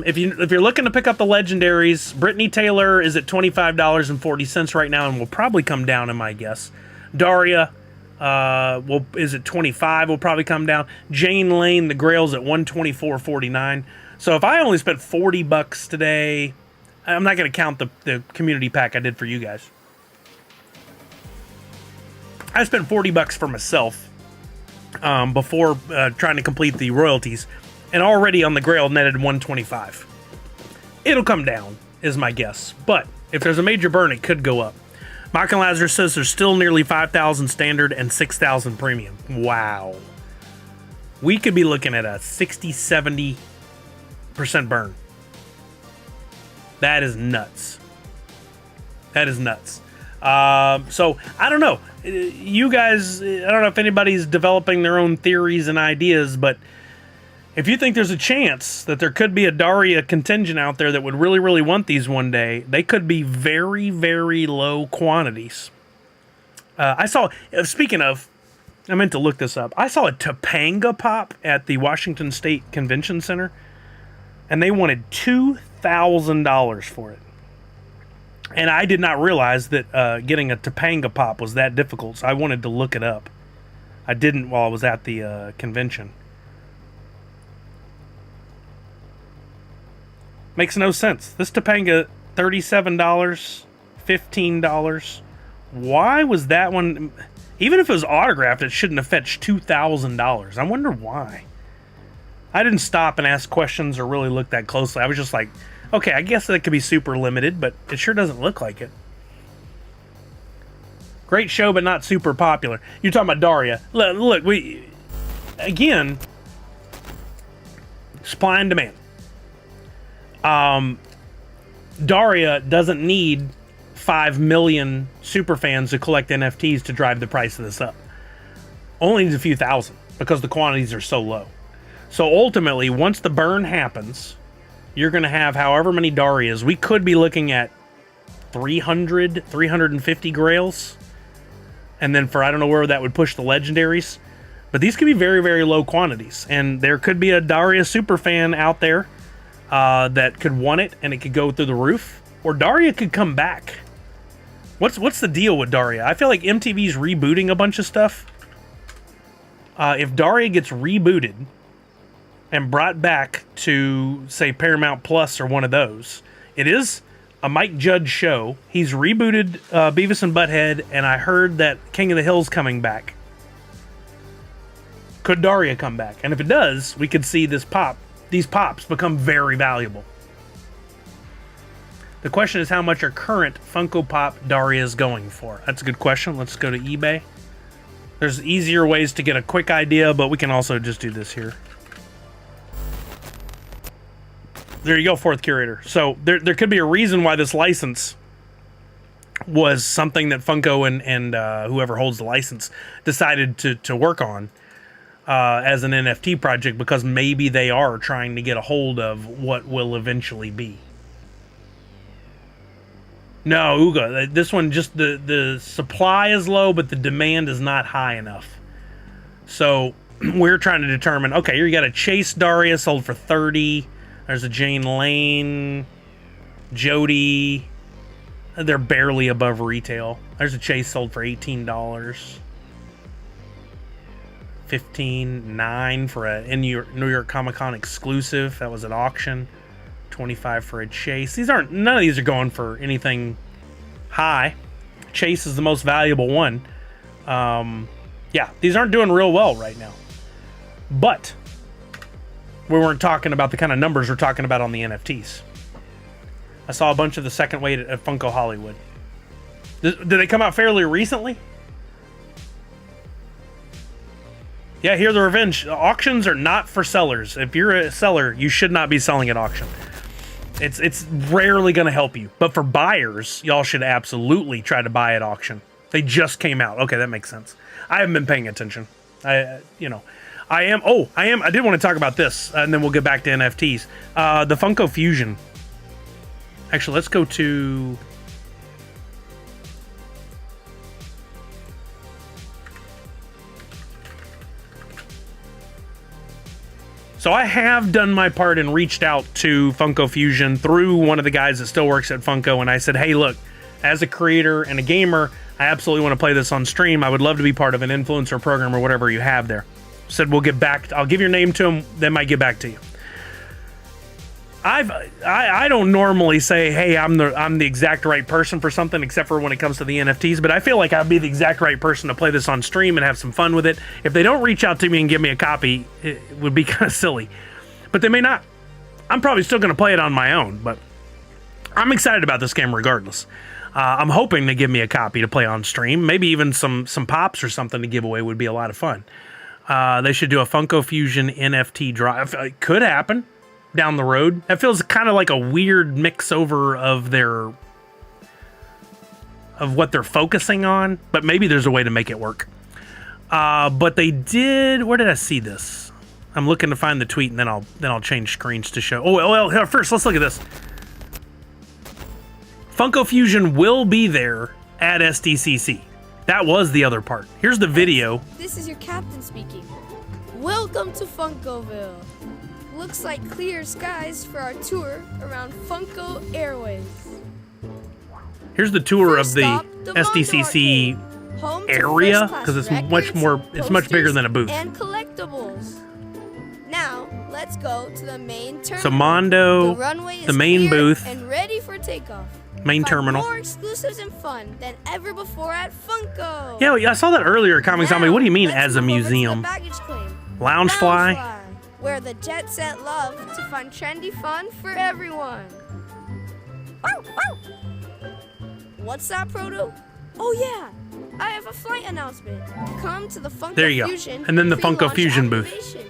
if you're looking to pick up the legendaries, Brittany Taylor is at $25.40 right now and will probably come down in my guess. Daria is at $25, will probably come down. Jane Lane, the Grail's at $124.49. So if I only spent $40 today, I'm not going to count the community pack I did for you guys. I spent $40 for myself before trying to complete the royalties, and already on the Grail netted $125. It'll come down, is my guess. But if there's a major burn, it could go up. Michael Lazarus says there's still nearly 5,000 standard and 6,000 premium. Wow. We could be looking at a 60-70% burn. That is nuts. That is nuts. So, I don't know. You guys, I don't know if anybody's developing their own theories and ideas, but if you think there's a chance that there could be a Daria contingent out there that would really, really want these one day, they could be very, very low quantities. I saw, speaking of, I meant to look this up. I saw a Topanga pop at the Washington State Convention Center, and they wanted $2,000 for it. And I did not realize that getting a Topanga pop was that difficult, so I wanted to look it up. I didn't while I was at the convention. Makes no sense. This Topanga, $37, $15. Why was that one... Even if it was autographed, it shouldn't have fetched $2,000. I wonder why. I didn't stop and ask questions or really look that closely. I was just like, okay, I guess that could be super limited, but it sure doesn't look like it. Great show, but not super popular. You're talking about Daria. Look, again, supply and demand. Daria doesn't need 5 million super fans to collect NFTs to drive the price of this up. Only needs a few thousand because the quantities are so low. So ultimately, once the burn happens, you're going to have however many Darias. We could be looking at 300, 350 Grails. And then for, I don't know where that would push the legendaries. But these could be very, very low quantities. And there could be a Daria superfan out there that could want it, and it could go through the roof. Or Daria could come back. What's the deal with Daria? I feel like MTV's rebooting a bunch of stuff. If Daria gets rebooted and brought back to, say, Paramount Plus or one of those, it is a Mike Judge show. He's rebooted Beavis and Butthead, and I heard that King of the Hill's coming back. Could Daria come back? And if it does, we could see these pops become very valuable. The question is, how much are current Funko Pop Darias going for? That's a good question. Let's go to eBay. There's easier ways to get a quick idea, but we can also just do this here. There you go, fourth curator. So there could be a reason why this license was something that Funko and whoever holds the license decided to work on as an NFT project, because maybe they are trying to get a hold of what will eventually be. No, Uga, this one, just the supply is low, but the demand is not high enough. So we're trying to determine, okay, here you got a Chase Daria sold for $30. There's a Jane Lane, Jody. They're barely above retail. There's a Chase sold for $18. $15.9 for a New York Comic Con exclusive. That was at auction. $25 for a Chase. None of these are going for anything high. Chase is the most valuable one. Yeah, these aren't doing real well right now. But we weren't talking about the kind of numbers we're talking about on the NFTs. I saw a bunch of the second weight at Funko Hollywood. Did they come out fairly recently? Yeah, here's the revenge. Auctions are not for sellers. If you're a seller, you should not be selling at auction. It's rarely going to help you. But for buyers, y'all should absolutely try to buy at auction. They just came out. Okay, that makes sense. I haven't been paying attention. I did want to talk about this, and then we'll get back to NFTs. The Funko Fusion. Actually, let's go to... So I have done my part and reached out to Funko Fusion through one of the guys that still works at Funko, and I said, hey, look, as a creator and a gamer, I absolutely want to play this on stream. I would love to be part of an influencer program or whatever you have there. Said we'll get back. I'll give your name to them. They might get back to you. I don't normally say, hey, I'm the exact right person for something, except for when it comes to the NFTs, but I feel like I'd be the exact right person to play this on stream and have some fun with it. If they don't reach out to me and give me a copy, it would be kind of silly. But they may not. I'm probably still going to play it on my own, but I'm excited about this game regardless. I'm hoping to give me a copy to play on stream. Maybe even some pops or something to give away would be a lot of fun. They should do a Funko Fusion NFT drive. It could happen down the road. That feels kind of like a weird mix over of what they're focusing on, but maybe there's a way to make it work. But they did. Where did I see this? I'm looking to find the tweet, and then I'll change screens to show. Oh well, first let's look at this. Funko Fusion will be there at SDCC. That was the other part. Here's the video.
This is your captain speaking. Welcome to Funkoville. Looks like clear skies for our tour around Funko Airways.
Here's the tour
First
of the
stop,
SDCC
Home to
area,
first-class
because it's
records,
much more. It's much bigger
posters,
than a booth.
And collectibles. Now let's go to the main terminal.
So Mondo,
the runway is
the main
clear
booth,
and ready for takeoff.
main
Find
terminal.
More exclusives and fun than ever before at Funko.
Yeah, I saw that earlier. Comic Zombie. What do you mean
Now,
as a
let's move over to the
museum?
baggage claim.
Loungefly.
Where the jet set love to find trendy fun for everyone. Wow, wow. What's that, Proto? Oh yeah, I have a flight announcement. Come to the Funko
There you go.
Fusion
And then the Funko
pre-launch
Fusion booth.
activation.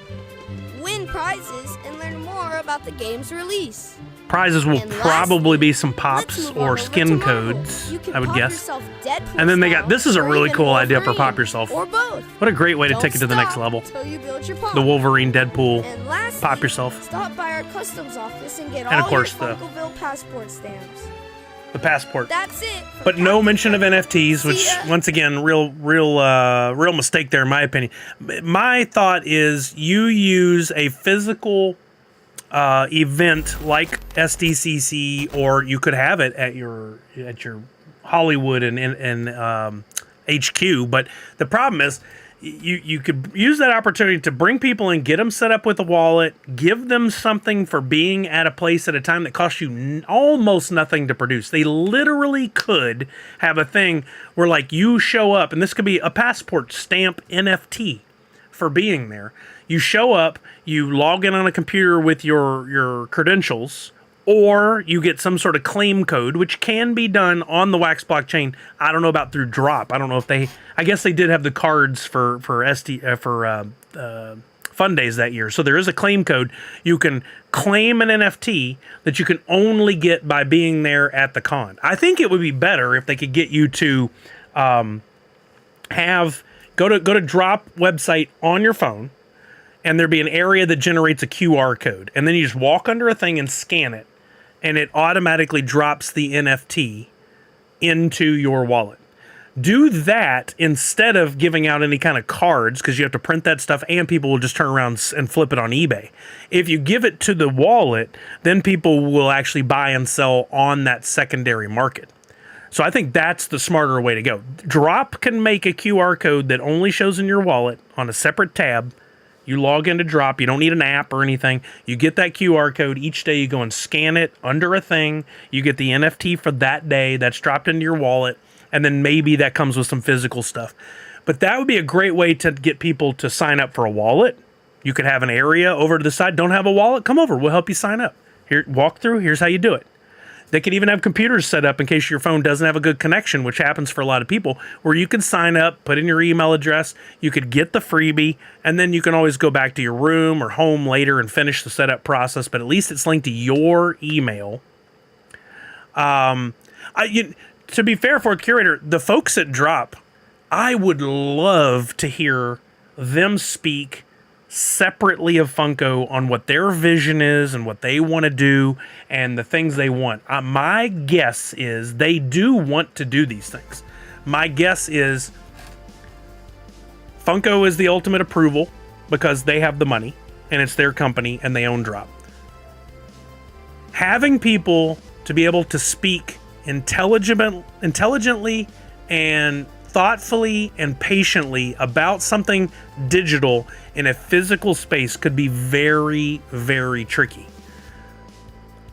Win prizes and learn more about the game's release.
Prizes will
And
probably
lastly,
be some
let's
pops
move on
or
over
skin
to Marvel.
codes,
You can
I would
pop
guess.
yourself Deadpool
And then they got,
style,
this is a
or
really
even
cool idea for
Wolverine,
pop yourself.
Or both.
What a great way to
Don't
take it to the next
stop
level.
till you build your pop.
The Wolverine, Deadpool,
And lastly,
pop yourself.
Stop by our customs office and get
And of
all
course
your
the-
Funkoville passport stamps.
the passport.
That's it. for
But no
Captain
mention of
Funko.
NFTs, which
See ya.
once again, real mistake there in my opinion. My thought is you use a physical event like SDCC, or you could have it at your Hollywood and HQ. But the problem is, you could use that opportunity to bring people in, get them set up with a wallet, give them something for being at a place at a time that costs you almost nothing to produce. They literally could have a thing where, like, you show up, and this could be a passport stamp NFT for being there. You show up, you log in on a computer with your credentials, or you get some sort of claim code, which can be done on the Wax blockchain. I don't know about through Drop. I don't know if I guess they did have the cards for Fun Days that year. So there is a claim code. You can claim an NFT that you can only get by being there at the con. I think it would be better if they could get you to go to Drop website on your phone, and there'd be an area that generates a QR code, and then you just walk under a thing and scan it, and it automatically drops the NFT into your wallet. Do that instead of giving out any kind of cards, because you have to print that stuff and people will just turn around and flip it on eBay. If you give it to the wallet, then people will actually buy and sell on that secondary market. So I think that's the smarter way to go. Drop can make a QR code that only shows in your wallet on a separate tab. You log into Drop. You don't need an app or anything. You get that QR code. Each day you go and scan it under a thing. You get the NFT for that day. That's dropped into your wallet. And then maybe that comes with some physical stuff. But that would be a great way to get people to sign up for a wallet. You could have an area over to the side. Don't have a wallet? Come over. We'll help you sign up. Here, walk through. Here's how you do it. They could even have computers set up in case your phone doesn't have a good connection, which happens for a lot of people, where you can sign up, put in your email address, you could get the freebie, and then you can always go back to your room or home later and finish the setup process, but at least it's linked to your email. To be fair for a curator, the folks at Drop, I would love to hear them speak separately of Funko on what their vision is and what they want to do and the things they want. My guess is they do want to do these things. My guess is Funko is the ultimate approval because they have the money and it's their company and they own Drop. Having people to be able to speak intelligently and thoughtfully and patiently about something digital in a physical space could be very, very tricky.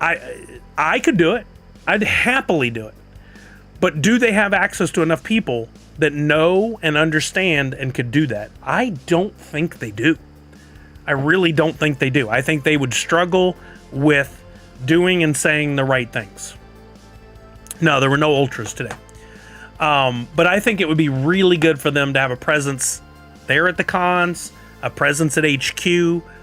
I could do it. I'd happily do it. But do they have access to enough people that know and understand and could do that? I don't think they do. I really don't think they do. I think they would struggle with doing and saying the right things. No, there were no ultras today. But I think it would be really good for them to have a presence there at the cons, a presence at HQ,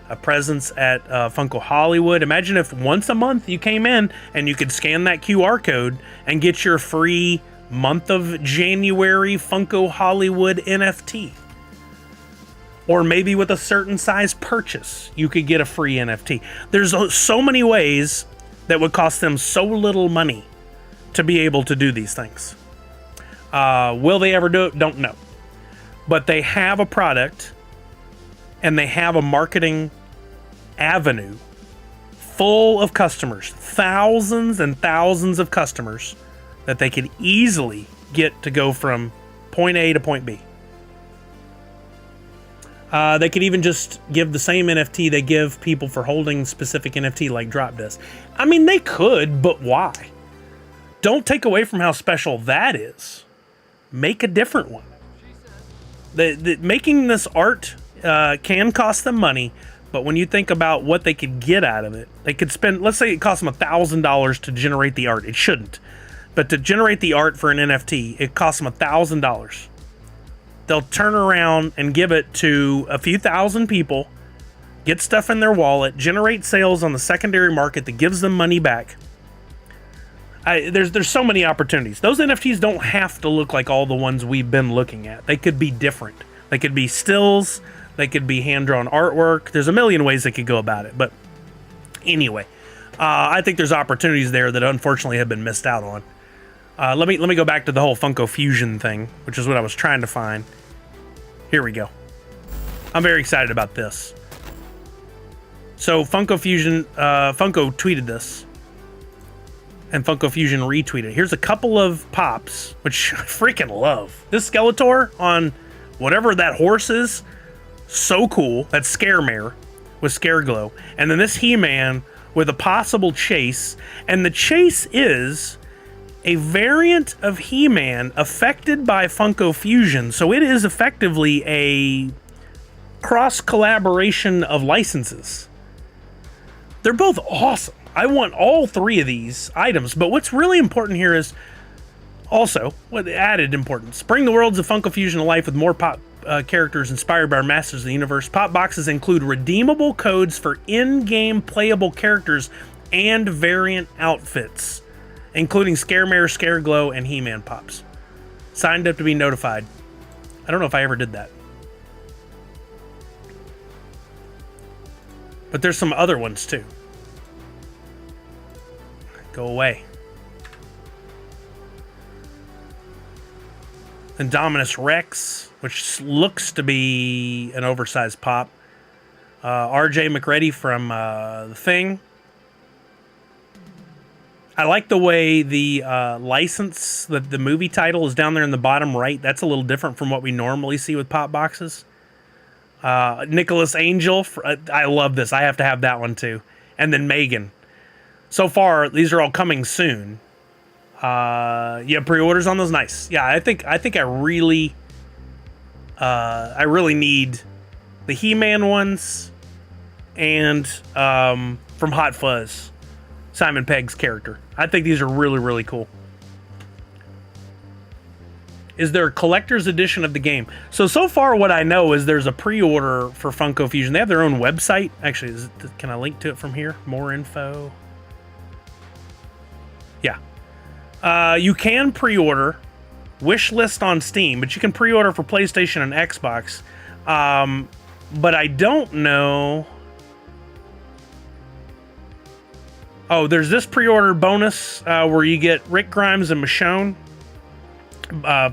a presence at Funko Hollywood. Imagine if once a month you came in and you could scan that QR code and get your free month of January Funko Hollywood NFT. Or maybe with a certain size purchase, you could get a free NFT. There's so many ways that would cost them so little money to be able to do these things. Will they ever do it? Don't know. But they have a product and they have a marketing avenue full of customers, thousands and thousands of customers that they could easily get to go from point A to point B. They could even just give the same NFT they give people for holding specific NFT like Drop does. I mean, they could, but why? Don't take away from how special that is. Make a different one. Making this art can cost them money, but when you think about what they could get out of it, they could spend, let's say it costs them $1,000 to generate the art. It shouldn't. But to generate the art for an NFT, it costs them $1,000. They'll turn around and give it to a few thousand people, get stuff in their wallet, generate sales on the secondary market that gives them money back. There's so many opportunities. Those NFTs don't have to look like all the ones we've been looking at. They could be different. They could be stills. They could be hand-drawn artwork. There's a million ways they could go about it. But anyway, I think there's opportunities there that unfortunately have been missed out on. Let me go back to the whole Funko Fusion thing, which is what I was trying to find. Here we go. I'm very excited about this. So Funko Fusion, Funko tweeted this. And Funko Fusion retweeted. Here's a couple of pops, which I freaking love. This Skeletor on whatever that horse is, so cool. That's Scaremare with Scareglow. And then this He-Man with a possible chase. And the chase is a variant of He-Man affected by Funko Fusion. So it is effectively a cross-collaboration of licenses. They're both awesome. I want all three of these items, but what's really important here is also, what added importance, bring the worlds of Funko Fusion to life with more pop characters inspired by our masters of the universe. Pop boxes include redeemable codes for in-game playable characters and variant outfits, including Scaremare, Scareglow, and He-Man pops. Signed up to be notified. I don't know if I ever did that. But there's some other ones too. Go away. Indominus Rex, which looks to be an oversized pop. RJ McReady from The Thing. I like the way the license, the movie title is down there in the bottom right. That's a little different from what we normally see with pop boxes. Nicholas Angel, I love this. I have to have that one too. And then Megan. So far, these are all coming soon. Yeah, pre-orders on those, nice. Yeah, I think I really need the He-Man ones and from Hot Fuzz. Simon Pegg's character. I think these are really, really cool. Is there a collector's edition of the game? So far what I know is there's a pre-order for Funko Fusion. They have their own website. Actually, can I link to it from here? More info. Yeah. You can pre-order. Wish list on Steam, but you can pre-order for PlayStation and Xbox. But I don't know. Oh, there's this pre-order bonus where you get Rick Grimes and Michonne,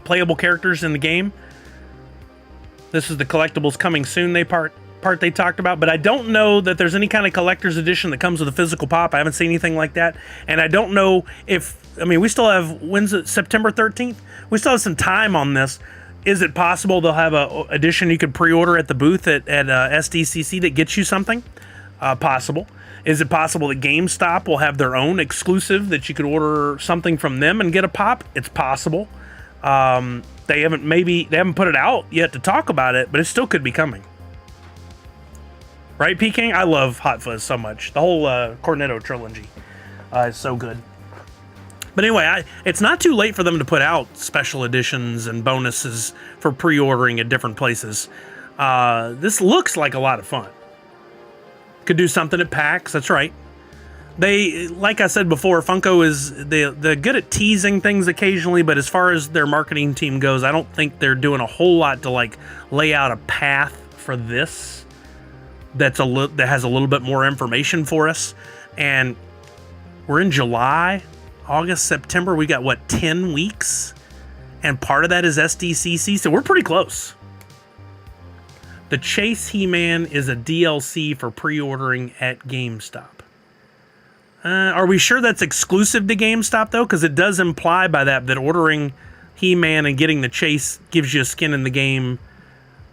playable characters in the game. This is the collectibles coming soon part they talked about, but I don't know that there's any kind of collector's edition that comes with a physical pop. I haven't seen anything like that, and I don't know if, I mean, we still have, when's it, September 13th? We still have some time on this. Is it possible they'll have a edition you could pre-order at the booth at SDCC that gets you something? Possible. Is it possible that GameStop will have their own exclusive that you could order something from them and get a pop? It's possible. They haven't put it out yet to talk about it, but it still could be coming. Right, Peking? I love Hot Fuzz so much. The whole Cornetto trilogy is so good. But anyway, it's not too late for them to put out special editions and bonuses for pre-ordering at different places. This looks like a lot of fun. Could do something at PAX, that's right. They, like I said before, Funko they're good at teasing things occasionally, but as far as their marketing team goes, I don't think they're doing a whole lot to like lay out a path for this that has a little bit more information for us. And we're in July, August, September. We got what, 10 weeks? And part of that is SDCC, so we're pretty close. The Chase He-Man is a DLC for pre-ordering at GameStop. Are we sure that's exclusive to GameStop, though? Because it does imply by that ordering He-Man and getting the Chase gives you a skin in the game.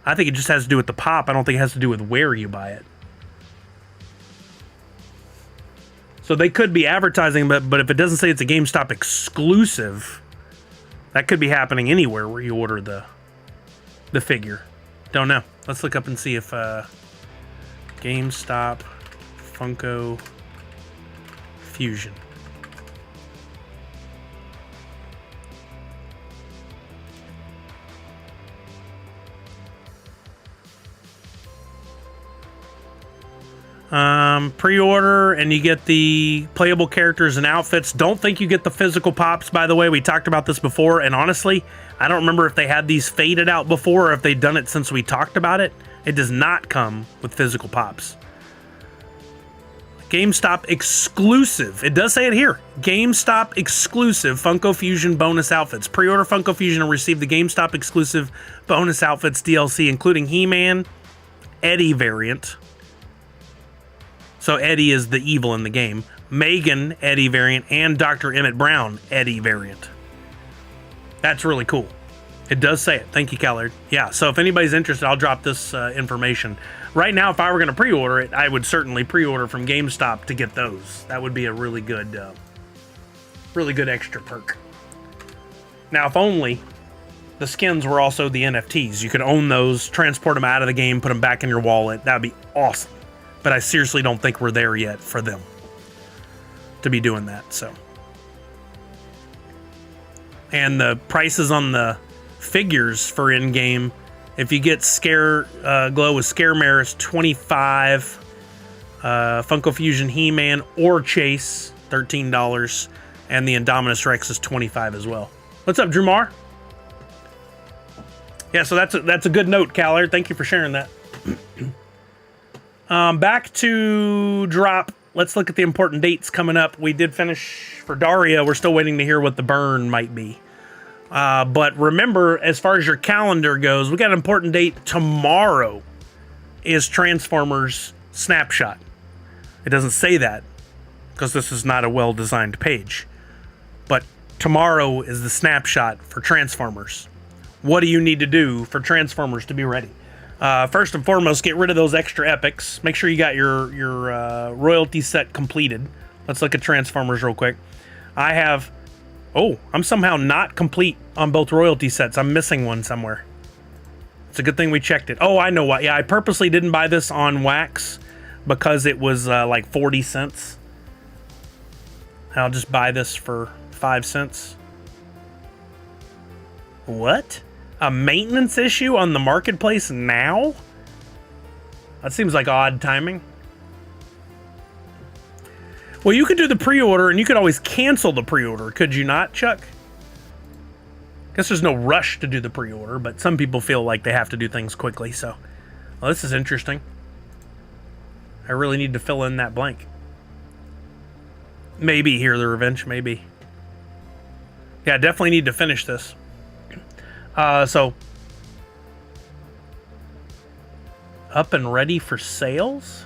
I think it just has to do with the pop. I don't think it has to do with where you buy it. So they could be advertising, but if it doesn't say it's a GameStop exclusive, that could be happening anywhere where you order the figure. Don't know. Let's look up and see if GameStop Funko Fusion. Pre-order and you get the playable characters and outfits. Don't think you get the physical pops, by the way. We talked about this before, and honestly, I don't remember if they had these faded out before or if they've done it since we talked about it. It does not come with physical pops. GameStop exclusive. It does say it here. GameStop exclusive Funko Fusion bonus outfits. Pre-order Funko Fusion and receive the GameStop exclusive bonus outfits DLC, including He-Man, Eddie variant. So Eddie is the evil in the game. Megan Eddie variant and Dr. Emmett Brown Eddie variant. That's really cool. It does say it. Thank you, Callard. Yeah, so if anybody's interested, I'll drop this information. Right now, if I were going to pre-order it, I would certainly pre-order from GameStop to get those. That would be a really good extra perk. Now, if only the skins were also the NFTs. You could own those, transport them out of the game, put them back in your wallet. That would be awesome. But I seriously don't think we're there yet for them to be doing that. So, and the prices on the figures for in-game, if you get Scare Glow with Scaremare, is $25. Funko Fusion He-Man or Chase, $13, and the Indominus Rex is $25 as well. What's up, Drumar? Yeah, so that's a good note, Callard. Thank you for sharing that. Back to drop. Let's look at the important dates coming up. We did finish for Daria. We're still waiting to hear what the burn might be. But remember, as far as your calendar goes, we got an important date. Tomorrow is Transformers Snapshot. It doesn't say that because this is not a well-designed page. But tomorrow is the snapshot for Transformers. What do you need to do for Transformers to be ready? First and foremost, get rid of those extra epics. Make sure you got your royalty set completed. Let's look at Transformers real quick. I'm somehow not complete on both royalty sets. I'm missing one somewhere. It's a good thing we checked it. Oh, I know why. Yeah, I purposely didn't buy this on wax because it was like 40 cents. I'll just buy this for 5 cents. What? A maintenance issue on the marketplace now? That seems like odd timing. Well, you could do the pre-order, and you could always cancel the pre-order, could you not, Chuck? Guess there's no rush to do the pre-order, but some people feel like they have to do things quickly, so... Well, this is interesting. I really need to fill in that blank. Maybe Hear the Revenge, maybe. Yeah, definitely need to finish this. So... Up and ready for sales?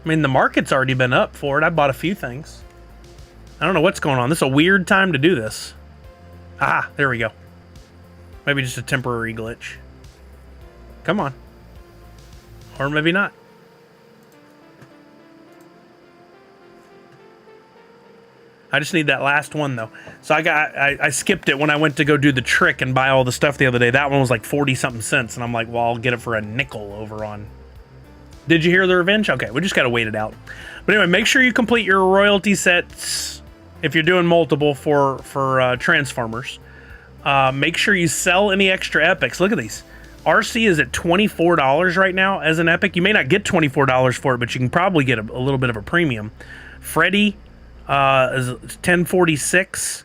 I mean, the market's already been up for it. I bought a few things. I don't know what's going on. This is a weird time to do this. Ah, there we go. Maybe just a temporary glitch. Come on. Or maybe not. I just need that last one, though. So I skipped it when I went to go do the trick and buy all the stuff the other day. That one was like 40-something cents, and I'm like, well, I'll get it for a nickel over on... Did you hear the revenge? Okay, we just got to wait it out. But anyway, make sure you complete your royalty sets if you're doing multiple for Transformers. Make sure you sell any extra epics. Look at these. RC is at $24 right now as an epic. You may not get $24 for it, but you can probably get a little bit of a premium. Freddy is $10.46.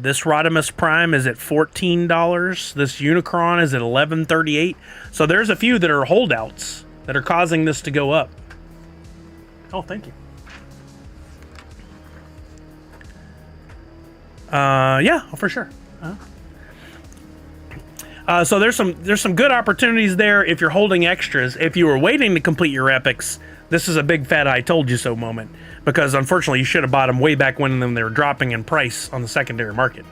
This Rodimus Prime is at $14. This Unicron is at $11.38. So there's a few that are holdouts that are causing this to go up. Oh, thank you. Yeah, for sure. So there's some good opportunities there if you're holding extras. If you were waiting to complete your epics, this is a big fat I told you so moment, because unfortunately you should have bought them way back when they were dropping in price on the secondary market.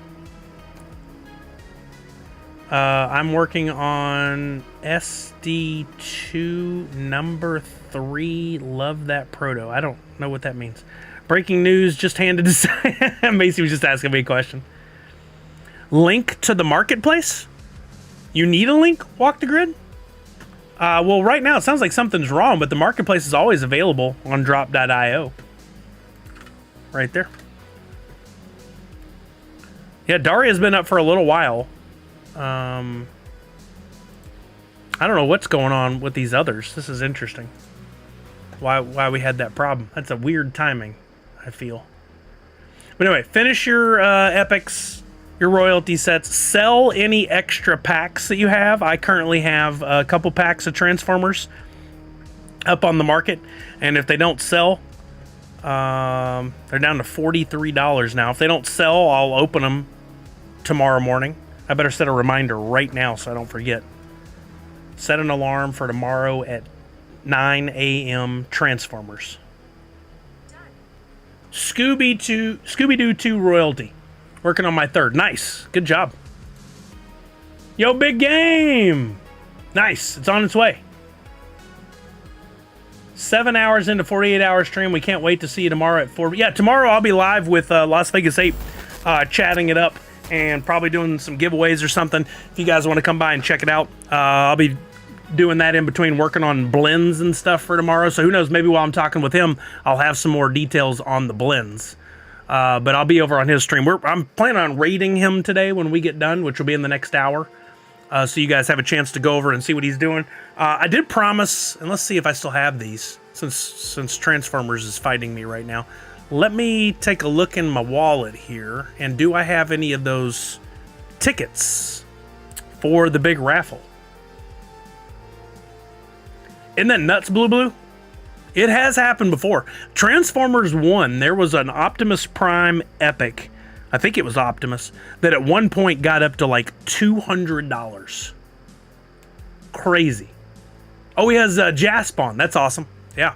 I'm working on SD2 number 3. Love that proto. I don't know what that means. Breaking news just handed to Macy was just asking me a question. Link to the marketplace? You need a link, Walk the Grid? Well, right now it sounds like something's wrong, but the marketplace is always available on drop.io. Right there. Yeah, Dari has been up for a little while. I don't know what's going on with these others. This is interesting. Why we had that problem. That's a weird timing, I feel. But anyway, finish your epics, your royalty sets. Sell any extra packs that you have. I currently have a couple packs of Transformers up on the market, and if they don't sell, they're down to $43 now. If they don't sell, I'll open them tomorrow morning. I better set a reminder right now so I don't forget. Set an alarm for tomorrow at 9 a.m. Transformers. Scooby-Doo 2 royalty. Working on my third. Nice. Good job. Yo, big game. Nice. It's on its way. 7 hours into 48-hour stream. We can't wait to see you tomorrow at 4. Yeah, tomorrow I'll be live with Las Vegas 8, chatting it up and probably doing some giveaways or something. If you guys want to come by and check it out, I'll be doing that in between working on blends and stuff for tomorrow. So who knows, maybe while I'm talking with him, I'll have some more details on the blends. But I'll be over on his stream. I'm planning on raiding him today when we get done, which will be in the next hour. So you guys have a chance to go over and see what he's doing. I did promise, and let's see if I still have these, since Transformers is fighting me right now. Let me take a look in my wallet here, and do I have any of those tickets for the big raffle? Isn't that nuts, Blue Blue? It has happened before. Transformers 1, there was an Optimus Prime Epic, I think it was Optimus, that at one point got up to like $200. Crazy. Oh, he has Jaspon. That's awesome. Yeah.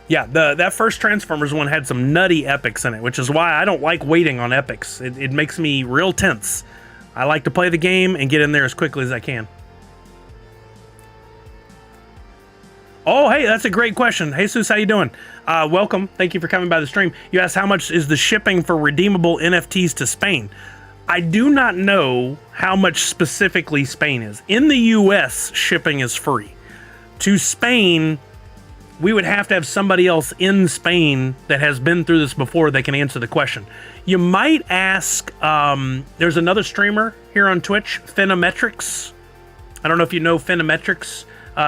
Yeah, that first Transformers one had some nutty epics in it, which is why I don't like waiting on epics. It makes me real tense. I like to play the game and get in there as quickly as I can. Oh, hey, that's a great question. Jesus, how you doing? Welcome. Thank you for coming by the stream. You asked how much is the shipping for redeemable NFTs to Spain. I do not know how much specifically Spain is. In the US, shipping is free. To Spain, we would have to have somebody else in Spain that has been through this before that can answer the question. You might ask, there's another streamer here on Twitch, Phenometrics. I don't know if you know Phenometrics.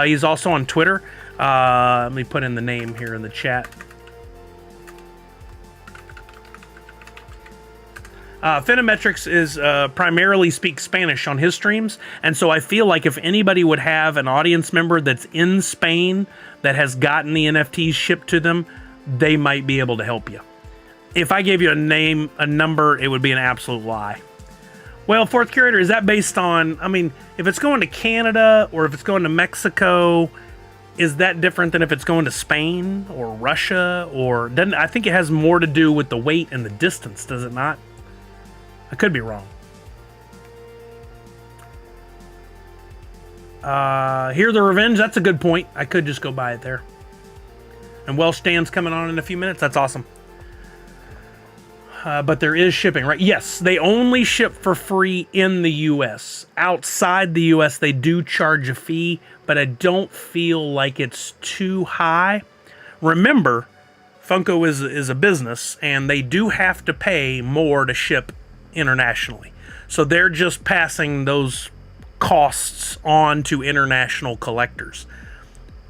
He's also on Twitter. Let me put in the name here in the chat. Phenometrics is primarily speaks Spanish on his streams, and so I feel like if anybody would have an audience member that's in Spain that has gotten the NFTs shipped to them, they might be able to help you. If I gave you a name, a number, it would be an absolute lie. Well, fourth curator, is that based on, I mean, if it's going to Canada or if it's going to Mexico, is that different than if it's going to Spain or Russia? Or doesn't, I think it has more to do with the weight and the distance, does it not? I could be wrong. Hear the Revenge, that's a good point. I could just go buy it there. And Welsh Dan's coming on in a few minutes. That's awesome. But there is shipping, right? Yes, they only ship for free in the US. Outside the US, they do charge a fee, but I don't feel like it's too high. Remember, Funko is a business, and they do have to pay more to ship internationally. So they're just passing those costs on to international collectors.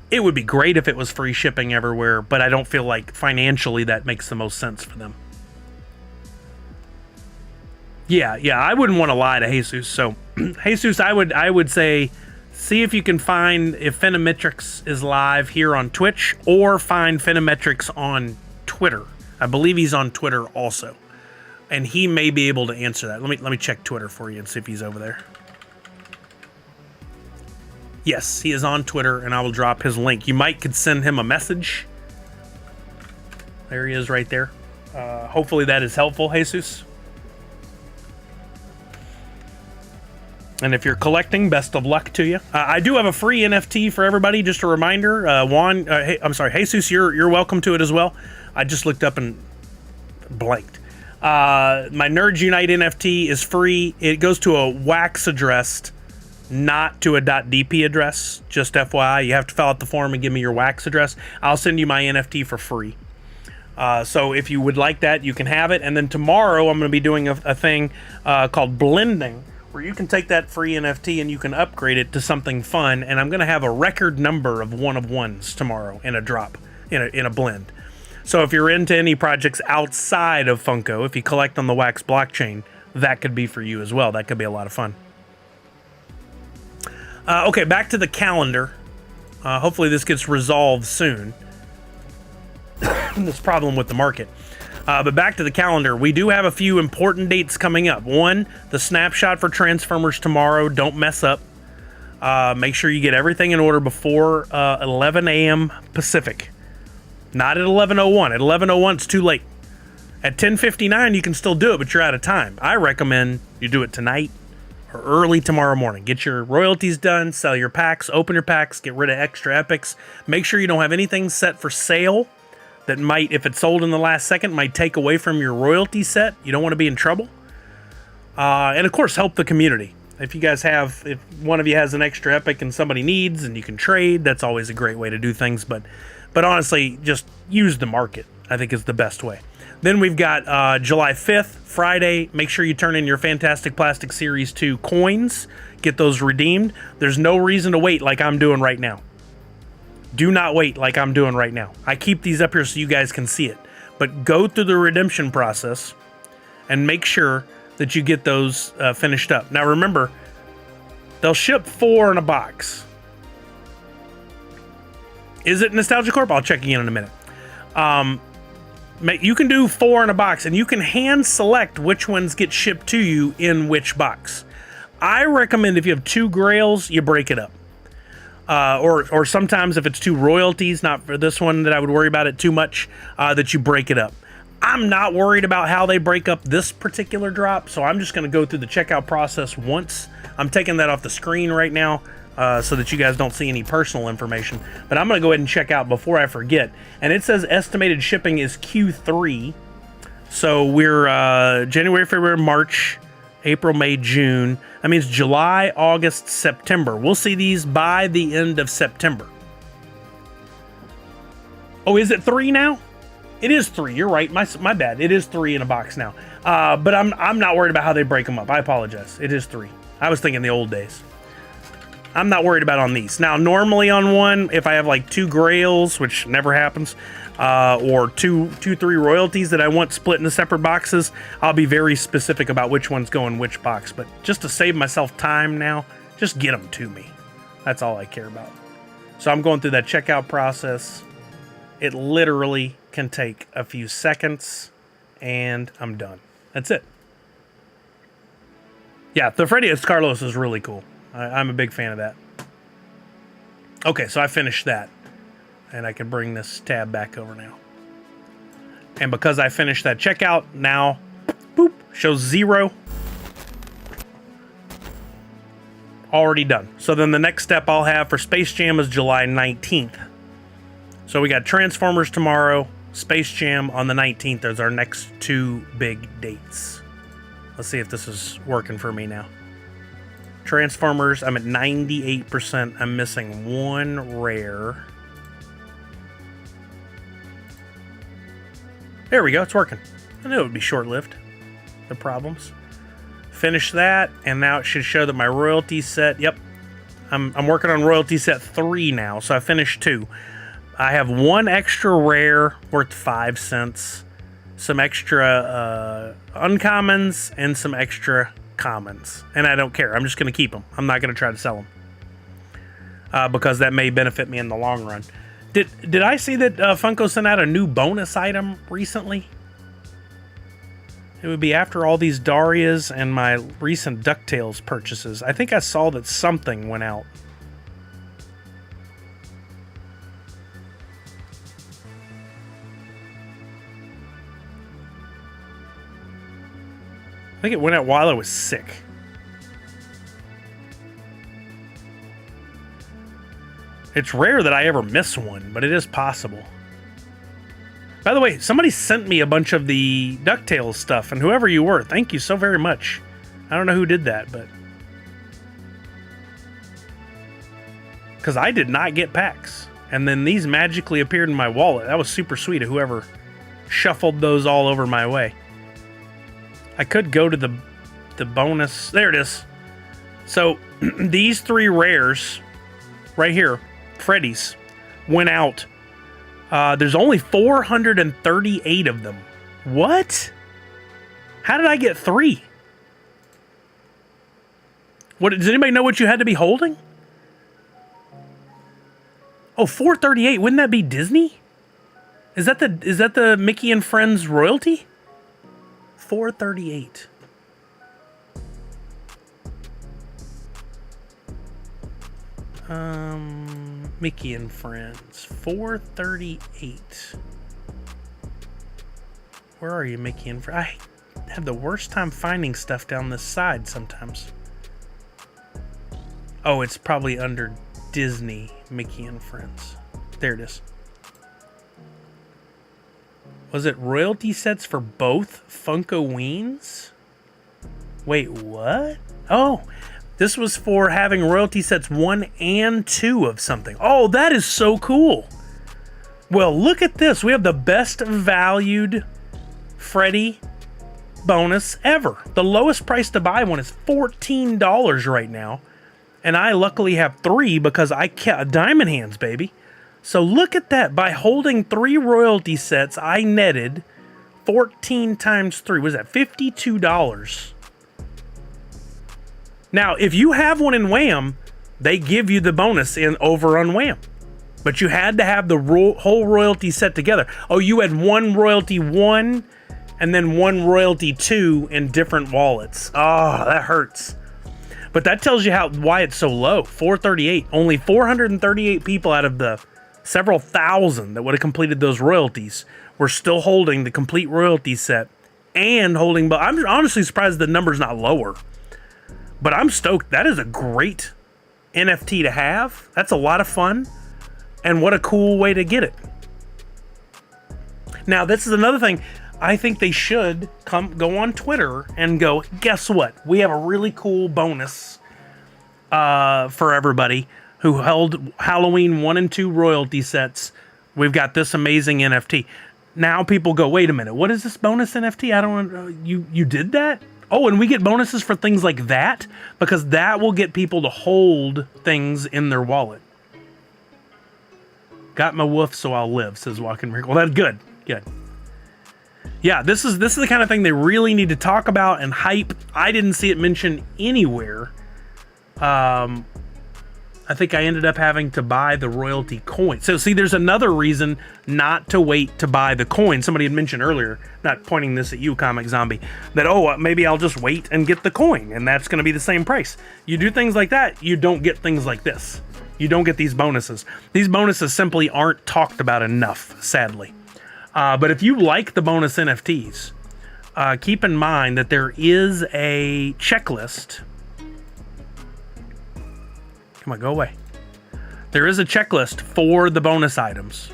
It would be great if it was free shipping everywhere, but I don't feel like financially that makes the most sense for them. Yeah, I wouldn't want to lie to Jesus. So, Jesus, I would say, see if you can find if Phenometrics is live here on Twitch, or find Phenometrics on Twitter. I believe he's on Twitter also, and he may be able to answer that. Let me check Twitter for you and see if he's over there. Yes, he is on Twitter, and I will drop his link. You could send him a message. There he is right there. Hopefully that is helpful, Jesus. And if you're collecting, best of luck to you. I do have a free NFT for everybody. Just a reminder, Juan. I'm sorry, Jesus. You're welcome to it as well. I just looked up and blanked. My Nerds Unite NFT is free. It goes to a wax address, not to a .dp address. Just FYI, you have to fill out the form and give me your wax address. I'll send you my NFT for free. So if you would like that, you can have it. And then tomorrow, I'm going to be doing a thing called blending, where you can take that free NFT and you can upgrade it to something fun. And I'm going to have a record number of one-of-ones tomorrow in a drop, in a blend. So if you're into any projects outside of Funko, if you collect on the Wax blockchain, that could be for you as well. That could be a lot of fun. Okay, back to the calendar. Hopefully this gets resolved soon. This problem with the market. But back to the calendar, we do have a few important dates coming up. One, the snapshot for Transformers tomorrow. Don't mess up. Make sure you get everything in order before 11 a.m. Pacific. Not at 11:01. At 11:01, it's too late. At 10:59, you can still do it, but you're out of time. I recommend you do it tonight or early tomorrow morning. Get your royalties done, sell your packs, open your packs, get rid of extra epics. Make sure you don't have anything set for sale that might, if it's sold in the last second, might take away from your royalty set. You don't want to be in trouble. And of course, help the community. If you guys have, if one of you has an extra epic and somebody needs and you can trade, that's always a great way to do things. But honestly, just use the market, I think, is the best way. Then we've got July 5th, Friday. Make sure you turn in your Fantastic Plastic Series 2 coins. Get those redeemed. There's no reason to wait like I'm doing right now. Do not wait like I'm doing right now. I keep these up here so you guys can see it. But go through the redemption process and make sure that you get those finished up. Now remember, they'll ship 4 in a box. Is it Nostalgia Corp? I'll check again in a minute. You can do 4 in a box, and you can hand select which ones get shipped to you in which box. I recommend if you have 2 Grails, you break it up. Or sometimes if it's 2 royalties, not for this one that I would worry about it too much, that you break it up. I'm not worried about how they break up this particular drop, so I'm just going to go through the checkout process once. I'm taking that off the screen right now so that you guys don't see any personal information. But I'm going to go ahead and check out before I forget. And it says estimated shipping is Q3. So we're January, February, March, April, May, June. That means July, August, September. We'll see these by the end of September. Oh, is it 3 now? It is 3. You're right. My bad. It is 3 in a box now. But I'm not worried about how they break them up. I apologize. It is 3. I was thinking the old days. I'm not worried about on these. Now, normally on one, if I have like 2 grails, which never happens, or 3 royalties that I want split into separate boxes, I'll be very specific about which one's going which box. But just to save myself time now, just get them to me. That's all I care about. So I'm going through that checkout process. It literally can take a few seconds, and I'm done. That's it. Yeah, the Freddy as Carlos is really cool. I'm a big fan of that. Okay, so I finished that. And I can bring this tab back over now. And because I finished that checkout, now, boop, shows 0. Already done. So then the next step I'll have for Space Jam is July 19th. So we got Transformers tomorrow, Space Jam on the 19th. Those are our next 2 big dates. Let's see if this is working for me now. Transformers, I'm at 98%. I'm missing 1 rare. There we go, it's working. I knew it would be short-lived, the problems. Finish that, and now it should show that my royalty set, yep. I'm working on royalty set 3 now, so I finished 2. I have 1 extra rare worth 5 cents, some extra uncommons, and some extra commons. And I don't care. I'm just going to keep them. I'm not going to try to sell them because that may benefit me in the long run. Did I see that Funko sent out a new bonus item recently? It would be after all these Darias and my recent DuckTales purchases. I think I saw that something went out. I think it went out while I was sick. It's rare that I ever miss one, but it is possible. By the way, somebody sent me a bunch of the DuckTales stuff, and whoever you were, thank you so very much. I don't know who did that, but... because I did not get packs. And then these magically appeared in my wallet. That was super sweet of whoever shuffled those all over my way. I could go to the bonus. There it is. So these 3 rares right here, Freddy's, went out. There's only 438 of them. What? How did I get 3? What, does anybody know what you had to be holding? Oh, 438. Wouldn't that be Disney? Is that the Mickey and Friends royalty? 438. Mickey and Friends. 438. Where are you, Mickey and Friends? I have the worst time finding stuff down this side sometimes. Oh, it's probably under Disney, Mickey and Friends. There it is. Was it royalty sets for both Funko Weens? Wait, what? Oh, this was for having royalty sets 1 and 2 of something. Oh, that is so cool. Well, look at this. We have the best valued Freddy bonus ever. The lowest price to buy one is $14 right now. And I luckily have 3 because I kept diamond hands, baby. So look at that. By holding 3 royalty sets, I netted 14 times 3. Was that $52? Now, if you have one in Wham, they give you the bonus over on Wham. But you had to have the whole royalty set together. Oh, you had 1 royalty 1 and then 1 royalty 2 in different wallets. Oh, that hurts. But that tells you why it's so low. 438. Only 438 people out of the several thousand that would have completed those royalties were still holding the complete royalty set and holding. But I'm honestly surprised the number's not lower. But I'm stoked. That is a great NFT to have. That's a lot of fun. And what a cool way to get it. Now, this is another thing. I think they should go on Twitter and go, guess what? We have a really cool bonus for everybody who held Halloween 1 and 2 royalty sets we've got this amazing NFT. Now people go, wait a minute, what is this bonus NFT? I don't you did that? Oh, and we get bonuses for things like that because that will get people to hold things in their wallet. Got my woof, so I'll live, says Walking Rick. Well, that's good. Good. Yeah, this is the kind of thing they really need to talk about and hype. I didn't see it mentioned anywhere. I think I ended up having to buy the royalty coin. So see, there's another reason not to wait to buy the coin. Somebody had mentioned earlier, not pointing this at you, Comic Zombie, that, oh, maybe I'll just wait and get the coin, and that's going to be the same price. You do things like that, you don't get things like this. You don't get these bonuses. These bonuses simply aren't talked about enough, sadly. But if you like the bonus NFTs, keep in mind that there is a checklist. Come on, go away. There is a checklist for the bonus items.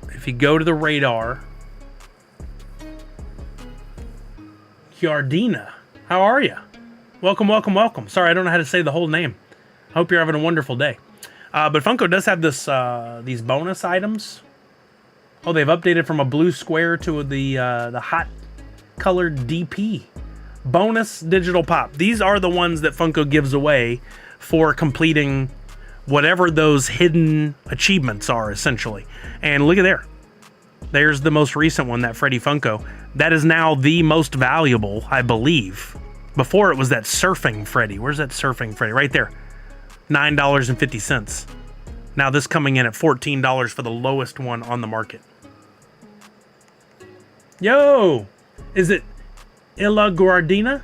If you go to the radar, Yardina, how are you? Welcome, welcome, welcome. Sorry, I don't know how to say the whole name. Hope you're having a wonderful day. But Funko does have this these bonus items. Oh, they've updated from a blue square to the hot colored DP. Bonus digital pop. These are the ones that Funko gives away for completing whatever those hidden achievements are, essentially. And look at there. There's the most recent one, that Freddy Funko. That is now the most valuable, I believe. Before it was that surfing Freddy. Where's that surfing Freddy? Right there. $9.50. Now this coming in at $14 for the lowest one on the market. Yo! Is it Ilar Guardina?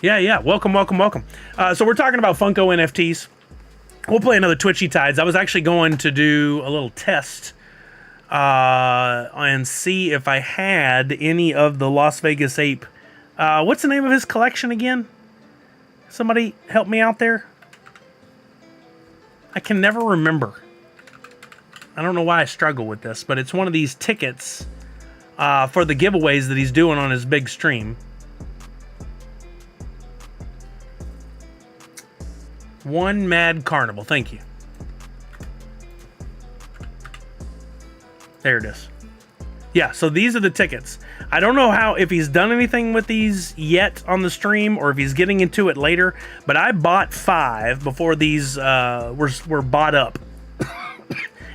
Yeah. Welcome, welcome, welcome. So we're talking about Funko NFTs. We'll play another Twitchy Tides. I was actually going to do a little test and see if I had any of the Las Vegas Ape. What's the name of his collection again? Somebody help me out there. I can never remember. I don't know why I struggle with this, but it's one of these tickets for the giveaways that he's doing on his big stream. One Mad Carnival. Thank you. There it is. Yeah, so these are the tickets. I don't know if he's done anything with these yet on the stream or if he's getting into it later, but I bought 5 before these were bought up.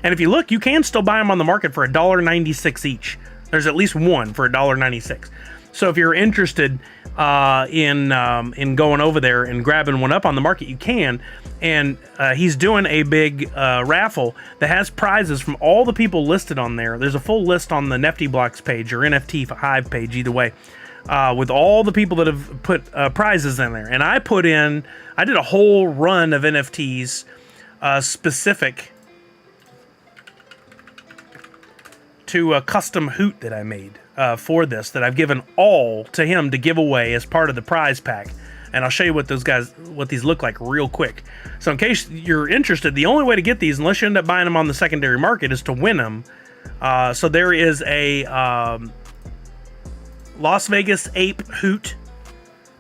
And if you look, you can still buy them on the market for $1.96 each. There's at least one for $1.96. So if you're interested in going over there and grabbing one up on the market, you can. And he's doing a big raffle that has prizes from all the people listed on there. There's a full list on the Nifty Blocks page or NFT Hive page, either way, with all the people that have put prizes in there. And I did a whole run of NFTs specific to a custom hoot that I made for this, that I've given all to him to give away as part of the prize pack. And I'll show you what these look like real quick. So in case you're interested, the only way to get these, unless you end up buying them on the secondary market, is to win them. So there is a Las Vegas Ape Hoot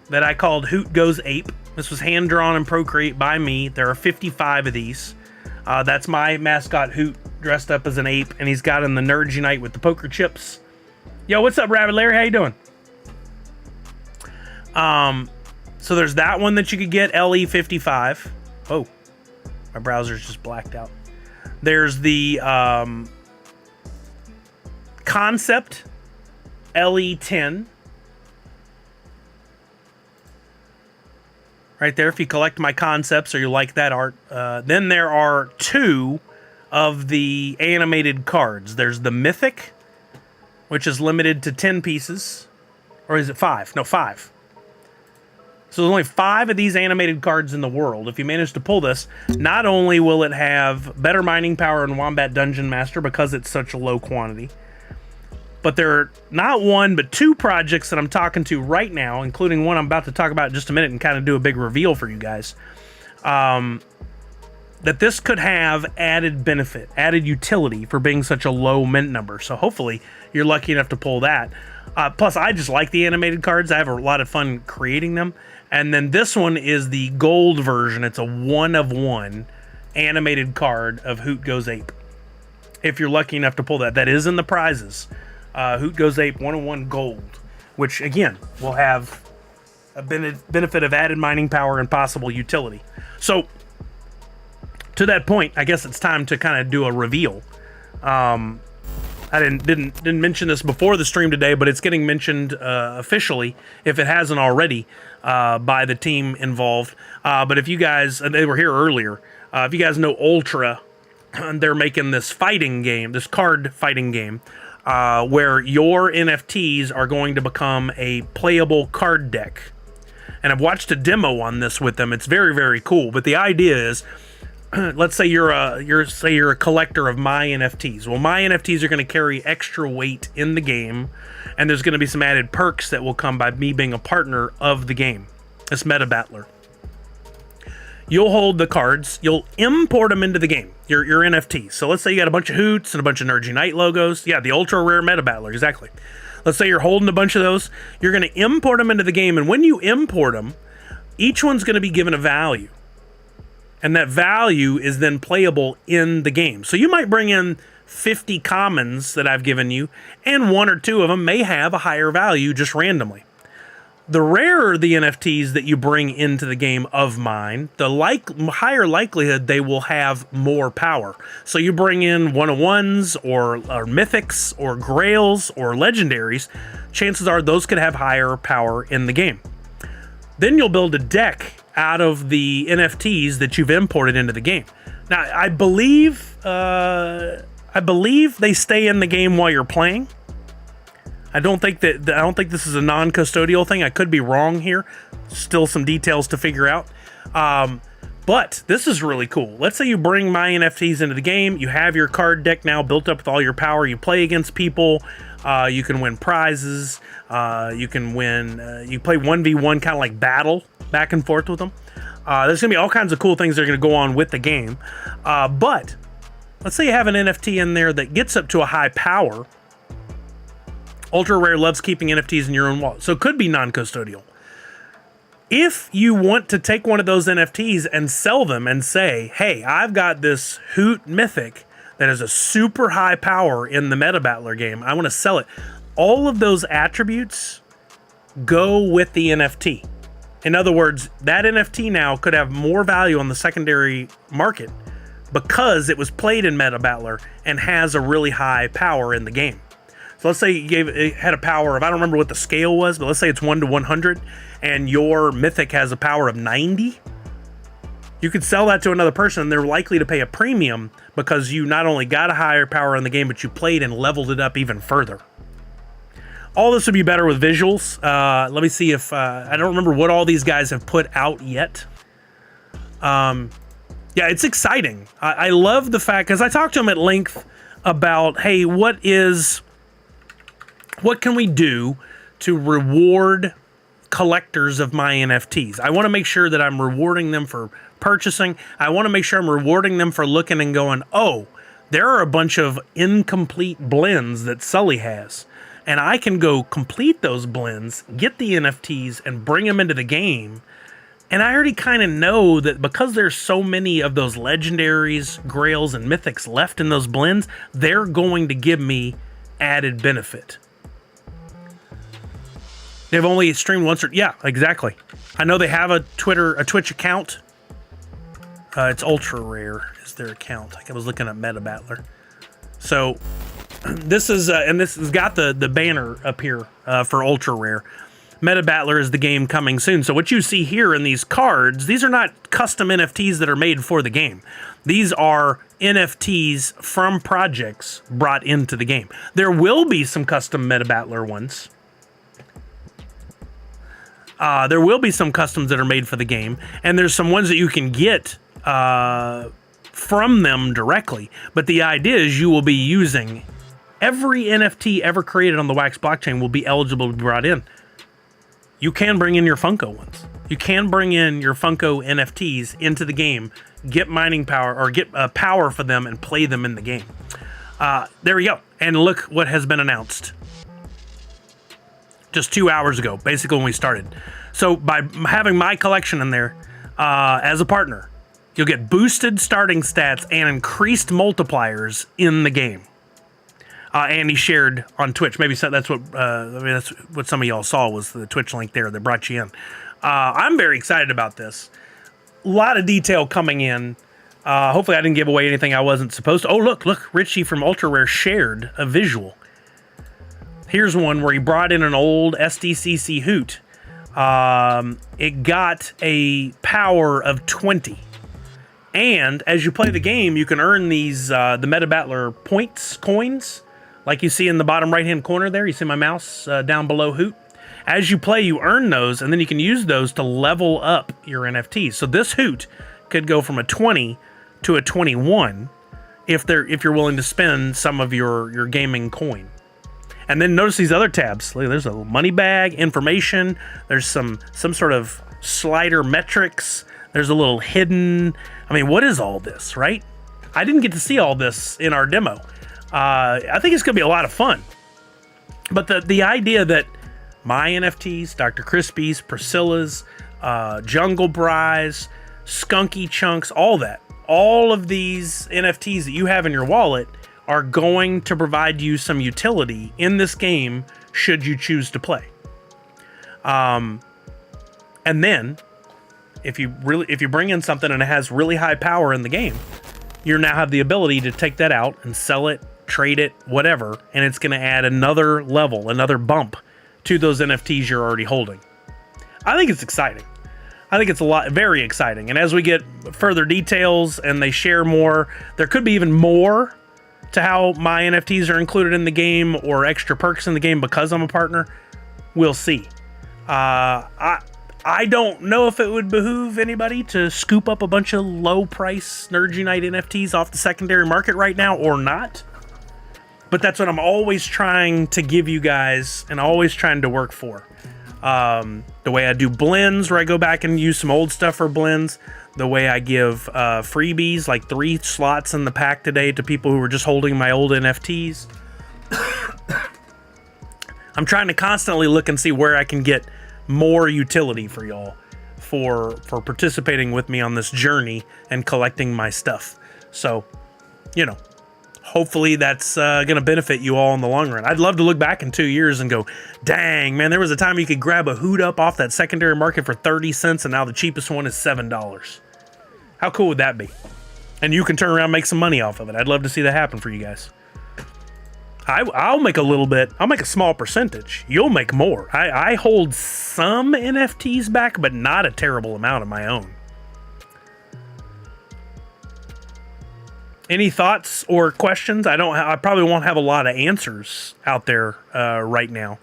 that I called Hoot Goes Ape. This was hand drawn and Procreate by me. There are 55 of these. That's my mascot Hoot dressed up as an ape, and he's got in the Nerds Unite with the poker chips. Yo, what's up, Rabbit Larry? How you doing? So there's that one that you could get, LE55. Oh, my browser's just blacked out. There's the Concept LE10. Right there, if you collect my concepts or you like that art. Then there are 2 of the animated cards. There's the Mythic, which is limited to 10 pieces. Or is it 5? No, 5. So there's only 5 of these animated cards in the world. If you manage to pull this, not only will it have better mining power in Wombat Dungeon Master because it's such a low quantity, but there are not 1, but 2 projects that I'm talking to right now, including one I'm about to talk about in just a minute and kind of do a big reveal for you guys, that this could have added benefit, added utility for being such a low mint number. So hopefully you're lucky enough to pull that. Plus, I just like the animated cards. I have a lot of fun creating them. And then this one is the gold version. It's a 1-of-1 animated card of Hoot Goes Ape. If you're lucky enough to pull that. That is in the prizes. Hoot Goes Ape 1-of-1 gold. Which, again, will have a benefit of added mining power and possible utility. So, to that point, I guess it's time to kind of do a reveal. I didn't mention this before the stream today, but it's getting mentioned officially, if it hasn't already, by the team involved. But if you guys, they were here earlier, if you guys know Ultra, they're making this fighting game, this card fighting game, where your NFTs are going to become a playable card deck. And I've watched a demo on this with them. It's very, very cool. But the idea is, let's say you're a collector of my NFTs. Well, my NFTs are going to carry extra weight in the game, and there's going to be some added perks that will come by me being a partner of the game. This meta battler. You'll hold the cards. You'll import them into the game. Your NFTs. So let's say you got a bunch of Hoots and a bunch of Nergy Knight logos. Yeah, the ultra rare meta battler. Exactly. Let's say you're holding a bunch of those. You're going to import them into the game, and when you import them, each one's going to be given a value. And that value is then playable in the game. So you might bring in 50 commons that I've given you, and 1 or 2 of them may have a higher value just randomly. The rarer the NFTs that you bring into the game of mine, the higher likelihood they will have more power. So you bring in 1-of-1s or mythics or grails or legendaries, chances are those could have higher power in the game. Then you'll build a deck out of the NFTs that you've imported into the game. Now, I believe they stay in the game while you're playing. I don't think this is a non-custodial thing. I could be wrong here. Still some details to figure out. But this is really cool. Let's say you bring my NFTs into the game. You have your card deck now built up with all your power. You play against people. You can win prizes. You can win. You play 1v1, kind of like battle back and forth with them. There's gonna be all kinds of cool things that are gonna go on with the game. But let's say you have an NFT in there that gets up to a high power. Ultra Rare loves keeping NFTs in your own wallet, so it could be non-custodial. If you want to take one of those NFTs and sell them and say, hey, I've got this Hoot Mythic that has a super high power in the Meta Battler game, I want to sell it. All of those attributes go with the NFT. In other words, that NFT now could have more value on the secondary market because it was played in Meta Battler and has a really high power in the game. So let's say it had a power of, I don't remember what the scale was, but let's say it's 1 to 100, and your Mythic has a power of 90. You could sell that to another person, and they're likely to pay a premium because you not only got a higher power in the game, but you played and leveled it up even further. All this would be better with visuals. Let me see if, I don't remember what all these guys have put out yet. Yeah, it's exciting. I love the fact, because I talked to them at length about, hey, what can we do to reward collectors of my NFTs? I want to make sure that I'm rewarding them for purchasing. I want to make sure I'm rewarding them for looking and going, oh, there are a bunch of incomplete blends that Sully has. And I can go complete those blends, get the NFTs, and bring them into the game. And I already kind of know that because there's so many of those legendaries, grails, and mythics left in those blends, they're going to give me added benefit. They've only streamed once. Yeah, exactly. I know they have a Twitch account. It's Ultra Rare is their account. I was looking at Meta Battler. So this is, and this has got the banner up here for Ultra Rare. Meta Battler is the game coming soon. So what you see here in these cards, these are not custom NFTs that are made for the game. These are NFTs from projects brought into the game. There will be some custom Meta Battler ones. There will be some customs that are made for the game, and there's some ones that you can get from them directly. But the idea is you will be using every NFT ever created on the Wax blockchain will be eligible to be brought in. You can bring in your Funko ones. You can bring in your Funko NFTs into the game, get mining power or get power for them and play them in the game. There we go. And look what has been announced. just 2 hours ago, basically when we started. So by having my collection in there as a partner, you'll get boosted starting stats and increased multipliers in the game. Andy shared on Twitch. Maybe that's what some of y'all saw was the Twitch link there that brought you in. I'm very excited about this. A lot of detail coming in. Hopefully I didn't give away anything I wasn't supposed to. Oh, look, Richie from Ultra Rare shared a visual. Here's one where he brought in an old SDCC hoot. It got a power of 20. And as you play the game, you can earn these, the Meta Battler coins, like you see in the bottom right-hand corner there. You see my mouse down below hoot. As you play, you earn those, and then you can use those to level up your NFTs. So this hoot could go from a 20 to a 21 if you're willing to spend some of your gaming coin. And then notice these other tabs. Look, there's a money bag, information. There's some sort of slider metrics. There's a little hidden. I mean, what is all this, right? I didn't get to see all this in our demo. I think it's going to be a lot of fun. But the idea that my NFTs, Dr. Crispy's, Priscilla's, Jungle Bry's, Skunky Chunks, all of these NFTs that you have in your wallet are going to provide you some utility in this game should you choose to play. And then if you bring in something and it has really high power in the game, you now have the ability to take that out and sell it, trade it, whatever, and it's going to add another level, another bump to those NFTs you're already holding. I think it's exciting. I think it's very exciting. And as we get further details and they share more, there could be even more to how my NFTs are included in the game or extra perks in the game because I'm a partner. We'll see. I don't know if it would behoove anybody to scoop up a bunch of low price Nerd Unite NFTs off the secondary market right now or not. But that's what I'm always trying to give you guys and always trying to work for. The way I do blends, where I go back and use some old stuff for blends. The way I give freebies, like 3 slots in the pack today to people who were just holding my old NFTs. I'm trying to constantly look and see where I can get more utility for y'all for participating with me on this journey and collecting my stuff. So, hopefully that's going to benefit you all in the long run. I'd love to look back in 2 years and go, dang, man, there was a time you could grab a hoot up off that secondary market for 30 cents and now the cheapest one is $7. How cool would that be? And you can turn around and make some money off of it. I'd love to see that happen for you guys. I'll make a little bit. I'll make a small percentage. You'll make more. I hold some NFTs back, but not a terrible amount of my own. Any thoughts or questions? I probably won't have a lot of answers out there right now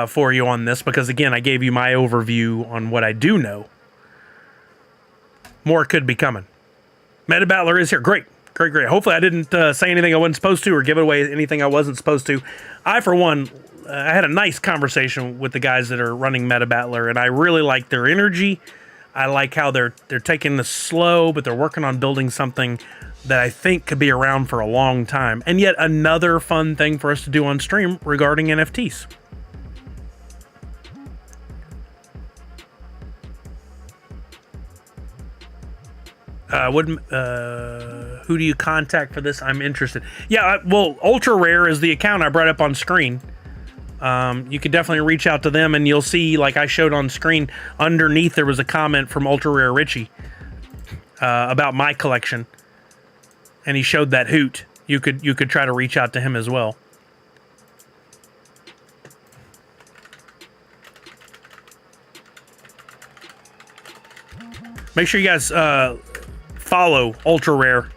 for you on this because, again, I gave you my overview on what I do know. More could be coming. Meta Battler is here. Great. Hopefully I didn't say anything I wasn't supposed to or give away anything I wasn't supposed to. I, for one, I had a nice conversation with the guys that are running Meta Battler, and I really like their energy. I like how they're taking this slow, but they're working on building something that I think could be around for a long time. And yet another fun thing for us to do on stream regarding NFTs. Who do you contact for this? I'm interested. Yeah, well, Ultra Rare is the account I brought up on screen. You could definitely reach out to them, and you'll see, like I showed on screen, underneath there was a comment from Ultra Rare Richie about my collection, and he showed that hoot. You could try to reach out to him as well. Make sure you guys follow Ultra Rare.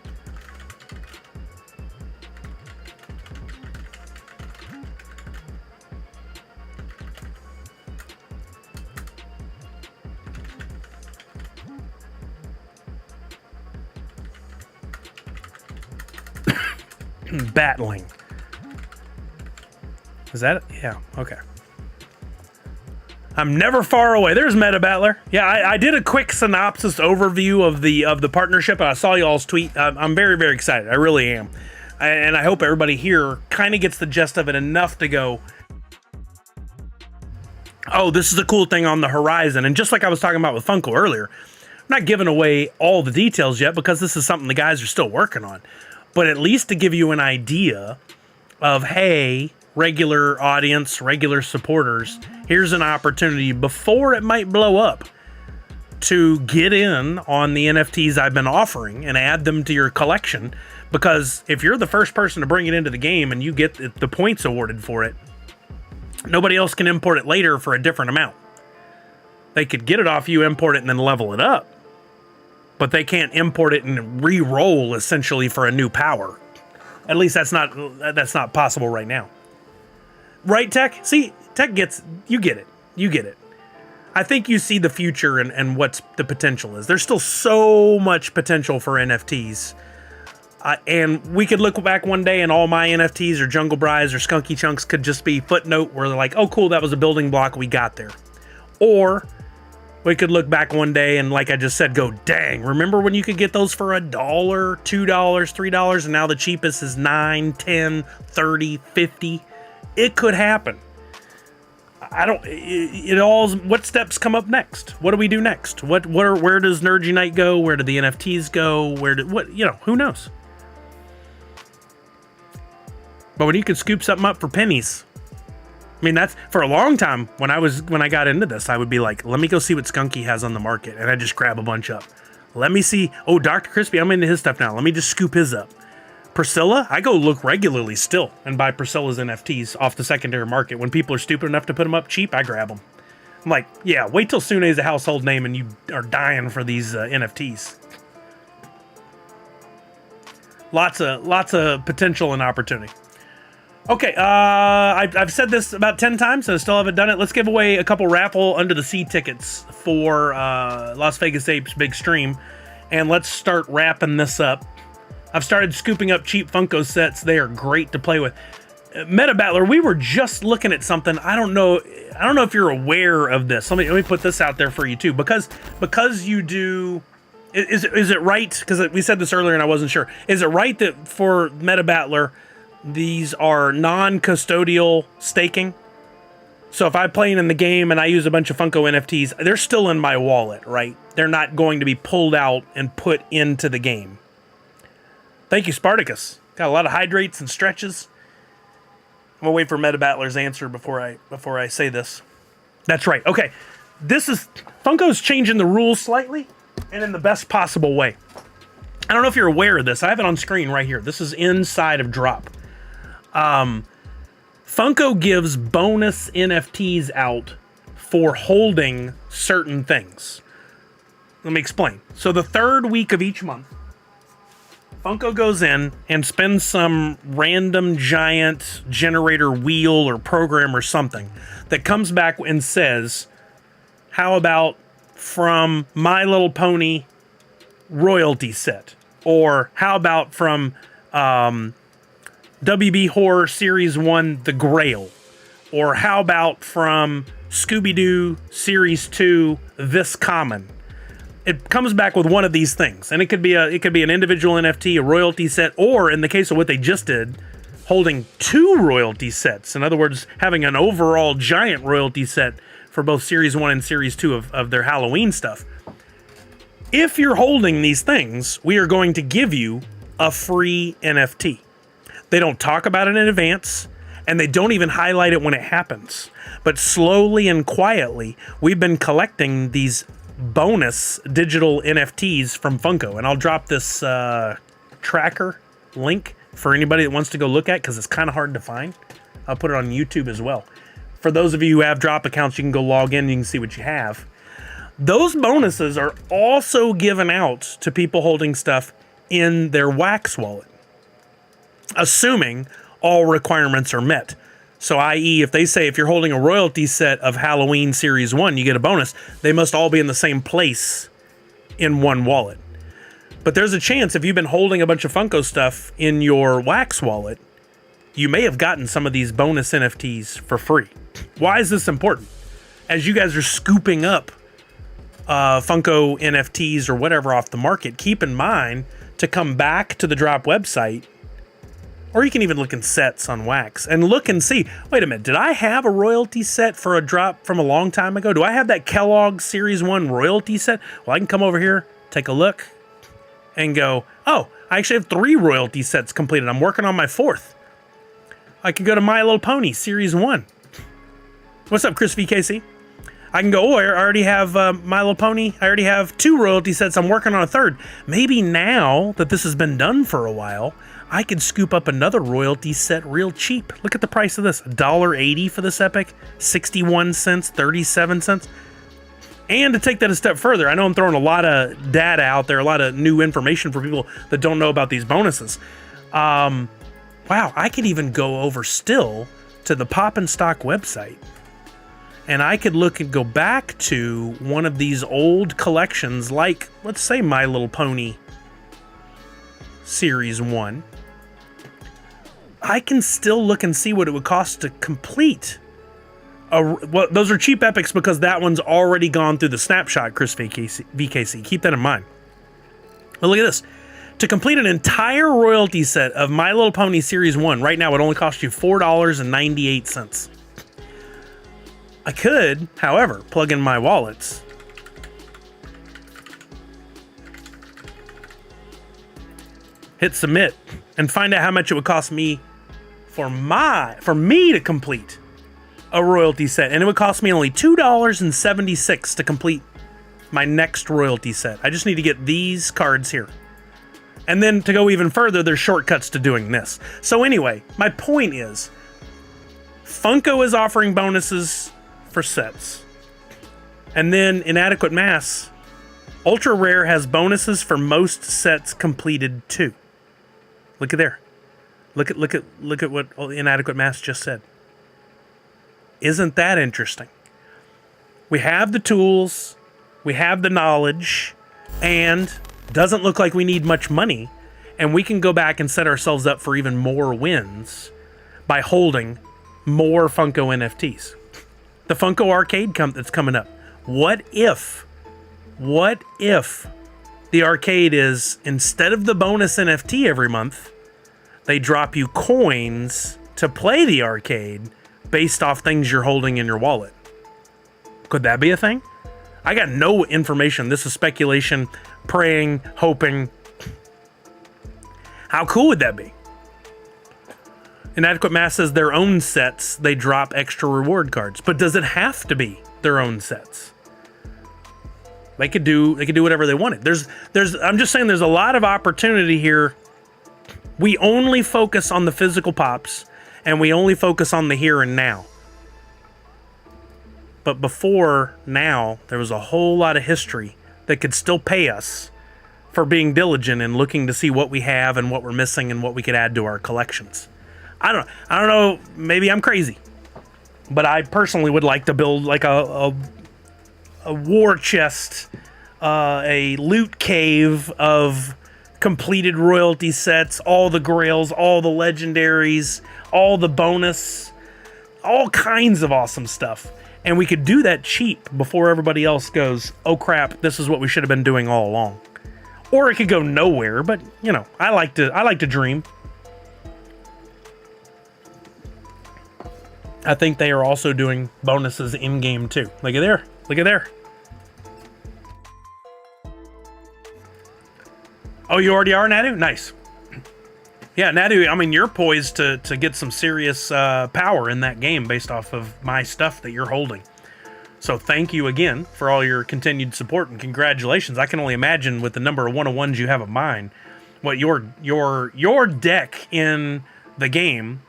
Battling. Is that it? Yeah, okay. I'm never far away. There's Meta Battler. Yeah, I did a quick synopsis overview of the partnership, and I saw y'all's tweet. I'm very, very excited. I really am. And I hope everybody here kind of gets the gist of it enough to go, oh, this is a cool thing on the horizon. And just like I was talking about with Funko earlier, I'm not giving away all the details yet because this is something the guys are still working on. But at least to give you an idea of, hey, regular audience, regular supporters, here's an opportunity before it might blow up to get in on the NFTs I've been offering and add them to your collection. Because if you're the first person to bring it into the game and you get the points awarded for it, nobody else can import it later for a different amount. They could get it off you, import it, and then level it up. But they can't import it and re-roll essentially for a new power. At least that's not possible right now. Right, Tech? See, Tech gets, you get it. You get it. I think you see the future and what the potential is. There's still so much potential for NFTs. And we could look back one day and all my NFTs or Jungle Bries or Skunky Chunks could just be footnote where they're like, oh, cool, that was a building block, we got there. Or we could look back one day and, like I just said, go, dang, remember when you could get those for $1, $2, $3, and now the cheapest is $9, $10, $30, $50? It could happen. What steps come up next? What do we do next? Where does Nerd Unite go? Where do the NFTs go? Who knows? But when you can scoop something up for pennies, I mean, that's for a long time. When I got into this, I would be like, let me go see what Skunky has on the market, and I just grab a bunch up. Let me see. Oh, Dr. Crispy, I'm into his stuff now. Let me just scoop his up. Priscilla, I go look regularly still and buy Priscilla's NFTs off the secondary market. When people are stupid enough to put them up cheap, I grab them. I'm like, yeah, wait till Sune's a household name and you are dying for these NFTs. Lots of potential and opportunity. Okay, I've said this about 10 times and I still haven't done it. Let's give away a couple raffle under the sea tickets for Las Vegas Apes Big Stream. And let's start wrapping this up. I've started scooping up cheap Funko sets. They are great to play with. Meta Battler, we were just looking at something. I don't know if you're aware of this. Let me put this out there for you too. Because you do, is it right? Because we said this earlier and I wasn't sure. Is it right that for Meta Battler, these are non-custodial staking? So if I'm playing in the game and I use a bunch of Funko NFTs, they're still in my wallet, right? They're not going to be pulled out and put into the game. Thank you, Spartacus. Got a lot of hydrates and stretches. I'm gonna wait for Meta Battler's answer before I say this. That's right. Okay, Funko's changing the rules slightly, and in the best possible way. I don't know if you're aware of this. I have it on screen right here. This is inside of Drop. Funko gives bonus NFTs out for holding certain things. Let me explain. So the third week of each month, Funko goes in and spends some random giant generator wheel or program or something that comes back and says, how about from My Little Pony royalty set? Or how about from WB Horror Series 1 The Grail? Or how about from Scooby-Doo Series 2 This Common? It comes back with one of these things, and it could be an individual NFT, a royalty set, or in the case of what they just did, holding 2 royalty sets. In other words, having an overall giant royalty set for both Series 1 and Series 2 of their Halloween stuff. If you're holding these things, we are going to give you a free NFT. They don't talk about it in advance, and they don't even highlight it when it happens. But slowly and quietly, we've been collecting these bonus digital NFTs from Funko, and I'll drop this tracker link for anybody that wants to go look at, because it's kind of hard to find. I'll put it on YouTube as well. For those of you who have Drop accounts, you can go log in and you can see what you have. Those bonuses are also given out to people holding stuff in their Wax wallet, assuming all requirements are met. So, i.e., if they say if you're holding a royalty set of Halloween Series 1, you get a bonus, they must all be in the same place in one wallet. But there's a chance if you've been holding a bunch of Funko stuff in your Wax wallet, you may have gotten some of these bonus NFTs for free. Why is this important? As you guys are scooping up Funko NFTs or whatever off the market, keep in mind to come back to the Drop website Or you can even look in sets on Wax and look and see, wait a minute, did I have a royalty set for a drop from a long time ago? Do I have that Kellogg Series 1 royalty set? Well, I can come over here, take a look, and go, oh, I actually have 3 royalty sets completed. I'm working on my 4th. I can go to My Little Pony Series 1. What's up, Chris VKC? I can go, oh, I already have My Little Pony. I already have 2 royalty sets. I'm working on a 3rd. Maybe now that this has been done for a while, I could scoop up another royalty set real cheap. Look at the price of this. $1.80 for this epic, 61 cents, 37 cents. And to take that a step further, I know I'm throwing a lot of data out there, a lot of new information for people that don't know about these bonuses. Wow, I could even go over still to the Pop and Stock website. And I could look and go back to one of these old collections like, let's say, My Little Pony Series 1. I can still look and see what it would cost to complete. Well, those are cheap epics because that one's already gone through the snapshot, Chris VKC. Keep that in mind. But look at this. To complete an entire royalty set of My Little Pony Series 1, right now it only costs you $4.98. I could, however, plug in my wallets. Hit submit and find out how much it would cost me for me to complete a royalty set. And it would cost me only $2.76 to complete my next royalty set. I just need to get these cards here. And then to go even further, there's shortcuts to doing this. So anyway, my point is, Funko is offering bonuses for sets. And then Inadequate Mass, Ultra Rare has bonuses for most sets completed too. Look at there. Look at what Inadequate Mass just said. Isn't that interesting? We have the tools, we have the knowledge, and doesn't look like we need much money, and we can go back and set ourselves up for even more wins by holding more Funko NFTs. The Funko Arcade that's coming up. What if the arcade is, instead of the bonus NFT every month, they drop you coins to play the arcade based off things you're holding in your wallet? Could that be a thing? I got no information. This is speculation, praying, hoping. How cool would that be? Inadequate Mass says their own sets, they drop extra reward cards. But does it have to be their own sets? They could do whatever they wanted. I'm just saying there's a lot of opportunity here. We only focus on the physical pops, and we only focus on the here and now. But before now, there was a whole lot of history that could still pay us for being diligent and looking to see what we have and what we're missing and what we could add to our collections. I don't know, maybe I'm crazy, but I personally would like to build like a war chest, a loot cave of completed royalty sets, all the grails, all the legendaries, all the bonus, all kinds of awesome stuff. And we could do that cheap before everybody else goes, oh crap, this is what we should have been doing all along. Or it could go nowhere, but you know, I like to dream. I think they are also doing bonuses in-game too. Look at there. Look at there. Oh, you already are, Nadu? Nice. Yeah, Nadu, I mean, you're poised to get some serious power in that game based off of my stuff that you're holding. So thank you again for all your continued support and congratulations. I can only imagine with the number of 101s you have of mine, what your deck in the game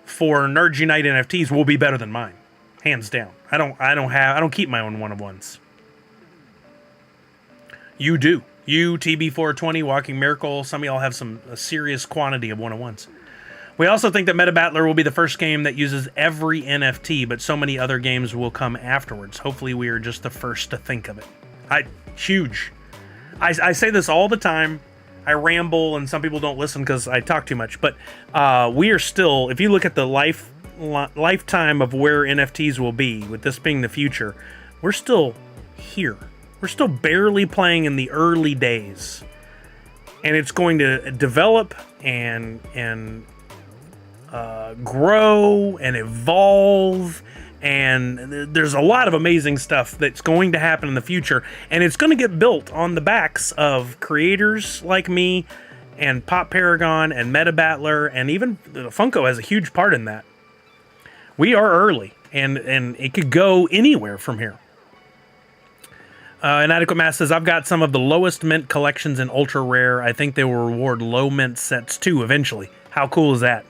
for Nerds Unite NFTs will be better than mine, hands down. I don't keep my own 101s. You do. You, TB420, Walking Miracle, some of y'all have a serious quantity of 101s. We also think that Meta Battler will be the first game that uses every NFT, but so many other games will come afterwards. Hopefully we are just the first to think of it. Huge. I say this all the time. I ramble, and some people don't listen because I talk too much. But we are still, if you look at the lifetime of where NFTs will be, with this being the future, we're still here. We're still barely playing in the early days. and it's going to develop and grow and evolve, and there's a lot of amazing stuff that's going to happen in the future, and it's going to get built on the backs of creators like me and Pop Paragon and Meta Battler, and even Funko has a huge part in that. We are early, and it could go anywhere from here. Inadequate Mass says, I've got some of the lowest mint collections in ultra rare. I think they will reward low mint sets too eventually. How cool is that?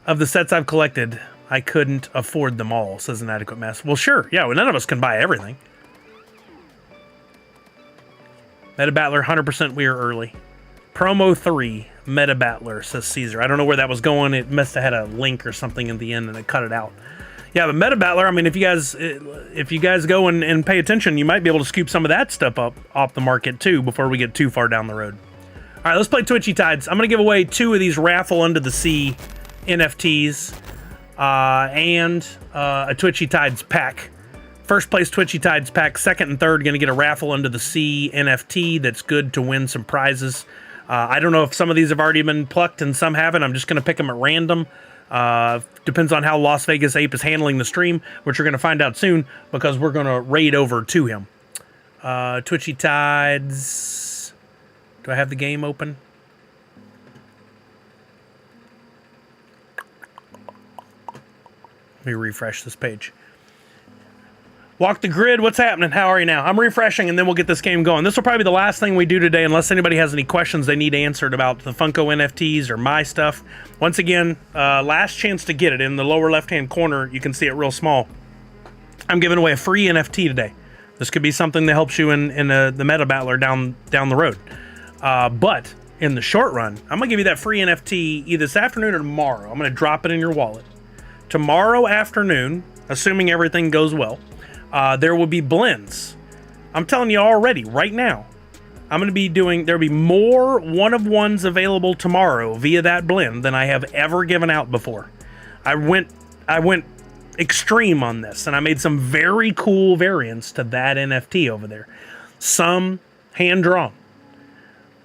Of the sets I've collected, I couldn't afford them all, says Inadequate Mass. Well, sure. Yeah, well, none of us can buy everything. Meta Battler, 100% we are early. Promo 3, Meta Battler, says Caesar. I don't know where that was going. It must have had a link or something in the end and it cut it out. Yeah, but Meta Battler, I mean, if you guys go and pay attention, you might be able to scoop some of that stuff up off the market too before we get too far down the road. All right, let's play Twitchy Tides. I'm going to give away 2 of these Raffle Under the Sea NFTs and a Twitchy Tides pack. First place Twitchy Tides pack, second and third going to get a Raffle Under the Sea NFT that's good to win some prizes. I don't know if some of these have already been plucked and some haven't. I'm just going to pick them at random. Depends on how Las Vegas Ape is handling the stream, which we're going to find out soon because we're going to raid over to him. Twitchy Tides. Do I have the game open? Let me refresh this page. Walk the Grid, what's happening? How are you now? I'm refreshing, and then we'll get this game going. This will probably be the last thing we do today, unless anybody has any questions they need answered about the Funko NFTs or my stuff. Once again, last chance to get it. In the lower left-hand corner, you can see it real small. I'm giving away a free NFT today. This could be something that helps you in the Meta Battler down the road. But in the short run, I'm going to give you that free NFT either this afternoon or tomorrow. I'm going to drop it in your wallet. Tomorrow afternoon, assuming everything goes well, there will be blends. I'm telling you already, right now, I'm going to be there'll be more one-of-ones available tomorrow via that blend than I have ever given out before. I went extreme on this, and I made some very cool variants to that NFT over there. Some hand-drawn.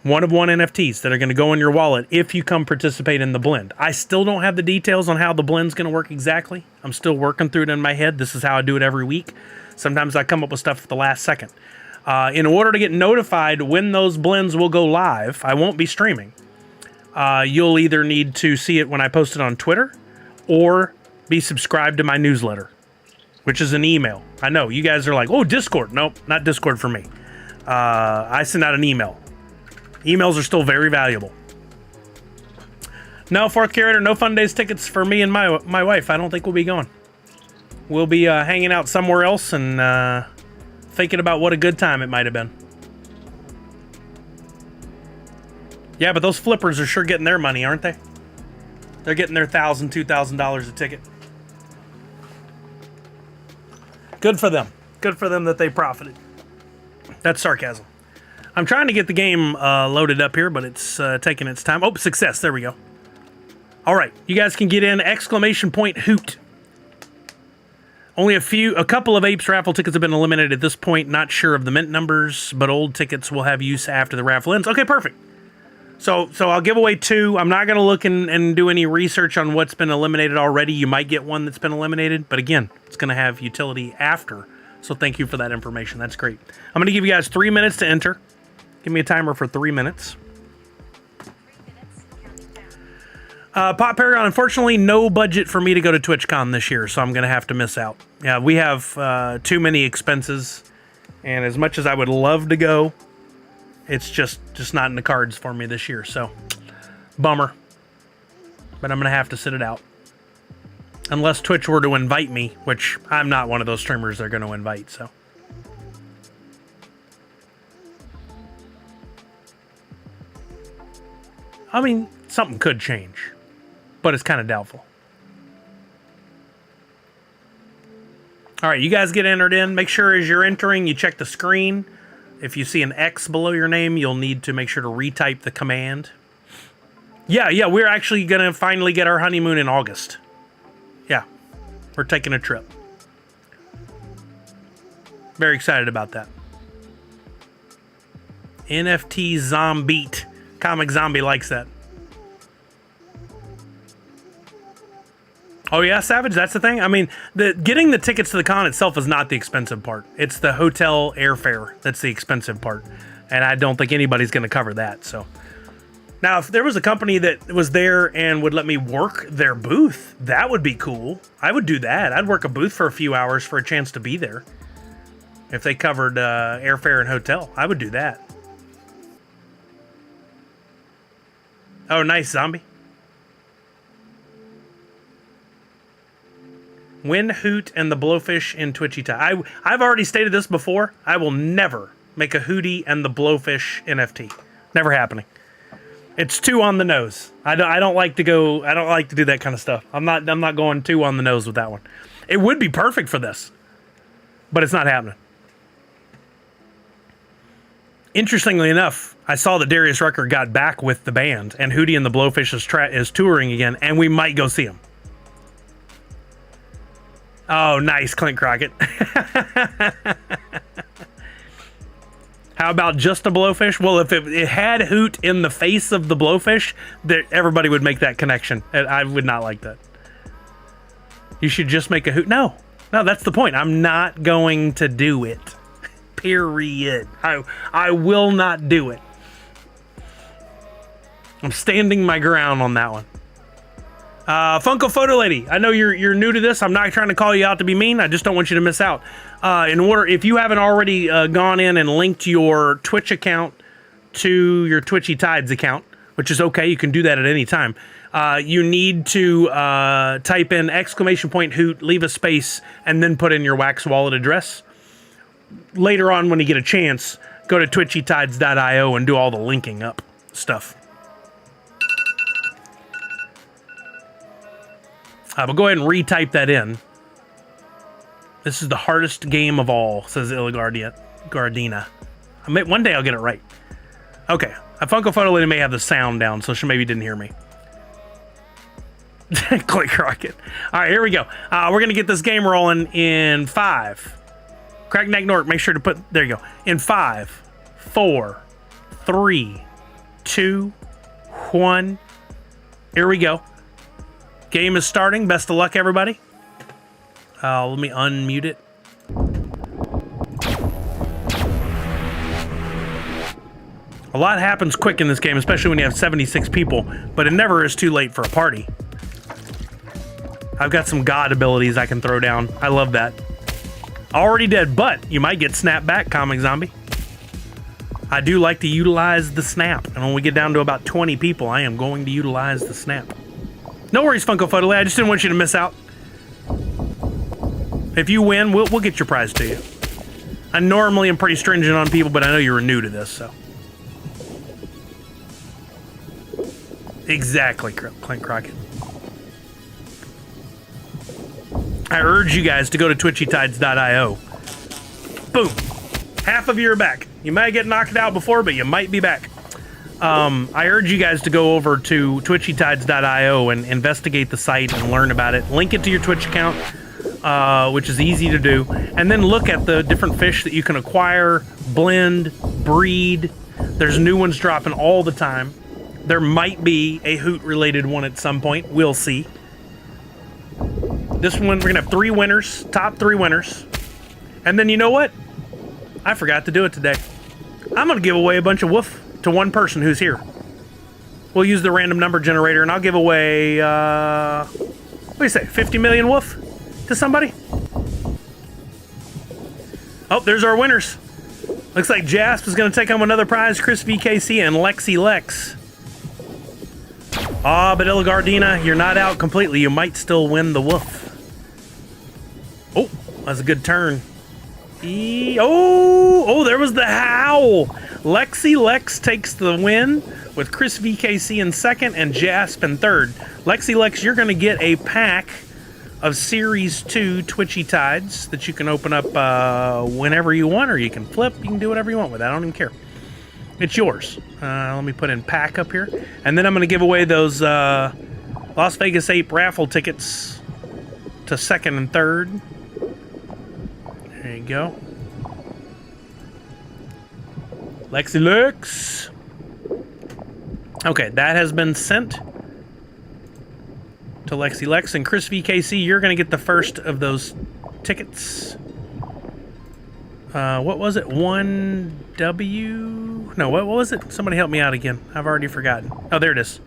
One-of-one NFTs that are going to go in your wallet if you come participate in the blend. I still don't have the details on how the blend's going to work exactly. I'm still working through it in my head. This is how I do it every week. Sometimes I come up with stuff at the last second. In order to get notified when those blends will go live, I won't be streaming. You'll either need to see it when I post it on Twitter or be subscribed to my newsletter, which is an email. I know, you guys are like, oh, Discord. Nope, not Discord for me. I send out an email. Emails are still very valuable. No, fourth curator, no fun days tickets for me and my wife. I don't think we'll be going. We'll be hanging out somewhere else and thinking about what a good time it might have been. Yeah, but those flippers are sure getting their money, aren't they? They're getting their $1,000, $2,000 a ticket. Good for them. Good for them that they profited. That's sarcasm. I'm trying to get the game loaded up here, but it's taking its time. Oh, success. There we go. All right. You guys can get in. Exclamation point hoot. Only a couple of Apes raffle tickets have been eliminated at this point. Not sure of the mint numbers, but old tickets will have use after the raffle ends. Okay, perfect. So I'll give away 2. I'm not going to look and do any research on what's been eliminated already. You might get one that's been eliminated, but again, it's going to have utility after. So thank you for that information. That's great. I'm going to give you guys 3 minutes to enter. Give me a timer for 3 minutes.
3 minutes, counting down.
Pop Paragon, unfortunately, no budget for me to go to TwitchCon this year, so I'm going to have to miss out. Yeah, we have too many expenses, and as much as I would love to go, it's just not in the cards for me this year, so bummer. But I'm going to have to sit it out. Unless Twitch were to invite me, which I'm not one of those streamers they're going to invite, so. I mean, something could change, but it's kind of doubtful. All right, you guys get entered in. Make sure as you're entering, you check the screen. If you see an X below your name, you'll need to make sure to retype the command. Yeah, we're actually going to finally get our honeymoon in August. Yeah, we're taking a trip. Very excited about that. NFT Zombie. Comic Zombie likes that. Oh yeah, Savage, that's the thing? I mean, getting the tickets to the con itself is not the expensive part. It's the hotel airfare that's the expensive part. And I don't think anybody's going to cover that, so. Now, if there was a company that was there and would let me work their booth, that would be cool. I would do that. I'd work a booth for a few hours for a chance to be there. If they covered airfare and hotel, I would do that. Oh, nice, Zombie. Win Hoot and the Blowfish in Twitchy tie. I've already stated this before. I will never make a Hootie and the Blowfish NFT. Never happening. It's too on the nose. I don't like to go. I don't like to do that kind of stuff. I'm not going too on the nose with that one. It would be perfect for this, but it's not happening. Interestingly enough, I saw that Darius Rucker got back with the band, and Hootie and the Blowfish is touring again, and we might go see him. Oh, nice, Clint Crockett. How about just a Blowfish? Well, if it had Hoot in the face of the Blowfish, everybody would make that connection. I would not like that. You should just make a Hoot. No, that's the point. I'm not going to do it. Period. I will not do it. I'm standing my ground on that one. Funko Photo Lady, I know you're new to this. I'm not trying to call you out to be mean. I just don't want you to miss out. If you haven't already gone in and linked your Twitch account to your Twitchy Tides account, which is okay, you can do that at any time. You need to type in !Hoot, leave a space, and then put in your Wax Wallet address. Later on, when you get a chance, go to twitchytides.io and do all the linking up stuff. But go ahead and retype that in. This is the hardest game of all, says Gardina. One day I'll get it right. Okay, a Funko Photo Lady may have the sound down, so she maybe didn't hear me. Click Rocket. All right, here we go. We're going to get this game rolling in 5. Crackneck Nork, make sure to put... There you go. In 5, 4, 3, 2, 1. Here we go. Game is starting. Best of luck, everybody. Let me unmute it. A lot happens quick in this game, especially when you have 76 people, but it never is too late for a party. I've got some god abilities I can throw down. I love that. Already dead, but you might get snapped back, Comic Zombie. I do like to utilize the snap, and when we get down to about 20 people, I am going to utilize the snap. No worries, Funko Photo Lady. I just didn't want you to miss out. If you win, we'll get your prize to you. I normally am pretty stringent on people, but I know you were new to this, so. Exactly, Clint Crockett. I urge you guys to go to twitchytides.io. Boom. Half of you are back. You might get knocked out before, but you might be back. I urge you guys to go over to twitchytides.io and investigate the site and learn about it. Link it to your Twitch account, which is easy to do. And then look at the different fish that you can acquire, blend, breed. There's new ones dropping all the time. There might be a Hoot-related one at some point. We'll see. This one, we're going to have 3 winners, top 3 winners. And then you know what? I forgot to do it today. I'm going to give away a bunch of woof to one person who's here. We'll use the random number generator, and I'll give away, what do you say, 50 million woof to somebody? Oh, there's our winners. Looks like Jasp is going to take home another prize, Chris VKC and Lexi Lex. Ah, but Gardina, you're not out completely. You might still win the woof. Oh, that's a good turn. Oh, there was the howl. Lexi Lex takes the win with Chris VKC in second and Jasp in third. Lexi Lex, you're going to get a pack of Series 2 Twitchy Tides that you can open up whenever you want, or you can flip. You can do whatever you want with that. I don't even care. It's yours. Let me put in pack up here. And then I'm going to give away those Las Vegas Ape raffle tickets to second and third. There you go. Lexi Lex. Okay, that has been sent to Lexi Lex. And Chris VKC, you're going to get the first of those tickets. What was it? 1W? No, what was it? Somebody help me out again. I've already forgotten. Oh, there it is.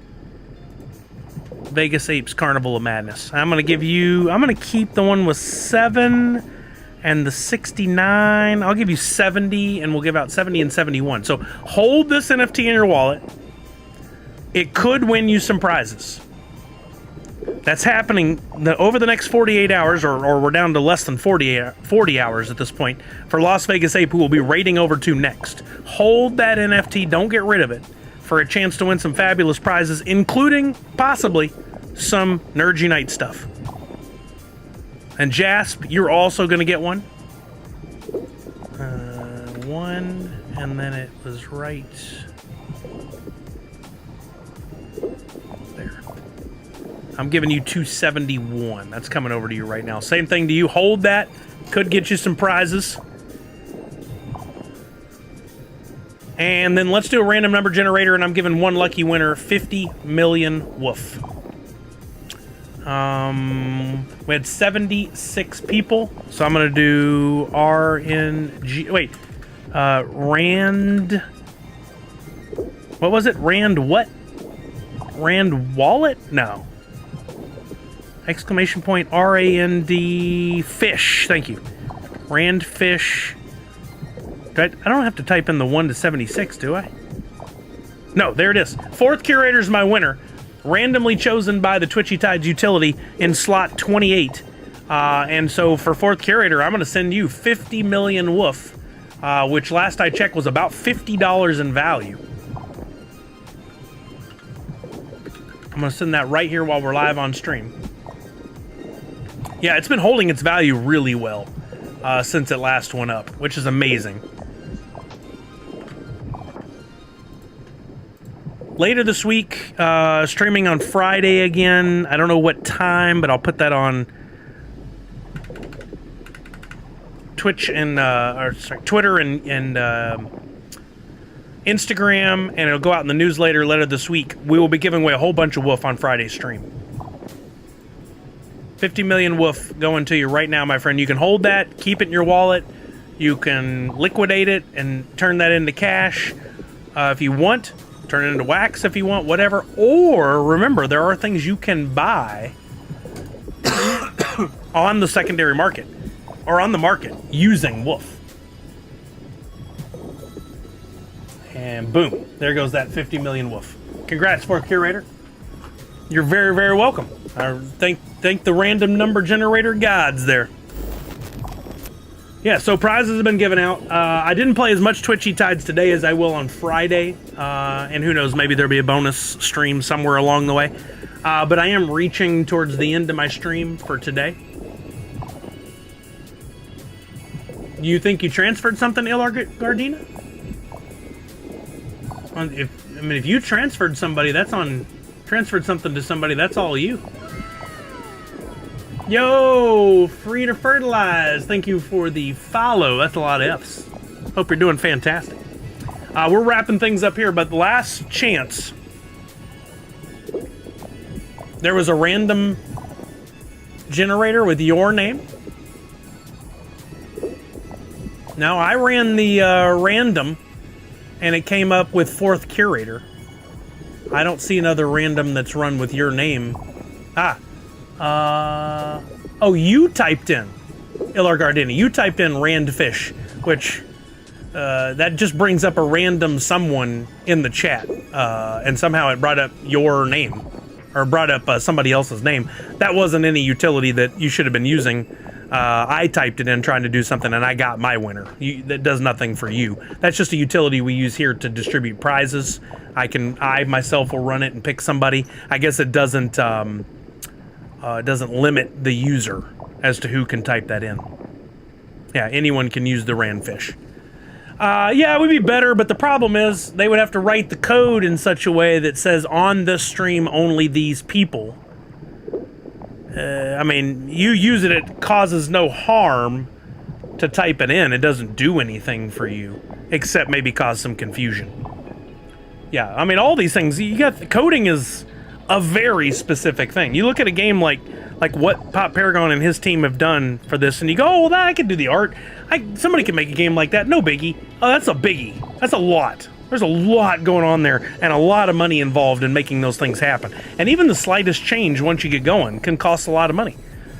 Vegas Apes Carnival of Madness. I'm going to keep the one with 7 and the 69. I'll give you 70, and we'll give out 70 and 71. So hold this NFT in your wallet. It could win you some prizes. That's happening over the next 48 hours, or we're down to less than 40 hours at this point, for Las Vegas Ape, who will be raiding over to next. Hold that NFT, don't get rid of it, for a chance to win some fabulous prizes, including, possibly, some Nerd Unite stuff. And Jasp, you're also going to get one. One, and then it was right there. I'm giving you 271. That's coming over to you right now. Same thing to you. Hold that. Could get you some prizes. And then let's do a random number generator, and I'm giving one lucky winner 50 million woof. We had 76 people, so I'm going to do RNG. Wait, Rand. What was it? Rand what? Rand Wallet? No. Exclamation point RAND fish. Thank you. Rand fish. I don't have to type in the 1 to 76, do I? No, there it is. Fourth curator is my winner. Randomly chosen by the Twitchy Tides utility in slot 28. And so for fourth curator, I'm going to send you 50 million woof, which last I checked was about $50 in value. I'm going to send that right here while we're live on stream. Yeah, it's been holding its value really well since it last went up, which is amazing. Later this week, streaming on Friday again. I don't know what time, but I'll put that on Twitch and Twitter and Instagram, and it'll go out in the newsletter later this week. We will be giving away a whole bunch of woof on Friday's stream. 50 million woof going to you right now, my friend. You can hold that, keep it in your wallet. You can liquidate it and turn that into cash if you want. Turn it into wax if you want, whatever. Or, remember, there are things you can buy on the secondary market or on the market using woof. And boom, there goes that 50 million woof. Congrats, fourth curator. You're very, very welcome. I thank the random number generator gods there. Yeah, so prizes have been given out. I didn't play as much Twitchy Tides today as I will on Friday. And who knows, maybe there'll be a bonus stream somewhere along the way. But I am reaching towards the end of my stream for today. You think you transferred something to Gardena? If you transferred somebody, transferred something to somebody, that's all you. Yo, free to fertilize. Thank you for the follow. That's a lot of F's. Hope you're doing fantastic. We're wrapping things up here, but the last chance, there was a random generator with your name. Now, I ran the random, and it came up with fourth curator. I don't see another random that's run with your name. Oh, you typed in Ilar Gardini. You typed in Randfish, which that just brings up a random someone in the chat, and somehow it brought up your name, or brought up somebody else's name. That wasn't any utility that you should have been using. I typed it in trying to do something, and I got my winner. That does nothing for you. That's just a utility we use here to distribute prizes. I myself will run it and pick somebody. I guess it doesn't limit the user as to who can type that in. Yeah, anyone can use the Randfish. Yeah, it would be better, but the problem is they would have to write the code in such a way that says on this stream only these people. I mean, you use it, it causes no harm to type it in. It doesn't do anything for you. except maybe cause some confusion. Yeah, I mean, all these things, you got, coding is a very specific thing. You look at a game like what Pop Paragon and his team have done for this, and you go, oh, well, I can do the art. Somebody can make a game like that, no biggie. Oh, that's a biggie. That's a lot. There's a lot going on there, and a lot of money involved in making those things happen. And even the slightest change once you get going can cost a lot of money.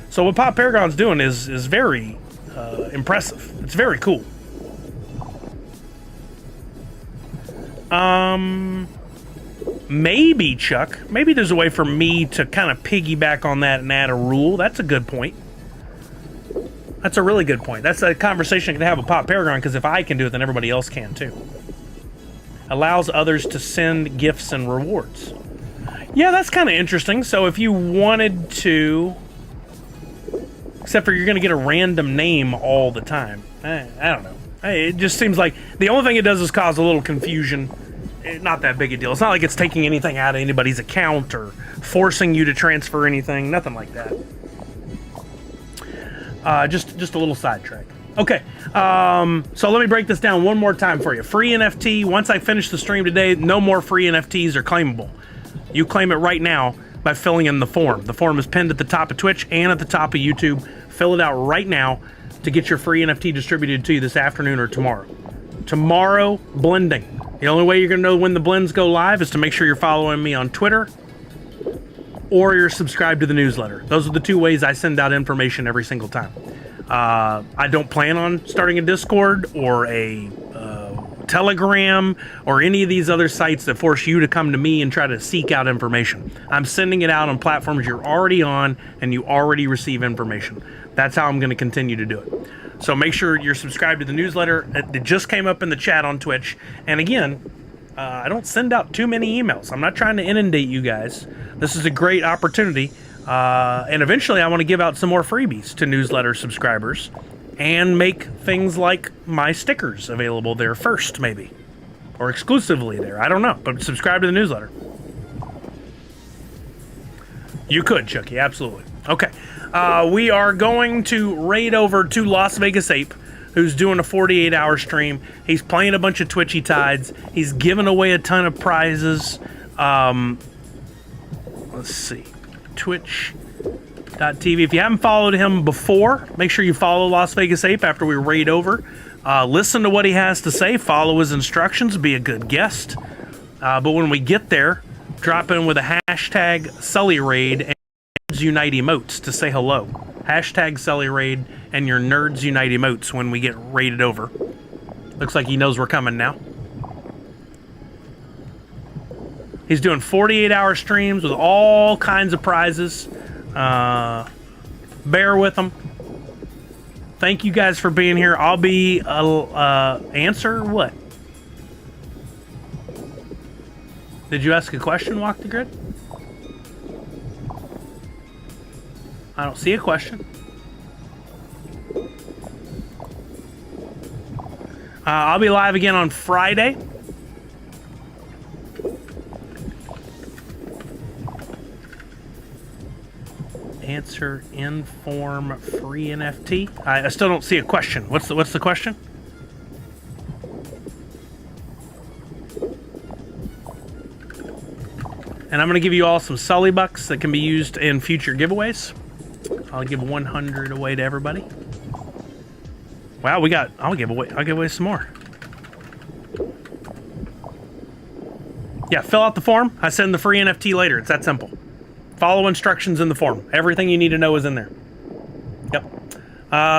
So what Pop Paragon's doing is very impressive. It's very cool. Maybe, Chuck, maybe there's a way for me to kind of piggyback on that and add a rule. That's a good point. That's a really good point. That's a conversation I can have with Pop Paragon, because if I can do it, then everybody else can too. Allows others to send gifts and rewards. Yeah, that's kind of interesting. So if you wanted to... Except for you're going to get a random name all the time. I don't know. It just seems like the only thing it does is cause a little confusion. Not that big a deal. It's not like it's taking anything out of anybody's account or forcing you to transfer anything. Nothing like that. Just a little sidetrack. Okay, so let me break this down one more time for you. Free NFT, once I finish the stream today, no more free NFTs are claimable. You claim it right now by filling in the form. The form is pinned at the top of Twitch and at the top of YouTube. Fill it out right now to get your free NFT distributed to you this afternoon or tomorrow. Tomorrow, blending. The only way you're going to know when the blends go live is to make sure you're following me on Twitter or you're subscribed to the newsletter. Those are the two ways I send out information every single time. I don't plan on starting a Discord or a Telegram or any of these other sites that force you to come to me and try to seek out information. I'm sending it out on platforms you're already on and you already receive information. That's how I'm going to continue to do it. So make sure you're subscribed to the newsletter. It just came up in the chat on Twitch. And again, I don't send out too many emails. I'm not trying to inundate you guys. This is a great opportunity. And eventually I want to give out some more freebies to newsletter subscribers and make things like my stickers available there first, maybe. Or exclusively there. I don't know. But subscribe to the newsletter. You could, Chucky. Absolutely. Okay. We are going to raid over to Las Vegas Ape, who's doing a 48-hour stream. He's playing a bunch of Twitchy tides. He's giving away a ton of prizes. Let's see. Twitch.tv. If you haven't followed him before, make sure you follow Las Vegas Ape after we raid over. Listen to what he has to say. Follow his instructions. Be a good guest. But when we get there, drop in with a hashtag Sully raid and Nerds Unite emotes to say hello. Hashtag Sully raid and your Nerds Unite emotes when we get raided over. Looks like he knows we're coming now. He's doing 48-hour streams with all kinds of prizes. Bear with him. Thank you guys for being here. I'll be answer what? Did you ask a question, Walk the Grid? I don't see a question. I'll be live again on Friday. Answer, inform, free NFT. I still don't see a question. What's the question? And I'm going to give you all some Sully bucks that can be used in future giveaways. I'll give 100 away to everybody. Wow, I'll give away some more. Yeah, fill out the form. I send the free NFT later. It's that simple. Follow instructions in the form. Everything you need to know is in there. Yep.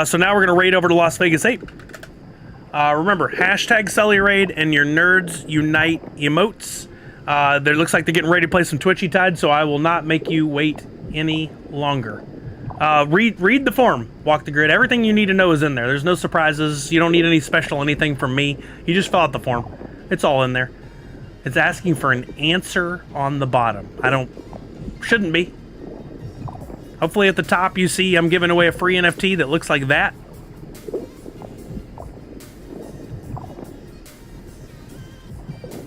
So now we're going to raid over to Las Vegas 8. Remember, hashtag Sully raid and your Nerds Unite emotes. There looks like they're getting ready to play some Twitchy Tide, so I will not make you wait any longer. Read the form, Walk the Grid. Everything you need to know is in there. There's no surprises. You don't need any special anything from me. You just fill out the form. It's all in there. It's asking for an answer on the bottom. Shouldn't be. Hopefully at the top you see I'm giving away a free NFT that looks like that.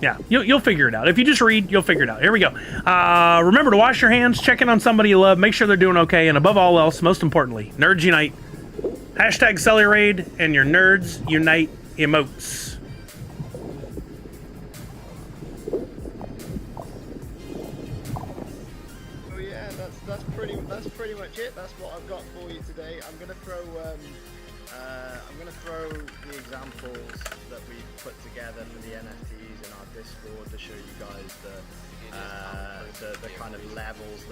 Yeah, you'll figure it out. If you just read, you'll figure it out. Here we go. Remember to wash your hands, check in on somebody you love, make sure they're doing okay, and above all else, most importantly, Nerds Unite. Hashtag Sully raid and your Nerds Unite emotes.
that's pretty much it. That's what I've got for you today. I'm gonna throw the examples that we've put together for the NFTs in our Discord to show you guys the kind of levels